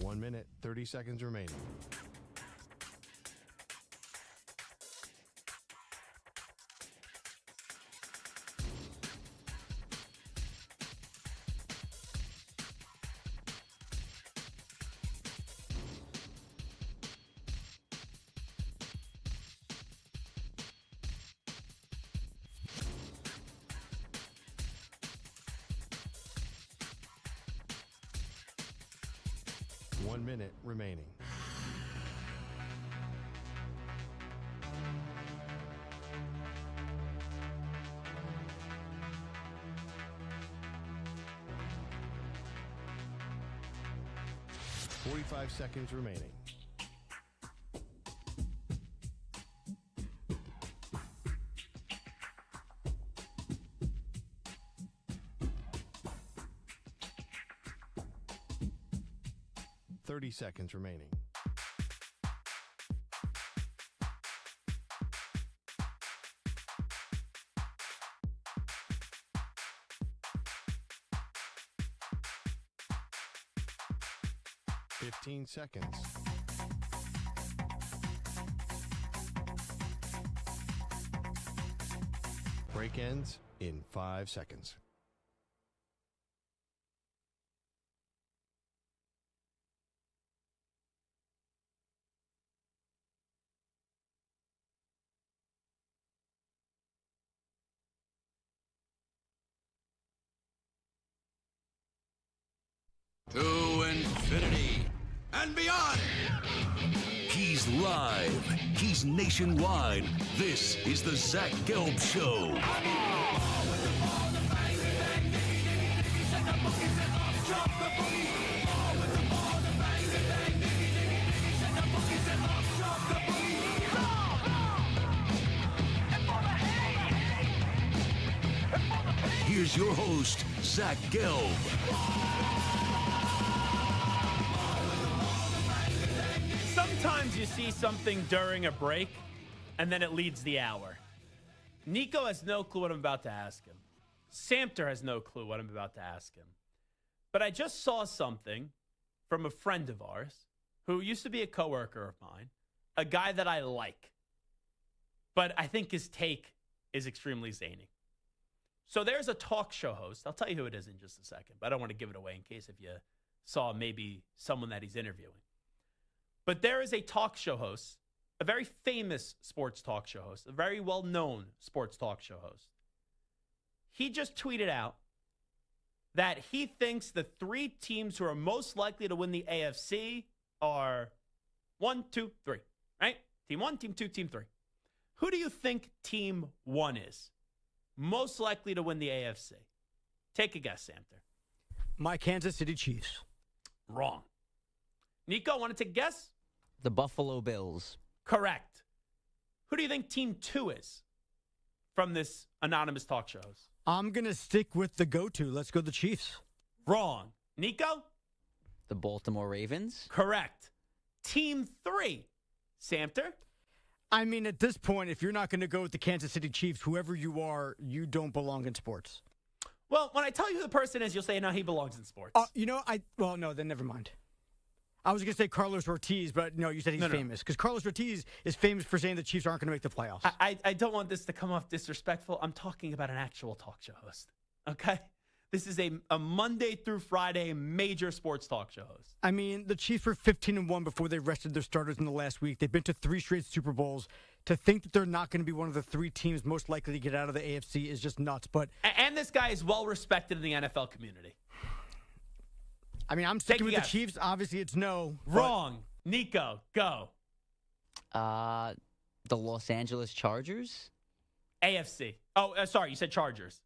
One minute, 30 seconds remaining. 1 minute remaining. Forty-five seconds remaining. Seconds remaining. Fifteen seconds. Break ends in 5 seconds. To infinity and beyond. He's live. He's nationwide. This is the Zach Gelb Show. Here's your host, Zach Gelb. Sometimes you see something during a break, and then it leads the hour. Nico has no clue what I'm about to ask him. Samter has no clue what I'm about to ask him. But I just saw something from a friend of ours who used to be a coworker of mine, a guy that I like. But I think his take is extremely zany. So there's a talk show host. I'll tell you who it is in just a second, but I don't want to give it away in case if you saw maybe someone that he's interviewing. But there is a talk show host, a very famous sports talk show host, a very well-known sports talk show host. He just tweeted out that he thinks the 3 teams who are most likely to win the AFC are 1, 2, 3, right? Team 1, Team 2, Team 3. Who do you think Team 1 is? Most likely to win the AFC. Take a guess, Samter. My Kansas City Chiefs. Wrong. Nico, want to take a guess? The Buffalo Bills. Correct. Who do you think Team 2 is from this anonymous talk show host? I'm going to stick with the go-to. Let's go the Chiefs. Wrong. Nico? The Baltimore Ravens. Correct. Team 3. Samter? I mean, at this point, if you're not going to go with the Kansas City Chiefs, whoever you are, you don't belong in sports. Well, when I tell you who the person is, you'll say, no, he belongs in sports. Well, no, then never mind. I was going to say Carlos Ortiz, but no, you said he's famous. Because Carlos Ortiz is famous for saying the Chiefs aren't going to make the playoffs. I don't want this to come off disrespectful. I'm talking about an actual talk show host, okay? This is a Monday through Friday major sports talk show host. I mean, the Chiefs were 15-1 before they rested their starters in the last week. They've been to 3 straight Super Bowls. To think that they're not going to be one of the 3 teams most likely to get out of the AFC is just nuts. But and this guy is well respected in the NFL community. I mean, I'm sticking with the Chiefs. Obviously, it's no. Wrong. Nico, go. The Los Angeles Chargers? AFC. Oh, sorry, you said Chargers.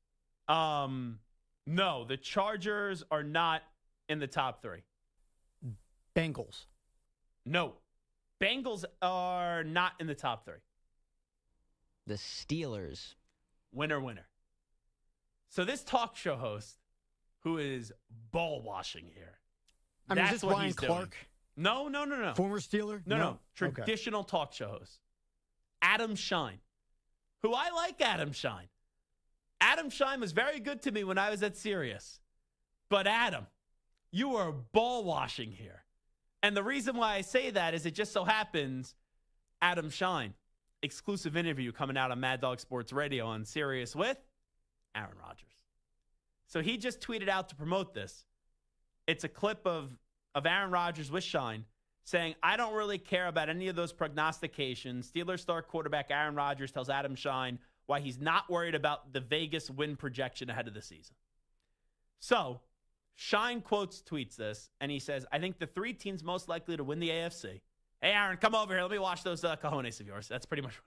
No, the Chargers are not in the top 3. Bengals. No. Bengals are not in the top 3. The Steelers. Winner, winner. So this talk show host, who is ball washing here. I mean, is this Ryan Clark? No. Former Steeler? No. Traditional talk show host. Adam Shine. Who I like Adam Shine. Adam Shine was very good to me when I was at Sirius. But Adam, you are ball washing here. And the reason why I say that is it just so happens Adam Shine, exclusive interview coming out on Mad Dog Sports Radio on Sirius with Aaron Rodgers. So he just tweeted out to promote this. It's a clip of Aaron Rodgers with Shine saying, I don't really care about any of those prognostications. Steelers star quarterback Aaron Rodgers tells Adam Shine why he's not worried about the Vegas win projection ahead of the season. So Shine tweets this, and he says, I think the 3 teams most likely to win the AFC. Hey, Aaron, come over here. Let me wash those cojones of yours. That's pretty much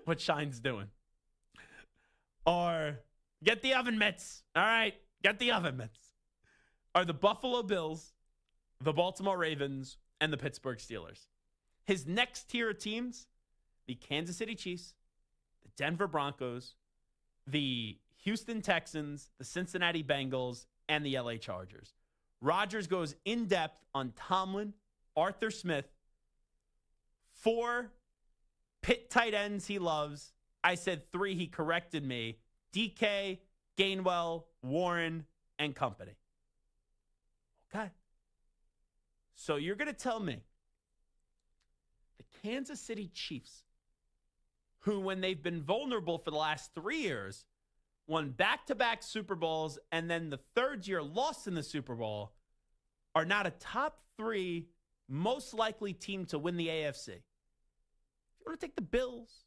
what Shine's doing. Or get the oven mitts. All right, get the oven mitts. Are the Buffalo Bills, the Baltimore Ravens, and the Pittsburgh Steelers. His next tier of teams, the Kansas City Chiefs, the Denver Broncos, the Houston Texans, the Cincinnati Bengals, and the LA Chargers. Rodgers goes in depth on Tomlin, Arthur Smith, 4 pit tight ends he loves. I said 3, he corrected me. DK, Gainwell, Warren, and company. Okay. So you're going to tell me the Kansas City Chiefs, who when they've been vulnerable for the last 3 years, won back-to-back Super Bowls, and then the third year lost in the Super Bowl, are not a top 3 most likely team to win the AFC. If you want to take the Bills,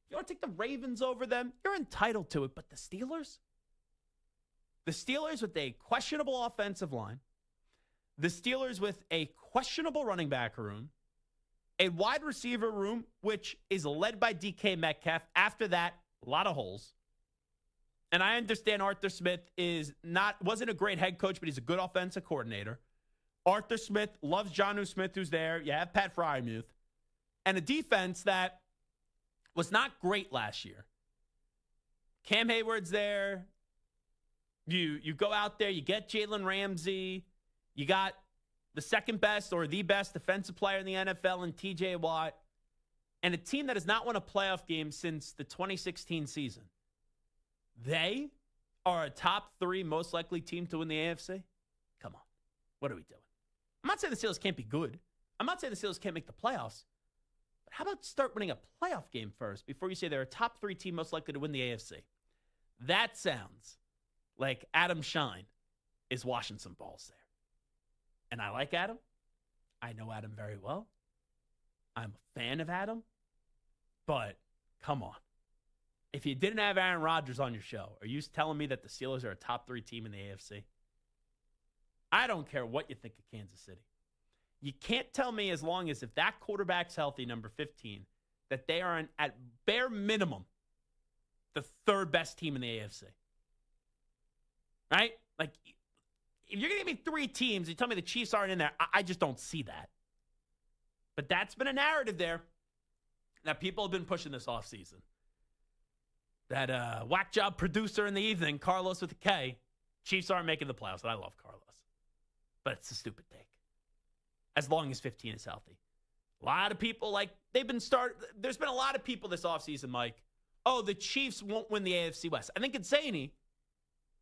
if you want to take the Ravens over them, you're entitled to it. But the Steelers with a questionable offensive line, the Steelers with a questionable running back room, a wide receiver room, which is led by DK Metcalf. After that, a lot of holes. And I understand Arthur Smith wasn't a great head coach, but he's a good offensive coordinator. Arthur Smith loves Jonnu Smith, who's there. You have Pat Freiermuth. And a defense that was not great last year. Cam Hayward's there. You go out there, you get Jalen Ramsey. You got the second best or the best defensive player in the NFL in TJ Watt. And a team that has not won a playoff game since the 2016 season. They are a top 3 most likely team to win the AFC? Come on. What are we doing? I'm not saying the Steelers can't be good. I'm not saying the Steelers can't make the playoffs. But how about start winning a playoff game first before you say they're a top 3 team most likely to win the AFC? That sounds like Adam Shine is washing some balls there. And I like Adam. I know Adam very well. I'm a fan of Adam. But come on. If you didn't have Aaron Rodgers on your show, are you telling me that the Steelers are a top 3 team in the AFC? I don't care what you think of Kansas City. You can't tell me as long as if that quarterback's healthy, number 15, that they are at bare minimum the 3rd best team in the AFC. Right? Like, if you're going to give me 3 teams, you tell me the Chiefs aren't in there, I just don't see that. But that's been a narrative there that people have been pushing this offseason. That whack job producer in the evening, Carlos with a K, Chiefs aren't making the playoffs. And I love Carlos. But it's a stupid take. As long as 15 is healthy. A lot of people, there's been a lot of people this offseason, Mike. Oh, the Chiefs won't win the AFC West. I think it's zany.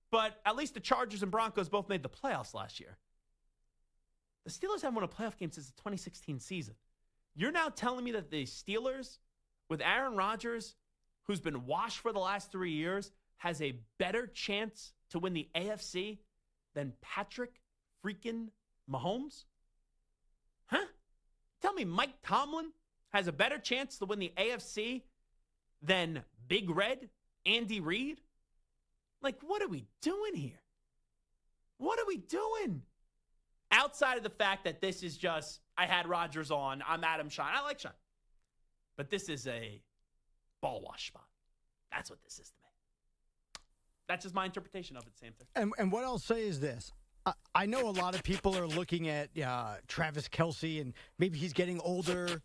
But at least the Chargers and Broncos both made the playoffs last year. The Steelers haven't won a playoff game since the 2016 season. You're now telling me that the Steelers, with Aaron Rodgers, who's been washed for the last 3 years, has a better chance to win the AFC than Patrick freaking Mahomes? Huh? Tell me Mike Tomlin has a better chance to win the AFC than Big Red, Andy Reid? Like, what are we doing here? What are we doing? Outside of the fact that this is just, I had Rodgers on, I'm Adam Shine. I like Shine. But this is a ball wash spot. That's what this is to me. That's just my interpretation of it, Samter. And what I'll say is this. I know a lot of people are looking at Travis Kelce, and maybe he's getting older,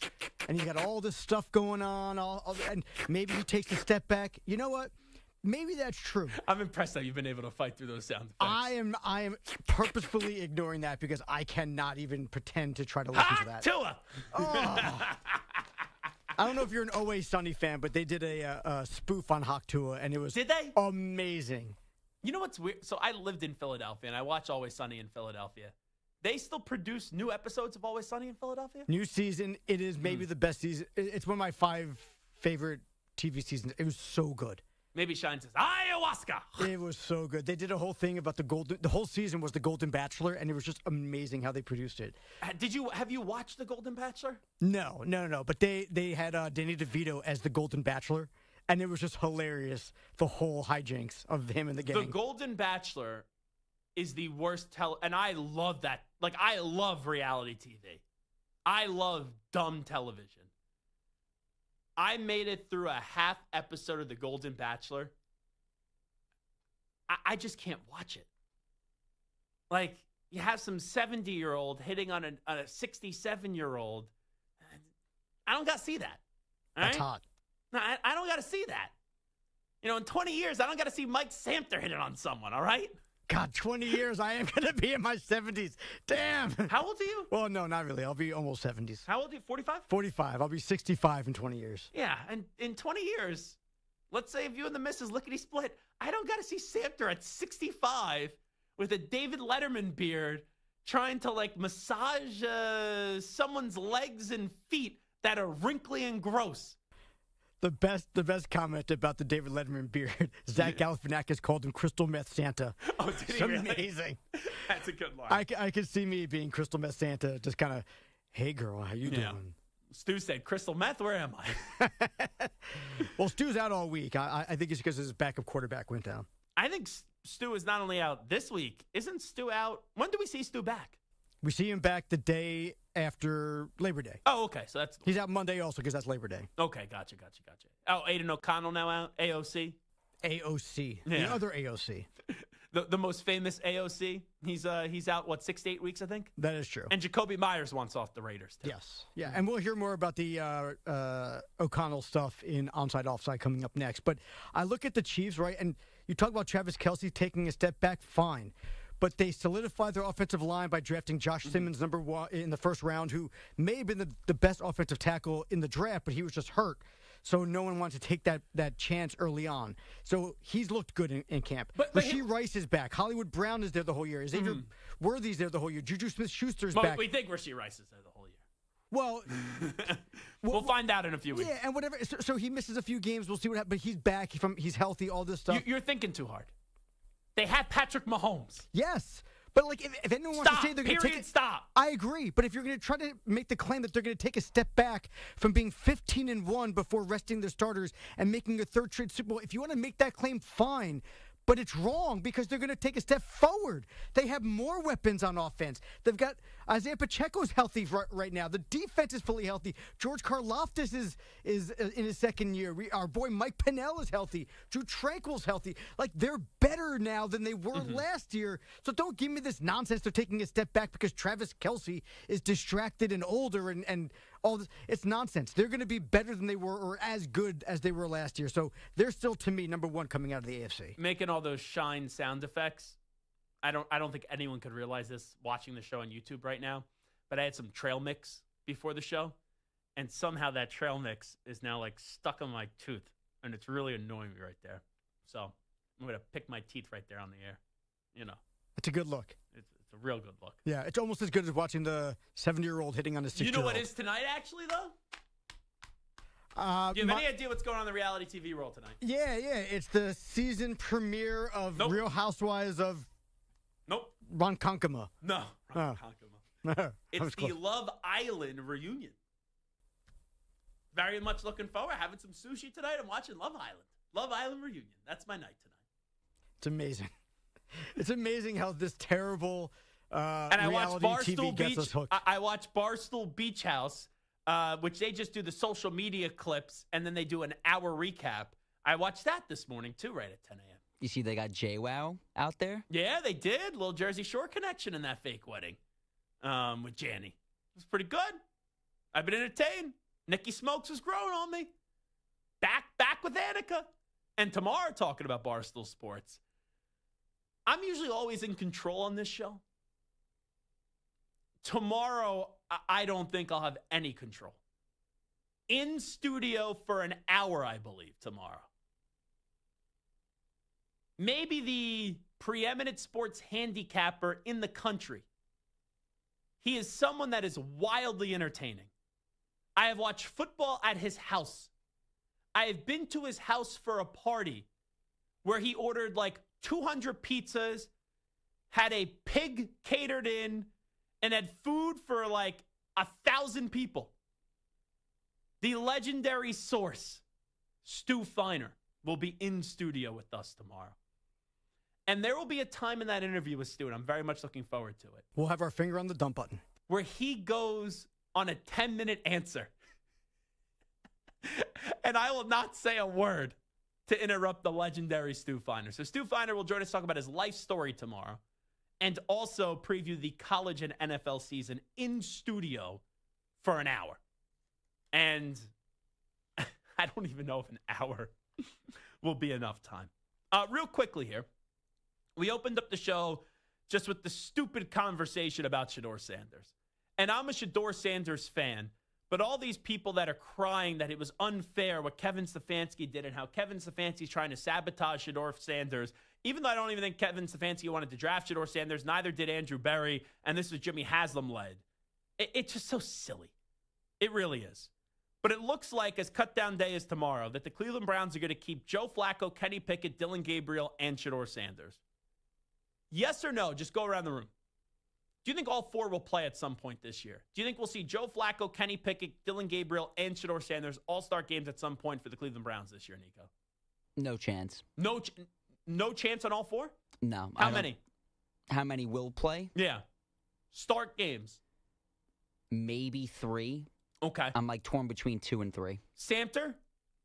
and he's got all this stuff going on, and maybe he takes a step back. You know what? Maybe that's true. I'm impressed that you've been able to fight through those sound effects. I am purposefully ignoring that because I cannot even pretend to try to listen to that. Tua! Oh. I don't know if you're an Always Sunny fan, but they did a spoof on Hawk Tua, and it was amazing. You know what's weird? So I lived in Philadelphia, and I watch Always Sunny in Philadelphia. They still produce new episodes of Always Sunny in Philadelphia? New season. It is maybe the best season. It's one of my 5 favorite TV seasons. It was so good. Maybe Shine says, ayahuasca. It was so good. They did a whole thing about the whole season was the Golden Bachelor, and it was just amazing how they produced it. Have you watched the Golden Bachelor? No. But they had Danny DeVito as the Golden Bachelor, and it was just hilarious, the whole hijinks of him and the gang. The Golden Bachelor is the worst and I love that. Like, I love reality TV. I love dumb television. I made it through a half episode of The Golden Bachelor. I just can't watch it. Like, you have some 70-year-old hitting on a 67-year-old. I don't got to see that. All That's right? hot. No, I don't got to see that. You know, in 20 years, I don't got to see Mike Samter hitting on someone, all right? God, 20 years, I am going to be in my 70s. Damn. How old are you? Well, no, not really. I'll be almost 70s. How old are you? 45? 45. I'll be 65 in 20 years. Yeah, and in 20 years, let's say if you and the missus lickety-split, I don't got to see Samter at 65 with a David Letterman beard trying to, like, massage someone's legs and feet that are wrinkly and gross. The best comment about the David Letterman beard, Zach Galifianakis called him Crystal Meth Santa. Oh, did he It's really? amazing. That's a good line. I could see me being Crystal Meth Santa, just kind of, hey, girl, how you doing? Stu said, crystal meth, where am I? Well, Stu's out all week. I think it's because his backup quarterback went down. I think Stu is not only out this week. Isn't Stu out? When do we see Stu back? We see him back the day after Labor Day. Oh, okay. So he's out Monday also because that's Labor Day. Okay, gotcha. Oh, Aiden O'Connell now out? AOC? AOC. Yeah. The other AOC. The most famous AOC. He's out, 6 to 8 weeks, I think? That is true. And Jacoby Myers wants off the Raiders, too. Yes. Yeah, and we'll hear more about the O'Connell stuff in Onside Offside coming up next. But I look at the Chiefs, right, and you talk about Travis Kelce taking a step back, fine. But they solidified their offensive line by drafting Josh Simmons, number 1 in the first round, who may have been the best offensive tackle in the draft, but he was just hurt. So no one wanted to take that chance early on. So he's looked good in camp. But Rashee Rice is back. Hollywood Brown is there the whole year. Xavier Worthy's there the whole year. Juju Smith-Schuster's back. We think Rashee Rice is there the whole year. Well, we'll find out in a few weeks. Yeah, and whatever. So he misses a few games. We'll see what happens. But he's back. He's healthy, all this stuff. You're thinking too hard. They have Patrick Mahomes. Yes. But, like, if anyone wants to say they're going to take it, stop. I agree. But if you're going to try to make the claim that they're going to take a step back from being 15-1 before resting their starters and making a third straight Super Bowl, if you want to make that claim, fine. But it's wrong because they're going to take a step forward. They have more weapons on offense. They've got Isaiah Pacheco's healthy right now. The defense is fully healthy. George Karlaftis is in his second year. Our boy Mike Pennell is healthy. Drew Tranquil's healthy. Like, they're better now than they were last year. So don't give me this nonsense. They're taking a step back because Travis Kelce is distracted and older and all this. It's nonsense. They're going to be better than they were or as good as they were last year. So they're still, to me, number 1 coming out of the AFC. Making all those shine sound effects. I don't think anyone could realize this watching the show on YouTube right now, but I had some trail mix before the show, and somehow that trail mix is now, like, stuck on my tooth, and it's really annoying me right there. So I'm going to pick my teeth right there on the air. You know. It's a good look. It's a real good look. Yeah, it's almost as good as watching the 70-year-old hitting on a 60-year-old. You know what is tonight, actually, though? Do you have any idea what's going on in the reality TV world tonight? Yeah. It's the season premiere of Real Housewives of Ronkonkoma. No, Ronkonkoma. It's the close. Love Island reunion. Very much looking forward. Having some sushi tonight. I'm watching Love Island. Love Island reunion. That's my night tonight. It's amazing. It's amazing how this terrible and I watch reality TV Barstool gets Beach. us hooked. I watch Barstool Beach House, which they just do the social media clips, and then they do an hour recap. I watched that this morning, too, right at 10 a.m. You see they got JWoww out there? Yeah, they did. Little Jersey Shore connection in that fake wedding with Janny. It was pretty good. I've been entertained. Nikki Smokes was growing on me. Back with Annika. And tomorrow, talking about Barstool Sports. I'm usually always in control on this show. Tomorrow, I don't think I'll have any control. In studio for an hour, I believe, tomorrow. Maybe the preeminent sports handicapper in the country. He is someone that is wildly entertaining. I have watched football at his house. I have been to his house for a party where he ordered like 200 pizzas, had a pig catered in, and had food for like 1,000 people. The legendary source, Stu Feiner, will be in studio with us tomorrow. And there will be a time in that interview with Stu, and I'm very much looking forward to it, We'll have our finger on the dump button. where he goes on a 10-minute answer. And I will not say a word to interrupt the legendary Stu Feiner. So Stu Feiner will join us to talk about his life story tomorrow and also preview the college and NFL season in studio for an hour. And I don't even know if an hour will be enough time. Real quickly here, we opened up the show just with the stupid conversation about Shedeur Sanders. And I'm a Shedeur Sanders fan, but all these people that are crying that it was unfair what Kevin Stefanski did and how Kevin Stefanski's trying to sabotage Shedeur Sanders, even though I don't even think Kevin Stefanski wanted to draft Shedeur Sanders, neither did Andrew Berry, and this was Jimmy Haslam led. It's just so silly. It really is. But it looks like, as cut-down day is tomorrow, that the Cleveland Browns are going to keep Joe Flacco, Kenny Pickett, Dylan Gabriel, and Shedeur Sanders. Yes or no? Just go around the room. Do you think all four will play at some point this year? Do you think we'll see Joe Flacco, Kenny Pickett, Dylan Gabriel, and Shedeur Sanders all start games at some point for the Cleveland Browns this year, Nico? No chance. No chance on all four? No. How many? How many will play? Yeah. Start games. Maybe 3. Okay. I'm like torn between 2 and 3. Samter,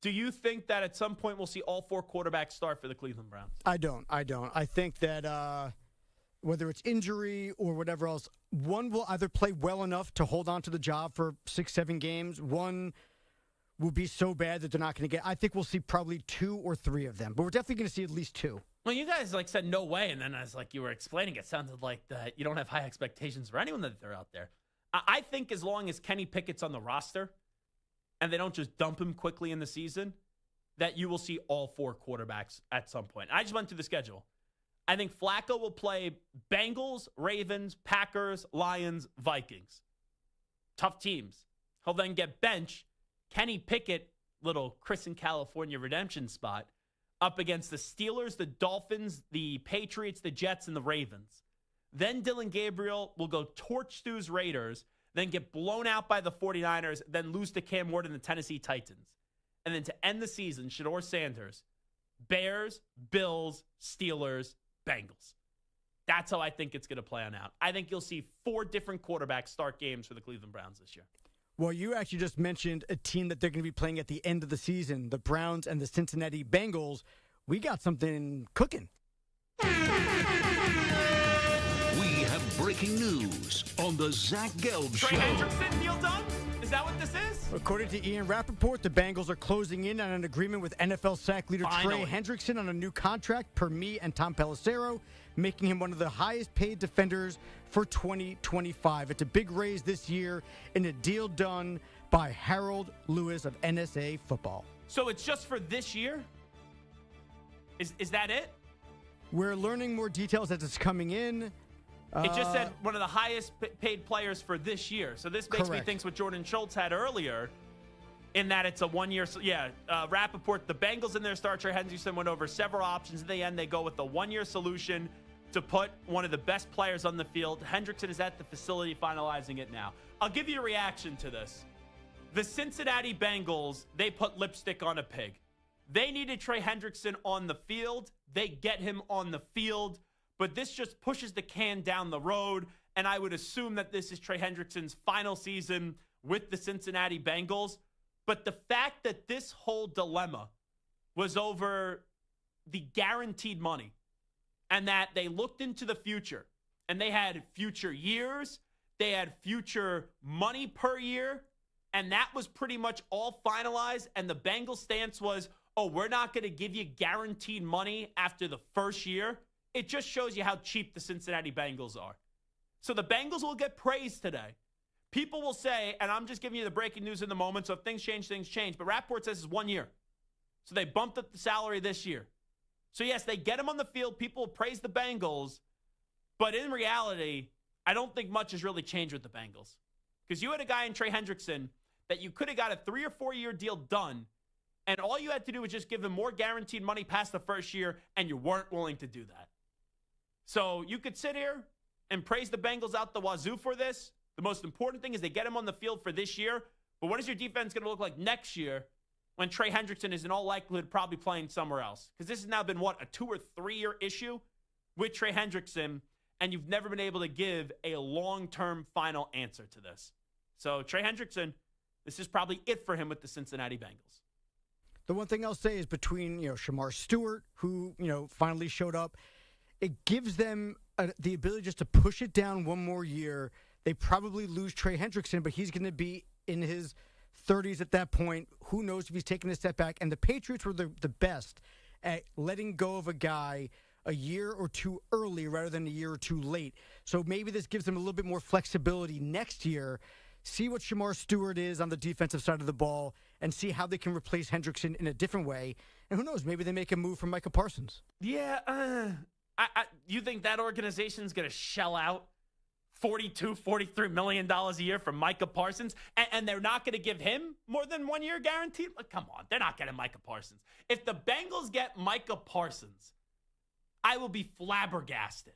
do you think that at some point we'll see all four quarterbacks start for the Cleveland Browns? I don't. I think that whether it's injury or whatever else, one will either play well enough to hold on to the job for 6-7 games. One will be so bad that they're not going to get. I think we'll see probably 2 or 3 of them, but we're definitely going to see at least 2. Well, you guys said no way, and then as you were explaining, it sounded like that you don't have high expectations for anyone that they're out there. I think as long as Kenny Pickett's on the roster and they don't just dump him quickly in the season, that you will see all four quarterbacks at some point. I just went through the schedule. I think Flacco will play Bengals, Ravens, Packers, Lions, Vikings. Tough teams. He'll then get benched. Kenny Pickett, little Chris in California redemption spot, up against the Steelers, the Dolphins, the Patriots, the Jets, and the Ravens. Then Dylan Gabriel will go torch Stu's Raiders, then get blown out by the 49ers, then lose to Cam Ward and the Tennessee Titans. And then to end the season, Shedeur Sanders, Bears, Bills, Steelers, Bengals. That's how I think it's going to play on out. I think you'll see 4 different quarterbacks start games for the Cleveland Browns this year. Well, you actually just mentioned a team that they're going to be playing at the end of the season, the Browns and the Cincinnati Bengals. We got something cooking. We have breaking news on the Zach Gelb Show. Trey Hendrickson deal done? Is that what this is? According to Ian Rappaport, the Bengals are closing in on an agreement with NFL sack leader Trey Hendrickson on a new contract per me and Tom Pelissero, making him one of the highest paid defenders for 2025. It's a big raise this year in a deal done by Harold Lewis of NSA Football. So it's just for this year? Is that it? We're learning more details as it's coming in. It just said one of the highest paid players for this year. So this makes me think what Jordan Schultz had earlier in that it's a 1 year. Yeah, Rappaport, the Bengals in their star, Trey Hendrickson went over several options. In the end, they go with the 1 year solution to put one of the best players on the field. Hendrickson is at the facility finalizing it now. I'll give you a reaction to this. The Cincinnati Bengals, they put lipstick on a pig. They needed Trey Hendrickson on the field. They get him on the field. But this just pushes the can down the road, and I would assume that this is Trey Hendrickson's final season with the Cincinnati Bengals. But the fact that this whole dilemma was over the guaranteed money and that they looked into the future and they had future years, they had future money per year, and that was pretty much all finalized, and the Bengals stance was, oh, we're not going to give you guaranteed money after the first year. It just shows you how cheap the Cincinnati Bengals are. So the Bengals will get praised today. People will say, and I'm just giving you the breaking news in the moment, so if things change. But Rappaport says it's 1 year. So they bumped up the salary this year. So yes, they get him on the field. People will praise the Bengals. But in reality, I don't think much has really changed with the Bengals. Because you had a guy in Trey Hendrickson that you could have got a 3 or 4 year deal done, and all you had to do was just give him more guaranteed money past the first year, and you weren't willing to do that. So you could sit here and praise the Bengals out the wazoo for this. The most important thing is they get him on the field for this year. But what is your defense going to look like next year when Trey Hendrickson is in all likelihood probably playing somewhere else? Because this has now been, a 2 or 3 year issue? with Trey Hendrickson, and you've never been able to give a long-term final answer to this. So Trey Hendrickson, this is probably it for him with the Cincinnati Bengals. The one thing I'll say is between, Shamar Stewart, who, finally showed up, it gives them the ability just to push it down one more year. They probably lose Trey Hendrickson, but he's going to be in his 30s at that point. Who knows if he's taking a step back? And the Patriots were the best at letting go of a guy a year or two early rather than a year or two late. So maybe this gives them a little bit more flexibility next year. See what Shamar Stewart is on the defensive side of the ball and see how they can replace Hendrickson in a different way. And who knows, maybe they make a move for Micah Parsons. Yeah, you think that organization's going to shell out $42-43 million a year for Micah Parsons, and they're not going to give him more than 1 year guaranteed? Like, come on, they're not getting Micah Parsons. If the Bengals get Micah Parsons, I will be flabbergasted.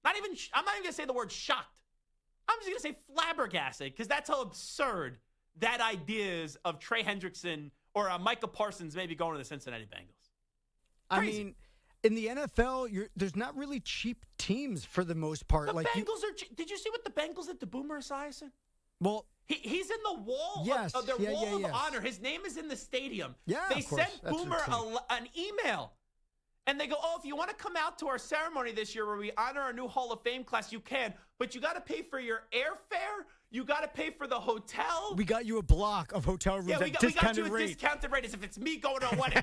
I'm not even going to say the word shocked. I'm just going to say flabbergasted, because that's how absurd that idea is of Trey Hendrickson or Micah Parsons maybe going to the Cincinnati Bengals. Crazy. I mean, in the NFL, there's not really cheap teams for the most part. The Bengals are. Did you see what the Bengals did to Boomer Esiason? Well, he's in the wall. Yes, of their wall of honor. His name is in the stadium. Yeah, they of course. sent Boomer an email, and they go, "Oh, if you want to come out to our ceremony this year where we honor our new Hall of Fame class, you can, but you got to pay for your airfare. You got to pay for the hotel. We got you a block of hotel rooms at discounted we got you a rate. discounted rate as if it's me going to a wedding.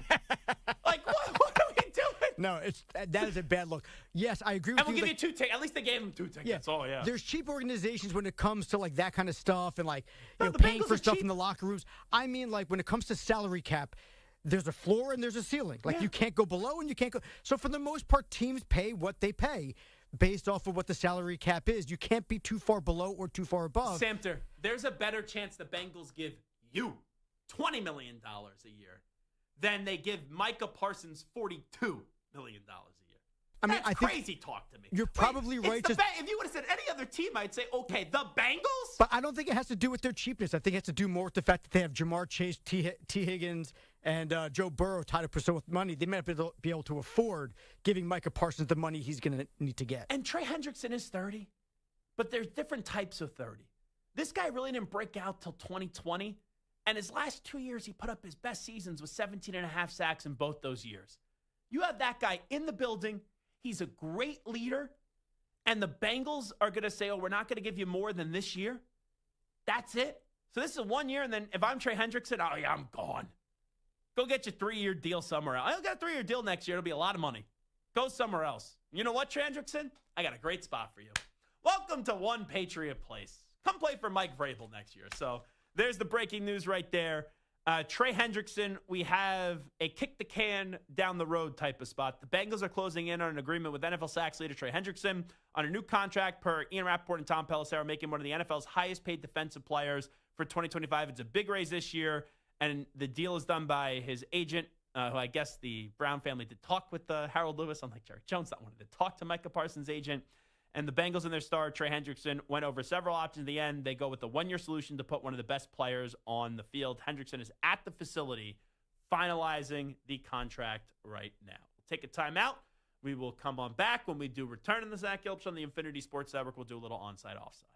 Like, what are we doing? No, that is a bad look. Yes, I agree with you. And we'll give you 2 tickets. At least they gave him 2 tickets. Yeah. Oh, yeah. There's cheap organizations when it comes to like that kind of stuff and like the paying Bengals for are stuff cheap. in the locker rooms. I mean, like when it comes to salary cap, there's a floor and there's a ceiling. Like you can't go below and you can't go. So for the most part, teams pay what they pay based off of what the salary cap is. You can't be too far below or too far above. Samter, there's a better chance the Bengals give you $20 million a year than they give Micah Parsons $42 million a year. I mean, That's I think crazy talk to me. You're probably right. If you would have said any other team, I'd say, okay, the Bengals? But I don't think it has to do with their cheapness. I think it has to do more with the fact that they have Jamar Chase, T. Higgins, and Joe Burrow tied up with money. They might not be able to afford giving Micah Parsons the money he's going to need to get. And Trey Hendrickson is 30, but there's different types of 30. This guy really didn't break out till 2020, and his last 2 years, he put up his best seasons with 17.5 sacks in both those years. You have that guy in the building. He's a great leader, and the Bengals are going to say, oh, we're not going to give you more than this year. That's it. So this is 1 year, and then if I'm Trey Hendrickson, oh, yeah, I'm gone. Go get your 3-year deal somewhere else. I'll get a 3-year deal next year. It'll be a lot of money. Go somewhere else. You know what, Trey Hendrickson? I got a great spot for you. Welcome to One Patriot Place. Come play for Mike Vrabel next year. So there's the breaking news right there. Trey Hendrickson, we have a kick the can down the road type of spot. The Bengals are closing in on an agreement with NFL sacks leader Trey Hendrickson on a new contract per Ian Rappaport and Tom Pelissero, making one of the NFL's highest paid defensive players for 2025. It's a big raise this year, and the deal is done by his agent, who I guess the Brown family did talk with Harold Lewis, unlike Jerry Jones, not wanted to talk to Micah Parsons' agent. And the Bengals and their star, Trey Hendrickson, went over several options. In the end, they go with the 1-year solution to put one of the best players on the field. Hendrickson is at the facility finalizing the contract right now. We'll take a timeout. We will come on back when we do return in the Zach Gelb Show on the Infinity Sports Network. We'll do a little onside, offside.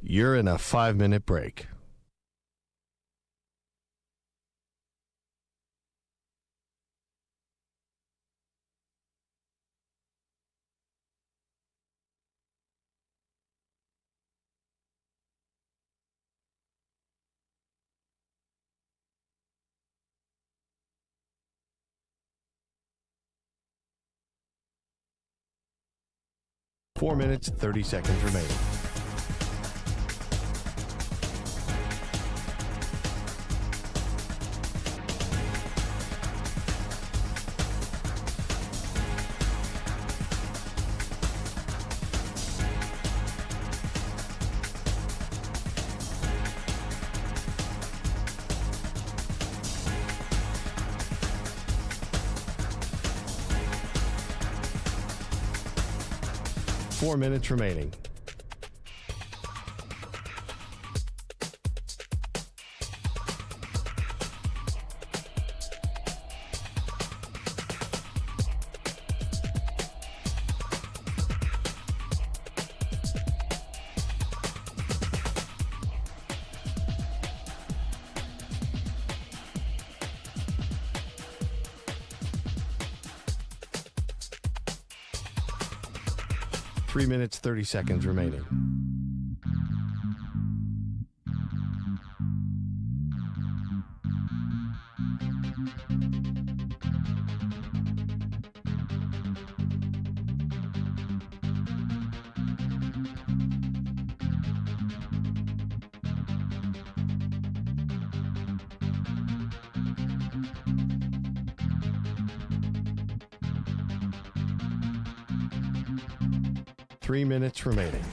You're in a 5-minute break. Four minutes, 30 seconds remaining. Four minutes remaining. 3 minutes, 30 seconds remaining. Three minutes remaining.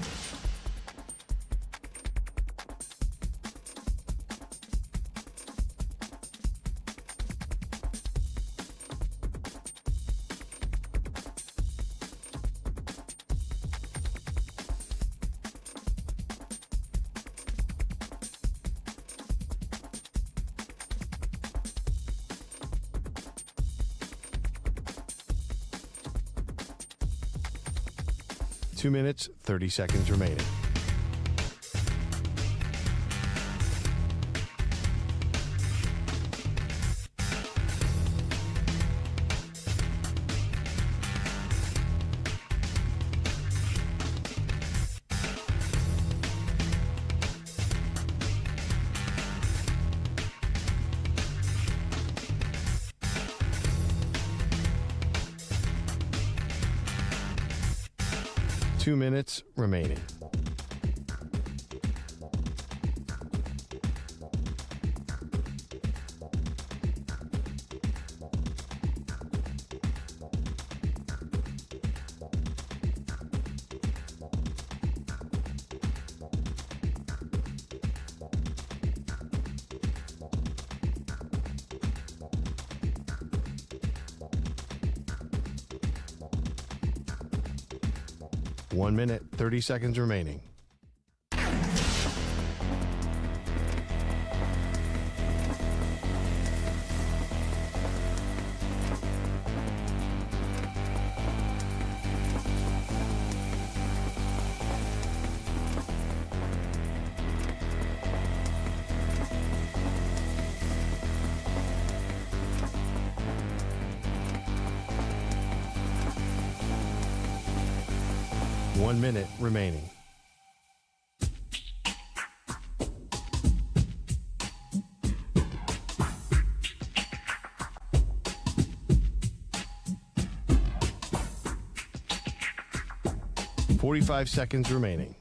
Two minutes, 30 seconds remaining. Two minutes remaining. One minute, 30 seconds remaining. One minute remaining. .45 seconds remaining.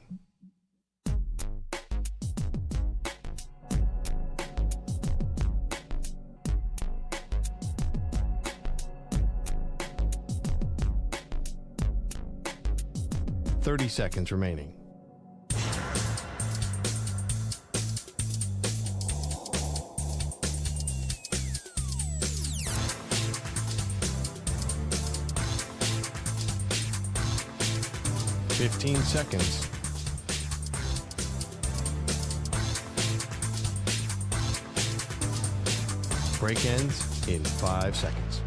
.30 seconds remaining. .15 seconds. Break ends in 5 seconds.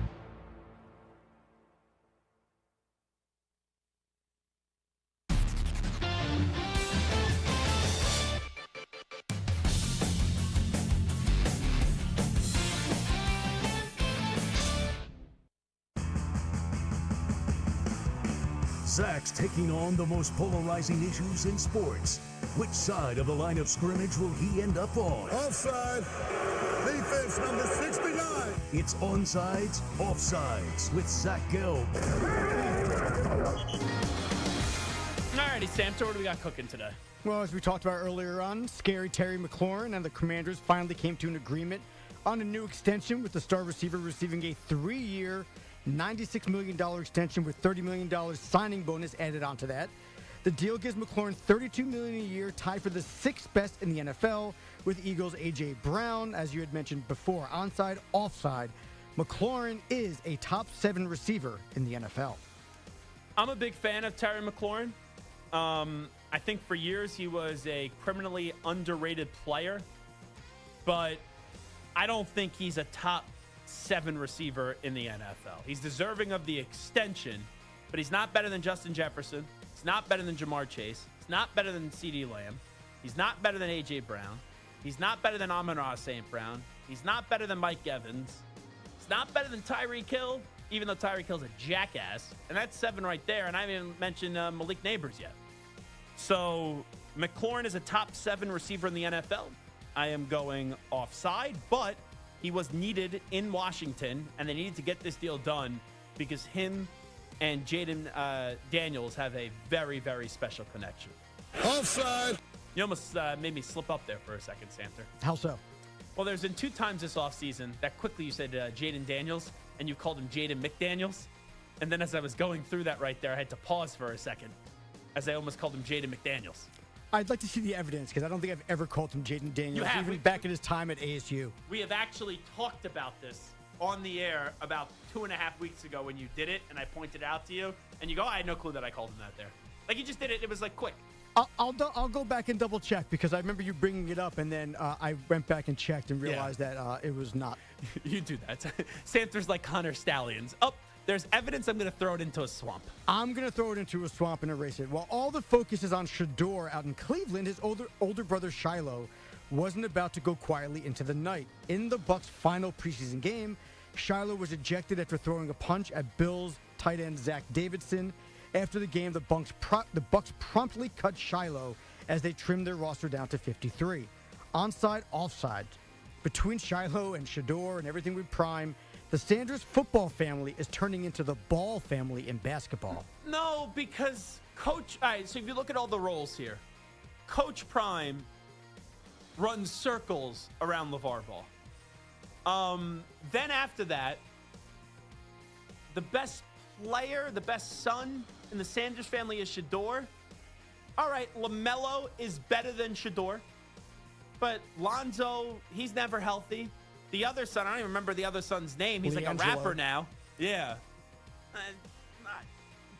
Zach's taking on the most polarizing issues in sports. Which side of the line of scrimmage will he end up on? Offside. Defense number 69. It's Onsides, Offsides with Zach Gelb. Alrighty, Sam, so what do we got cooking today? Well, as we talked about earlier on, scary Terry McLaurin and the Commanders finally came to an agreement on a new extension with the star receiver receiving a 3-year, $96 million extension with $30 million signing bonus added onto that. The deal gives McLaurin $32 million a year, tied for the 6th best in the NFL, with Eagles' A.J. Brown, as you had mentioned before, onside, offside. McLaurin is a top 7 receiver in the NFL. I'm a big fan of Terry McLaurin. I think for years he was a criminally underrated player, but I don't think he's a top 7 receiver in the NFL. He's deserving of the extension, but he's not better than Justin Jefferson. He's not better than Jamar Chase. He's not better than CeeDee Lamb. He's not better than A.J. Brown. He's not better than Amon-Ra St. Brown. He's not better than Mike Evans. He's not better than Tyreek Hill. even though Tyreek Hill's a jackass. And that's 7 right there. And I haven't even mentioned Malik Neighbors yet. So McLaurin is a top 7 receiver in the NFL. I am going offside, but he was needed in Washington, and they needed to get this deal done because him and Jaden Daniels have a very, very special connection. Offside. You almost made me slip up there for a second, Santer. How so? Well, there's been 2 times this offseason that quickly you said Jaden Daniels, and you called him Jaden McDaniels. And then as I was going through that right there, I had to pause for a second as I almost called him Jaden McDaniels. I'd like to see the evidence because I don't think I've ever called him Jaden Daniels, You have. even back in his time at ASU. We have actually talked about this on the air about 2.5 weeks ago when you did it, and I pointed out to you, and you go, I had no clue that I called him that there. Like, you just did it. It was, like, quick. I'll go back and double check because I remember you bringing it up, and then I went back and checked and realized that it was not. You do that. Santer's like Connor Stallions. Oh, there's evidence. I'm going to throw it into a swamp. I'm going to throw it into a swamp and erase it. While all the focus is on Shedeur out in Cleveland, his older brother Shiloh wasn't about to go quietly into the night. In the Bucs' final preseason game, Shiloh was ejected after throwing a punch at Bills tight end Zach Davidson. After the game, the Bucs promptly cut Shiloh as they trimmed their roster down to 53. Onside, offside. Between Shiloh and Shedeur and everything with Prime, the Sanders football family is turning into the Ball family in basketball. No, because Coach... All right, so if you look at all the roles here, Coach Prime runs circles around LeVar Ball. Then after that, the best player, the best son in the Sanders family is Shedeur. All right, LaMelo is better than Shedeur. But Lonzo, he's never healthy. The other son, I don't even remember the other son's name. He's like a rapper now. Yeah.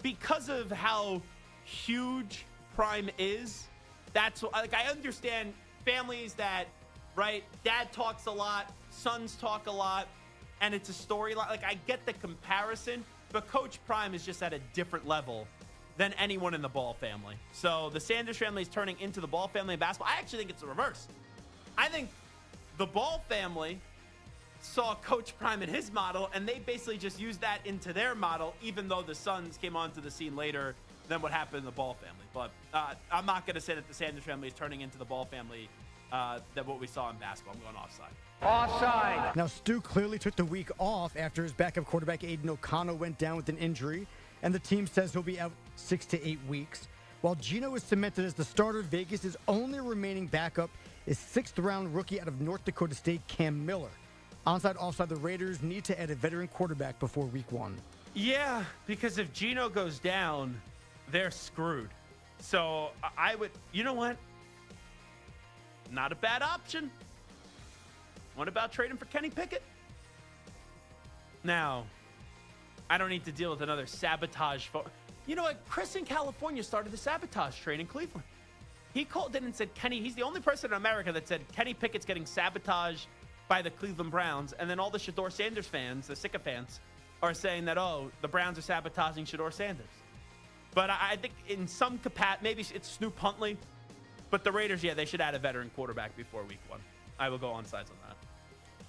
Because of how huge Prime is, that's like I understand families that, right, dad talks a lot, sons talk a lot, and it's a storyline. Like, I get the comparison, but Coach Prime is just at a different level than anyone in the Ball family. So the Sanders family is turning into the Ball family in basketball. I actually think it's the reverse. I think the Ball family saw Coach Prime in his model, and they basically just used that into their model, even though the Suns came onto the scene later than what happened in the Ball family. But I'm not going to say that the Sanders family is turning into the Ball family than what we saw in basketball. I'm going offside. Offside. Now, Stu clearly took the week off after his backup quarterback, Aiden O'Connell, went down with an injury, and the team says he'll be out 6 to 8 weeks. While Geno is cemented as the starter, Vegas' only remaining backup is 6th-round rookie out of North Dakota State, Cam Miller. Onside, offside, the Raiders need to add a veteran quarterback before week 1. Yeah, because if Geno goes down, they're screwed. So I would, you know what? Not a bad option. What about trading for Kenny Pickett? Now, I don't need to deal with another sabotage. You know what? Chris in California started the sabotage train in Cleveland. He called in and said, Kenny, he's the only person in America that said Kenny Pickett's getting sabotaged by the Cleveland Browns. And then all the Shedeur Sanders fans, the sycophants, are saying that, oh, the Browns are sabotaging Shedeur Sanders. But I think in some capacity, maybe it's Snoop Huntley. But the Raiders, yeah, they should add a veteran quarterback before week 1. I will go on sides on that.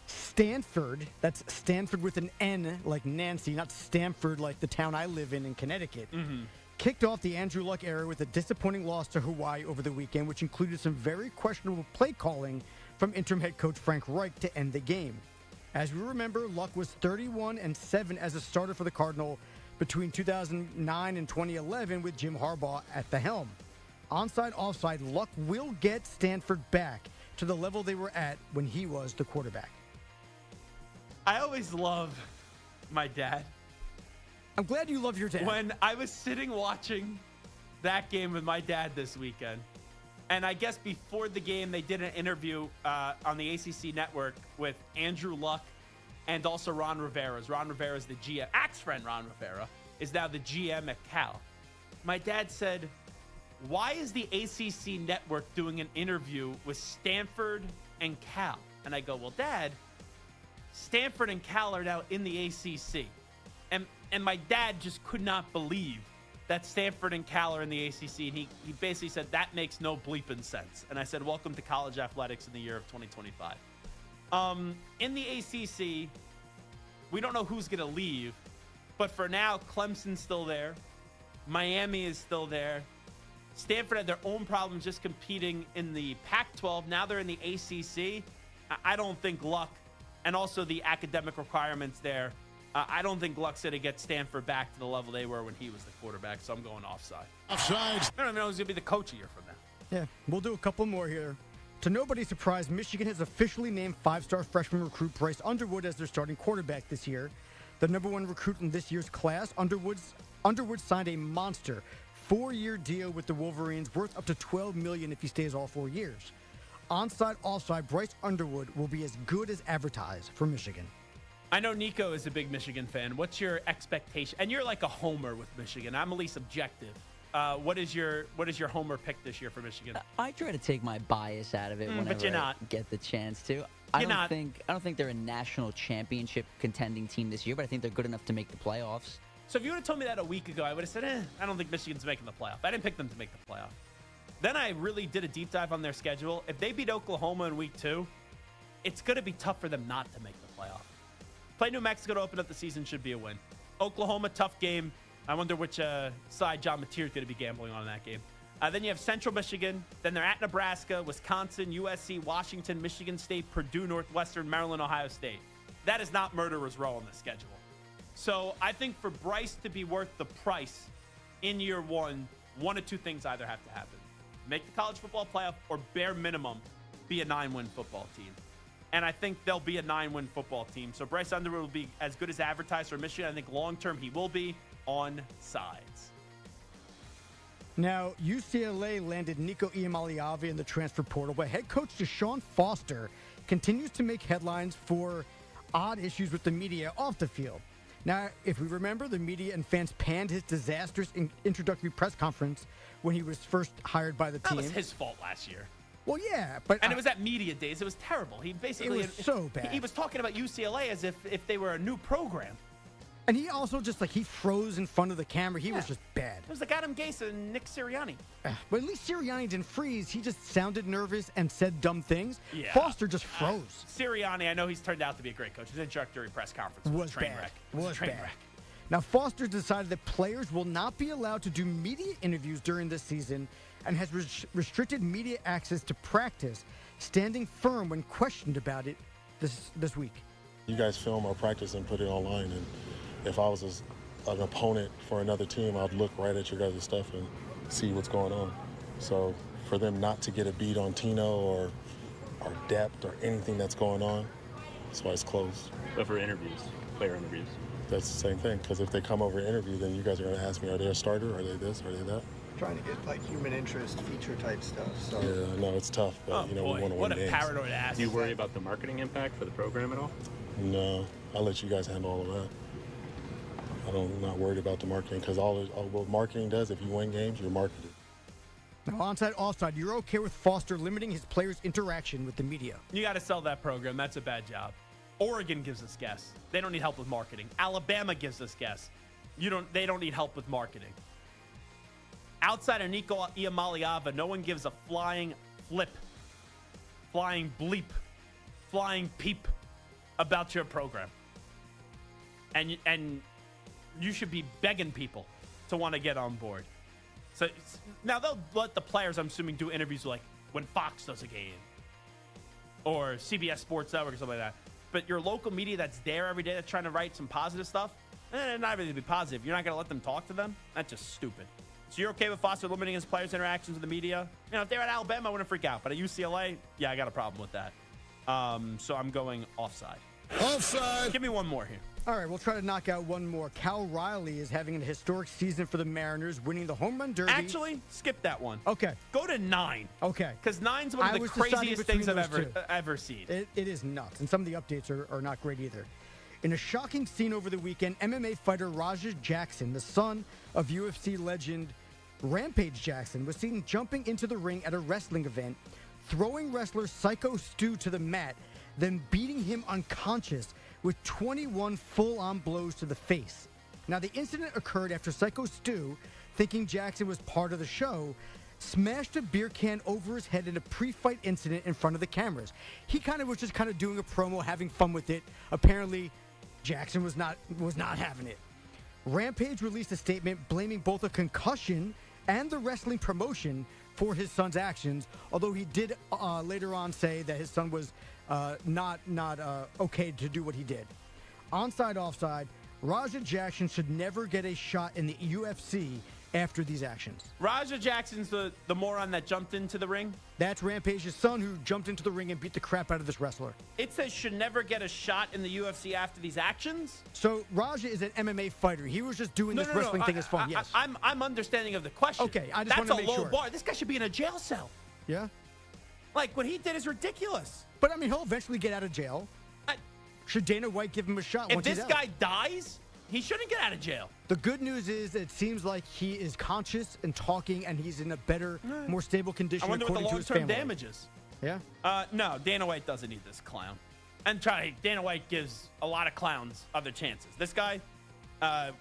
Stanford, that's Stanford with an N like Nancy, not Stamford like the town I live in Connecticut, kicked off the Andrew Luck era with a disappointing loss to Hawaii over the weekend, which included some very questionable play calling from interim head coach Frank Reich to end the game. As we remember, Luck was 31-7 as a starter for the Cardinal between 2009 and 2011 with Jim Harbaugh at the helm. Onside, offside, Luck will get Stanford back to the level they were at when he was the quarterback. I always love my dad. I'm glad you love your dad. When I was sitting watching that game with my dad this weekend, and I guess before the game, they did an interview on the ACC network with Andrew Luck and also Ron Rivera. Ron Rivera is the GM. Ex-friend Ron Rivera is now the GM at Cal. My dad said, why is the ACC network doing an interview with Stanford and Cal? And I go, well, Dad, Stanford and Cal are now in the ACC. And my dad just could not believe that Stanford and Cal are in the ACC. And he basically said, that makes no bleeping sense. And I said, welcome to college athletics in the year of 2025. In the ACC, we don't know who's going to leave. But for now, Clemson's still there. Miami is still there. Stanford had their own problems just competing in the Pac-12. Now they're in the ACC. I don't think luck, and also the academic requirements there, I don't think luck's going to get Stanford back to the level they were when he was the quarterback, so I'm going offside. Offsides. I don't even know who's going to be the coach a year from now. Yeah, we'll do a couple more here. To nobody's surprise, Michigan has officially named five-star freshman recruit Bryce Underwood as their starting quarterback this year. The number one recruit in this year's class, Underwood signed a monster 4-year deal with the Wolverines worth up to $12 million if he stays all 4 years. Onside, offside, Bryce Underwood will be as good as advertised for Michigan. I know Nico is a big Michigan fan. What's your expectation? And you're like a homer with Michigan. I'm at least objective. What is your homer pick this year for Michigan? I try to take my bias out of it whenever but you're not. I get the chance to. I don't think they're a national championship contending team this year, but I think they're good enough to make the playoffs. So if you would have told me that a week ago, I would have said, I don't think Michigan's making the playoff. I didn't pick them to make the playoff. Then I really did a deep dive on their schedule. If they beat Oklahoma in week 2, it's going to be tough for them not to make the playoff. Play New Mexico to open up the season should be a win. Oklahoma, tough game. I wonder which side John Mateer is going to be gambling on in that game. Then you have Central Michigan. Then they're at Nebraska, Wisconsin, USC, Washington, Michigan State, Purdue, Northwestern, Maryland, Ohio State. That is not murderer's row on the schedule. So I think for Bryce to be worth the price in year one of two things either have to happen. Make the college football playoff or bare minimum be a 9-win football team. And I think they'll be a 9-win football team. So Bryce Underwood will be as good as advertised for Michigan. I think long-term he will be on sides. Now, UCLA landed Nico Iamaleava in the transfer portal, but head coach Deshaun Foster continues to make headlines for odd issues with the media off the field. Now, if we remember, the media and fans panned his disastrous introductory press conference when he was first hired by the team. That was his fault last year. Well, yeah, but and it was at media days. It was terrible. He basically it was so bad. He was talking about UCLA as if they were a new program. And he also just he froze in front of the camera. He was just bad. It was like Adam Gase and Nick Sirianni. But at least Sirianni didn't freeze. He just sounded nervous and said dumb things. Yeah. Foster just froze. Sirianni, I know he's turned out to be a great coach. His introductory press conference was a train wreck. Was a train wreck. Now, Foster decided that players will not be allowed to do media interviews during this season and has restricted media access to practice, standing firm when questioned about it this week. You guys film our practice and put it online, and if I was an opponent for another team, I'd look right at your guys' stuff and see what's going on. So for them not to get a beat on Tino or our depth or anything that's going on, that's why it's closed. But for interviews, player interviews? That's the same thing, because if they come over and interview, then you guys are going to ask me, are they a starter? Are they this? Are they that? Trying to get human interest, feature type stuff. So. Yeah, no, it's tough, but we want to win what a games. paranoid ass. Do you worry about the marketing impact for the program at all? No, I'll let you guys handle all of that. I'm not worried about the marketing, because all what marketing does, if you win games, you're marketed. Now, onside, offside, you're okay with Foster limiting his players' interaction with the media? You got to sell that program. That's a bad job. Oregon gives us gas. They don't need help with marketing. Alabama gives us gas. They don't need help with marketing. Outside of Nico Iamaleava, no one gives a flying flip, flying bleep, flying peep about your program. And you should be begging people to want to get on board. So now they'll let the players, I'm assuming, do interviews like when Fox does a game or CBS Sports Network or something like that. But your local media that's there every day that's trying to write some positive stuff, not really to be positive. You're not going to let them talk to them? That's just stupid. So you're okay with Foster limiting his players' interactions with the media? If they're at Alabama, I wouldn't freak out. But at UCLA, yeah, I got a problem with that. So I'm going offside. Offside. Give me one more here. All right, we'll try to knock out one more. Cal Riley is having a historic season for the Mariners, winning the home run derby. Actually, skip that one. Okay. Go to 9. Okay. Because 9's one of the craziest things I've ever seen. It is nuts, and some of the updates are not great either. In a shocking scene over the weekend, MMA fighter Raja Jackson, the son of UFC legend Rampage Jackson, was seen jumping into the ring at a wrestling event, throwing wrestler Psycho Stu to the mat, then beating him unconscious with 21 full-on blows to the face. Now, the incident occurred after Psycho Stu, thinking Jackson was part of the show, smashed a beer can over his head in a pre-fight incident in front of the cameras. He was just doing a promo, having fun with it. Apparently, Jackson was not having it. Rampage released a statement blaming both a concussion and the wrestling promotion for his son's actions, although he did later on say that his son was not okay to do what he did. Onside, offside, Raja Jackson should never get a shot in the UFC after these actions. Raja Jackson's the moron that jumped into the ring? That's Rampage's son who jumped into the ring and beat the crap out of this wrestler. It says should never get a shot in the UFC after these actions? So Raja is an MMA fighter. He was just doing this wrestling thing as fun, yes. I'm understanding of the question. Okay, I just want to make sure. That's a low bar. This guy should be in a jail cell. Yeah? Like, what he did is ridiculous. But, I mean, he'll eventually get out of jail. Should Dana White give him a shot once he's out? If this guy dies, he shouldn't get out of jail. The good news is it seems like he is conscious and talking, and he's in a better, more stable condition I wonder what the according to his family. long-term damage is. Yeah? No, Dana White doesn't need this clown. And Dana White gives a lot of clowns other chances. This guy,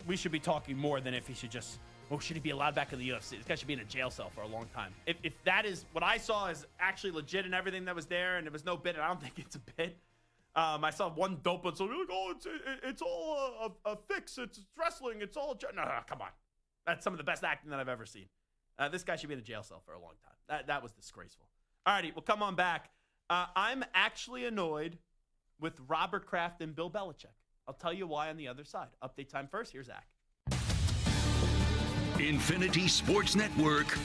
we should be talking more than if he should just, should he be allowed back in the UFC? This guy should be in a jail cell for a long time. If that is, what I saw is actually legit and everything that was there, and it was no bit, and I don't think it's a bit. I saw one dope one, so like, it's all a fix. It's wrestling. It's all no, come on. That's some of the best acting that I've ever seen. This guy should be in a jail cell for a long time. That was disgraceful. All righty, we'll come on back. I'm actually annoyed with Robert Kraft and Bill Belichick. I'll tell you why on the other side. Update time first. Here's Zach. Infinity Sports Network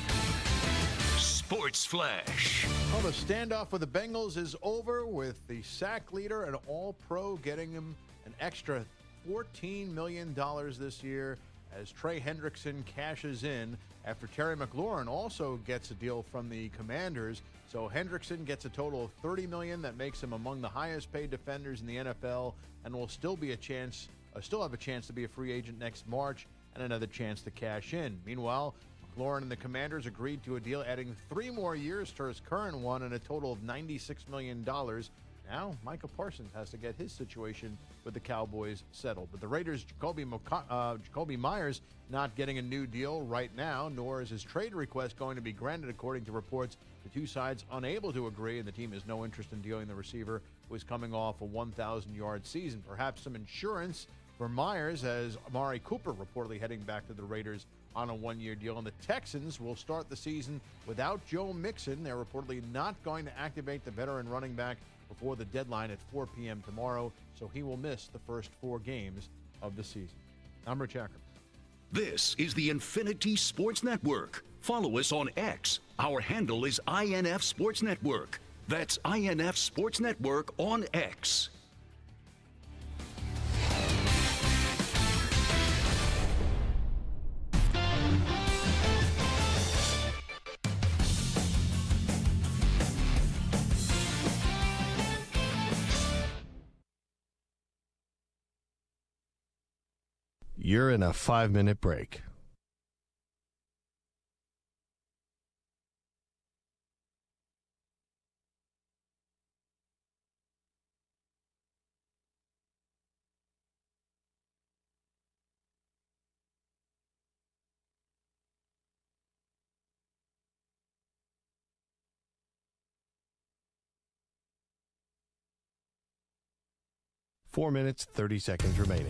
Sports Flash. Well, the standoff with the Bengals is over with the sack leader and all-pro getting him an extra $14 million this year as Trey Hendrickson cashes in after Terry McLaurin also gets a deal from the Commanders. So Hendrickson gets a total of $30 million. That makes him among the highest-paid defenders in the NFL and will still have a chance to be a free agent next March and another chance to cash in. Meanwhile, McLaurin and the Commanders agreed to a deal adding 3 more years to his current one and a total of $96 million. Now, Micah Parsons has to get his situation with the Cowboys settled. But the Raiders' Jacoby Myers not getting a new deal right now, nor is his trade request going to be granted, according to reports. The two sides unable to agree, and the team has no interest in dealing the receiver who is coming off a 1,000-yard season. Perhaps some insurance for Myers, as Amari Cooper reportedly heading back to the Raiders on a 1-year deal. And the Texans will start the season without Joe Mixon. They're reportedly not going to activate the veteran running back before the deadline at 4 p.m. tomorrow, so he will miss the first 4 games of the season. I'm Rich Ackerman. This is the Infinity Sports Network. Follow us on X. Our handle is INF Sports Network. That's INF Sports Network on X. You're in a 5-minute break. Four minutes, 30 seconds remaining.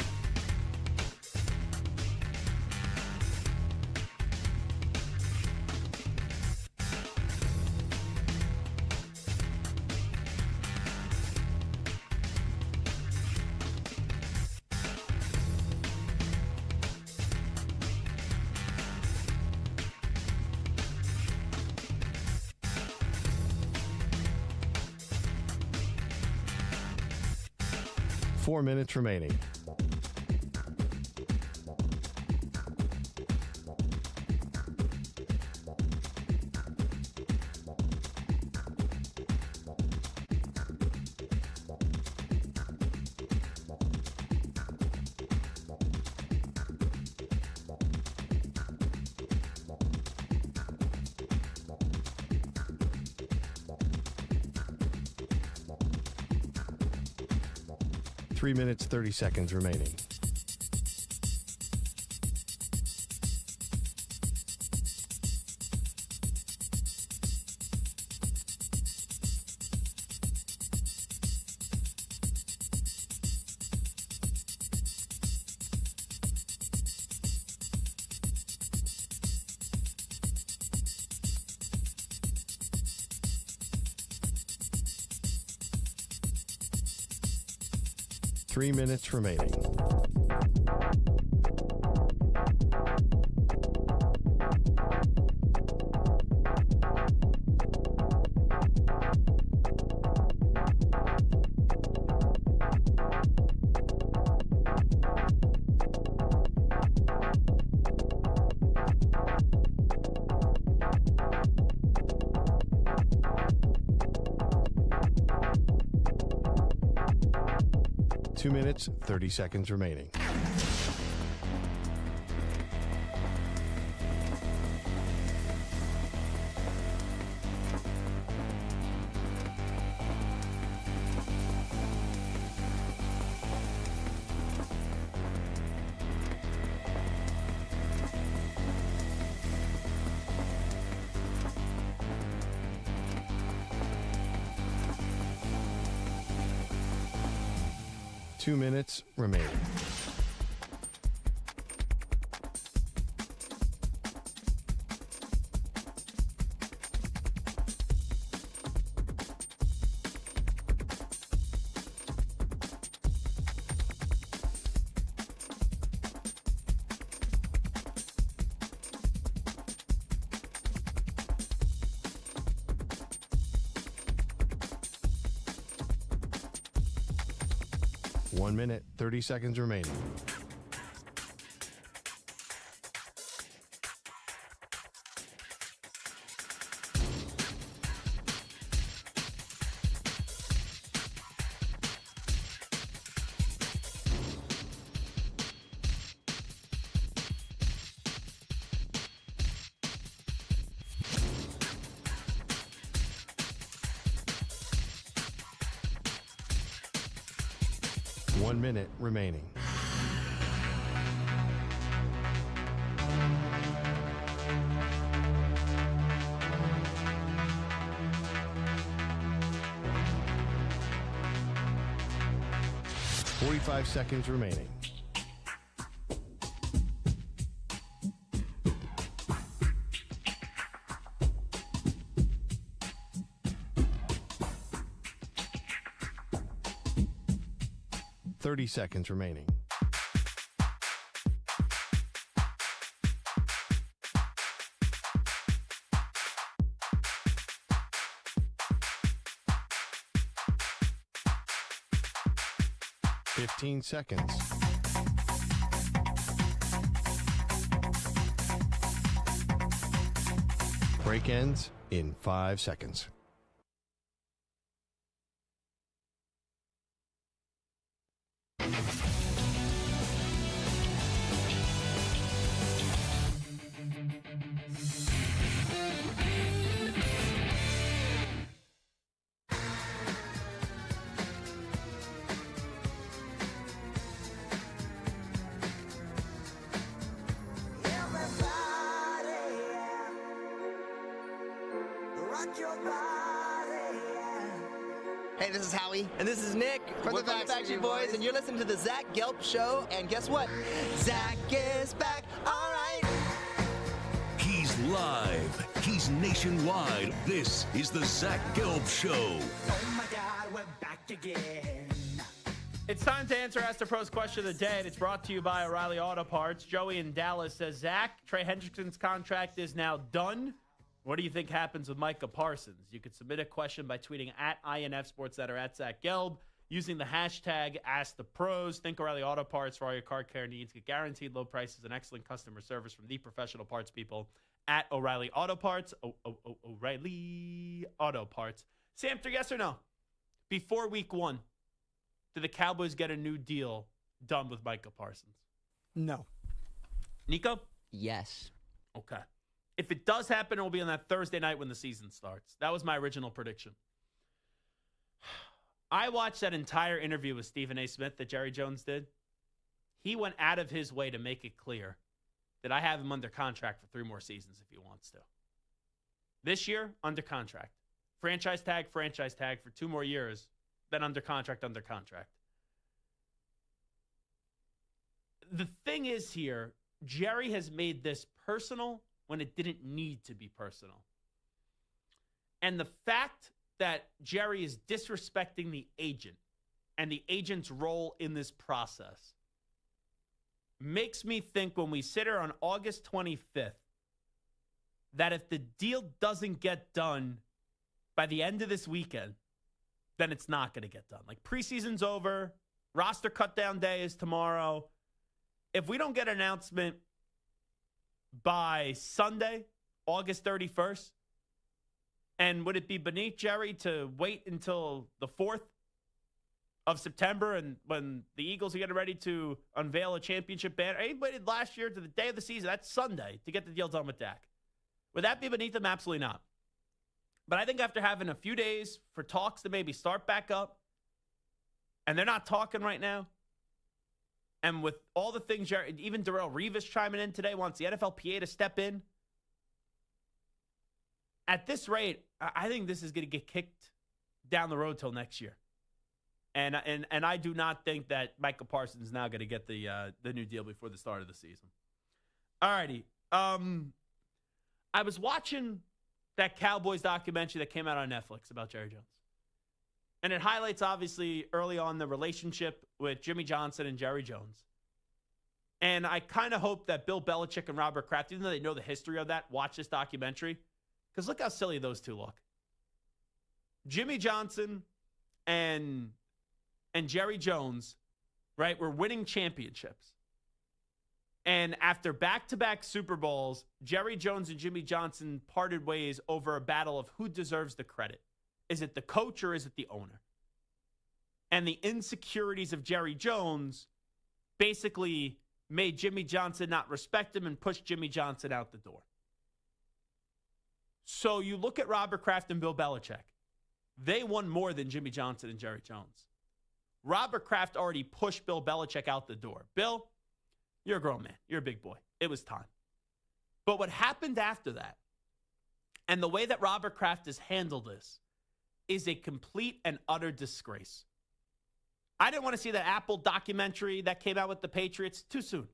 Four minutes remaining. Three minutes, 30 seconds remaining. 3 minutes remaining. Two minutes, 30 seconds remaining. Two minutes remaining. One minute, 30 seconds remaining. One minute remaining. Forty-five seconds remaining. Thirty seconds remaining. Fifteen seconds. Break ends in 5 seconds. Hey, this is Howie. And this is Nick from the Backstreet Boys. And you're listening to the Zach Gelb Show. And guess what? Zach is back. All right. He's live. He's nationwide. This is the Zach Gelb Show. Oh, my God, we're back again. It's time to answer Ask the Pros question of the day, and it's brought to you by O'Reilly Auto Parts. Joey in Dallas says, Zach, Trey Hendrickson's contract is now done. What do you think happens with Micah Parsons? You could submit a question by tweeting at INF Sportsnet or at Zach Gelb using the hashtag AskThePros. Think O'Reilly Auto Parts for all your car care needs. Get guaranteed low prices and excellent customer service from the professional parts people at O'Reilly Auto Parts. O'Reilly Auto Parts. Samter, yes or no? Before week 1, do the Cowboys get a new deal done with Micah Parsons? No. Nico? Yes. Okay. If it does happen, it will be on that Thursday night when the season starts. That was my original prediction. I watched that entire interview with Stephen A. Smith that Jerry Jones did. He went out of his way to make it clear that I have him under contract for 3 more seasons if he wants to. This year, under contract. Franchise tag for 2 more years, then under contract. The thing is here, Jerry has made this personal when it didn't need to be personal. And the fact that Jerry is disrespecting the agent and the agent's role in this process makes me think when we sit here on August 25th that if the deal doesn't get done by the end of this weekend, then it's not going to get done. Like, preseason's over. Roster cut down day is tomorrow. If we don't get an announcement by Sunday, August 31st, and would it be beneath Jerry to wait until the 4th of September and when the Eagles are getting ready to unveil a championship banner? He waited last year to the day of the season. That's Sunday to get the deal done with Dak. Would that be beneath him? Absolutely not. But I think after having a few days for talks to maybe start back up, and they're not talking right now, and with all the things, even Darrelle Revis chiming in today, wants the NFLPA to step in. At this rate, I think this is going to get kicked down the road till next year. And I do not think that Micah Parsons is now going to get the new deal before the start of the season. All righty. I was watching that Cowboys documentary that came out on Netflix about Jerry Jones. And it highlights, obviously, early on the relationship with Jimmy Johnson and Jerry Jones. And I kind of hope that Bill Belichick and Robert Kraft, even though they know the history of that, watch this documentary. Because look how silly those two look. Jimmy Johnson and Jerry Jones, right, were winning championships. And after back-to-back Super Bowls, Jerry Jones and Jimmy Johnson parted ways over a battle of who deserves the credit. Is it the coach or is it the owner? And the insecurities of Jerry Jones basically made Jimmy Johnson not respect him and pushed Jimmy Johnson out the door. So you look at Robert Kraft and Bill Belichick. They won more than Jimmy Johnson and Jerry Jones. Robert Kraft already pushed Bill Belichick out the door. Bill, you're a grown man. You're a big boy. It was time. But what happened after that, and the way that Robert Kraft has handled this, is a complete and utter disgrace. I didn't want to see that Apple documentary that came out with the Patriots. Too soon.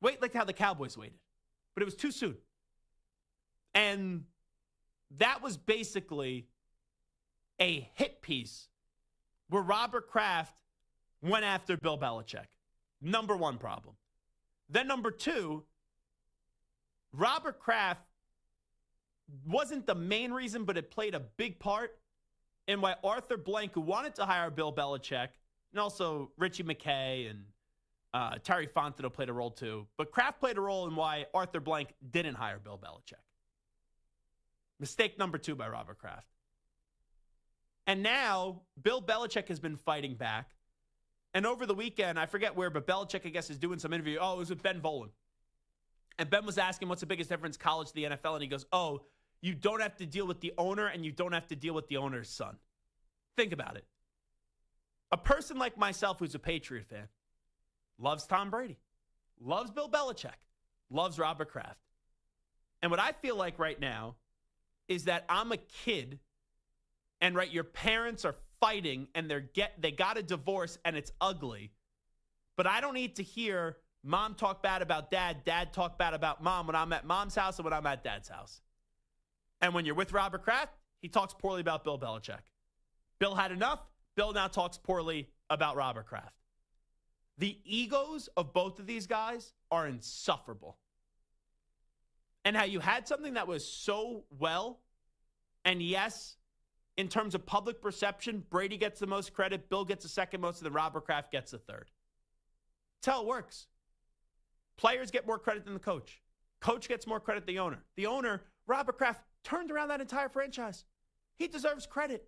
Wait like how the Cowboys waited. But it was too soon. And that was basically a hit piece where Robert Kraft went after Bill Belichick. Number one problem. Then number two, Robert Kraft wasn't the main reason, but it played a big part in why Arthur Blank, who wanted to hire Bill Belichick, and also Richie McKay and Terry Fontenot played a role too, but Kraft played a role in why Arthur Blank didn't hire Bill Belichick. Mistake number two by Robert Kraft. And now Bill Belichick has been fighting back. And over the weekend, I forget where, but Belichick, I guess, is doing some interview. Oh, it was with Ben Volen. And Ben was asking what's the biggest difference, college to the NFL, and he goes, oh, you don't have to deal with the owner and you don't have to deal with the owner's son. Think about it. A person like myself who's a Patriot fan loves Tom Brady, loves Bill Belichick, loves Robert Kraft. And what I feel like right now is that I'm a kid and, right, your parents are fighting and they got a divorce and it's ugly. But I don't need to hear mom talk bad about dad, dad talk bad about mom when I'm at mom's house and when I'm at dad's house. And when you're with Robert Kraft, he talks poorly about Bill Belichick. Bill had enough. Bill now talks poorly about Robert Kraft. The egos of both of these guys are insufferable. And how you had something that was so well, and yes, in terms of public perception, Brady gets the most credit, Bill gets the second most, and then Robert Kraft gets the third. That's how it works. Players get more credit than the coach. Coach gets more credit than the owner. The owner, Robert Kraft, turned around that entire franchise. He deserves credit.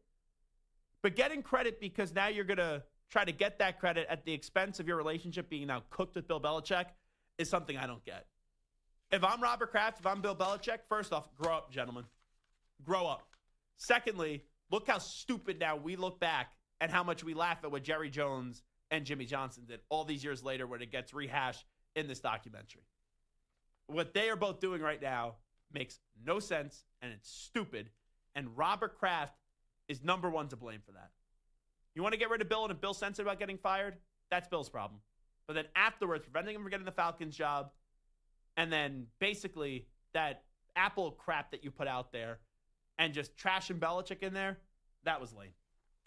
But getting credit because now you're going to try to get that credit at the expense of your relationship being now cooked with Bill Belichick is something I don't get. If I'm Robert Kraft, if I'm Bill Belichick, first off, grow up, gentlemen. Grow up. Secondly, look how stupid now we look back and how much we laugh at what Jerry Jones and Jimmy Johnson did all these years later when it gets rehashed in this documentary. What they are both doing right now makes no sense, and it's stupid, and Robert Kraft is number one to blame for that. You want to get rid of Bill, and if Bill's sensitive about getting fired, that's Bill's problem. But then afterwards, preventing him from getting the Falcons job, and then basically that Apple crap that you put out there, and just trashing Belichick in there, that was lame.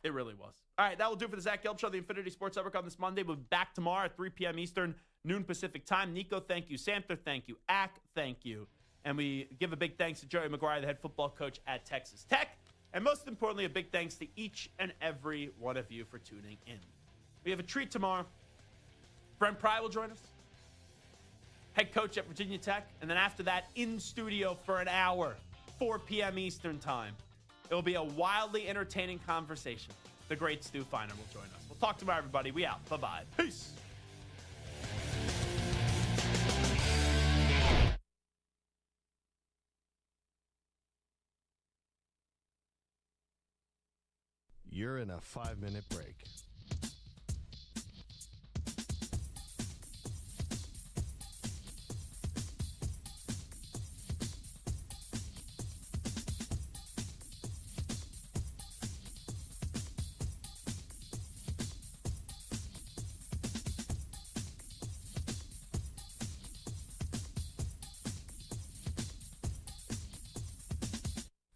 It really was. All right, that will do for the Zach Gelb Show, the Infinity Sports Network on this Monday. We'll be back tomorrow at 3 p.m. Eastern, noon Pacific time. Nico, thank you. Samter, thank you. Ack, thank you. And we give a big thanks to Joey McGuire, the head football coach at Texas Tech. And most importantly, a big thanks to each and every one of you for tuning in. We have a treat tomorrow. Brent Pry will join us, head coach at Virginia Tech. And then after that, in studio for an hour, 4 p.m. Eastern time. It will be a wildly entertaining conversation. The great Stu Feiner will join us. We'll talk tomorrow, everybody. We out. Bye-bye. Peace. You're in a 5-minute break.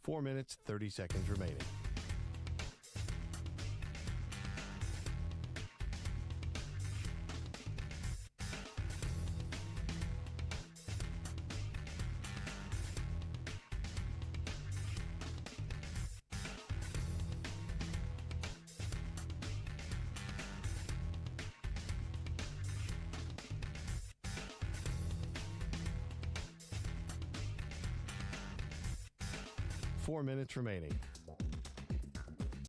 Four minutes, 30 seconds remaining. Four minutes remaining.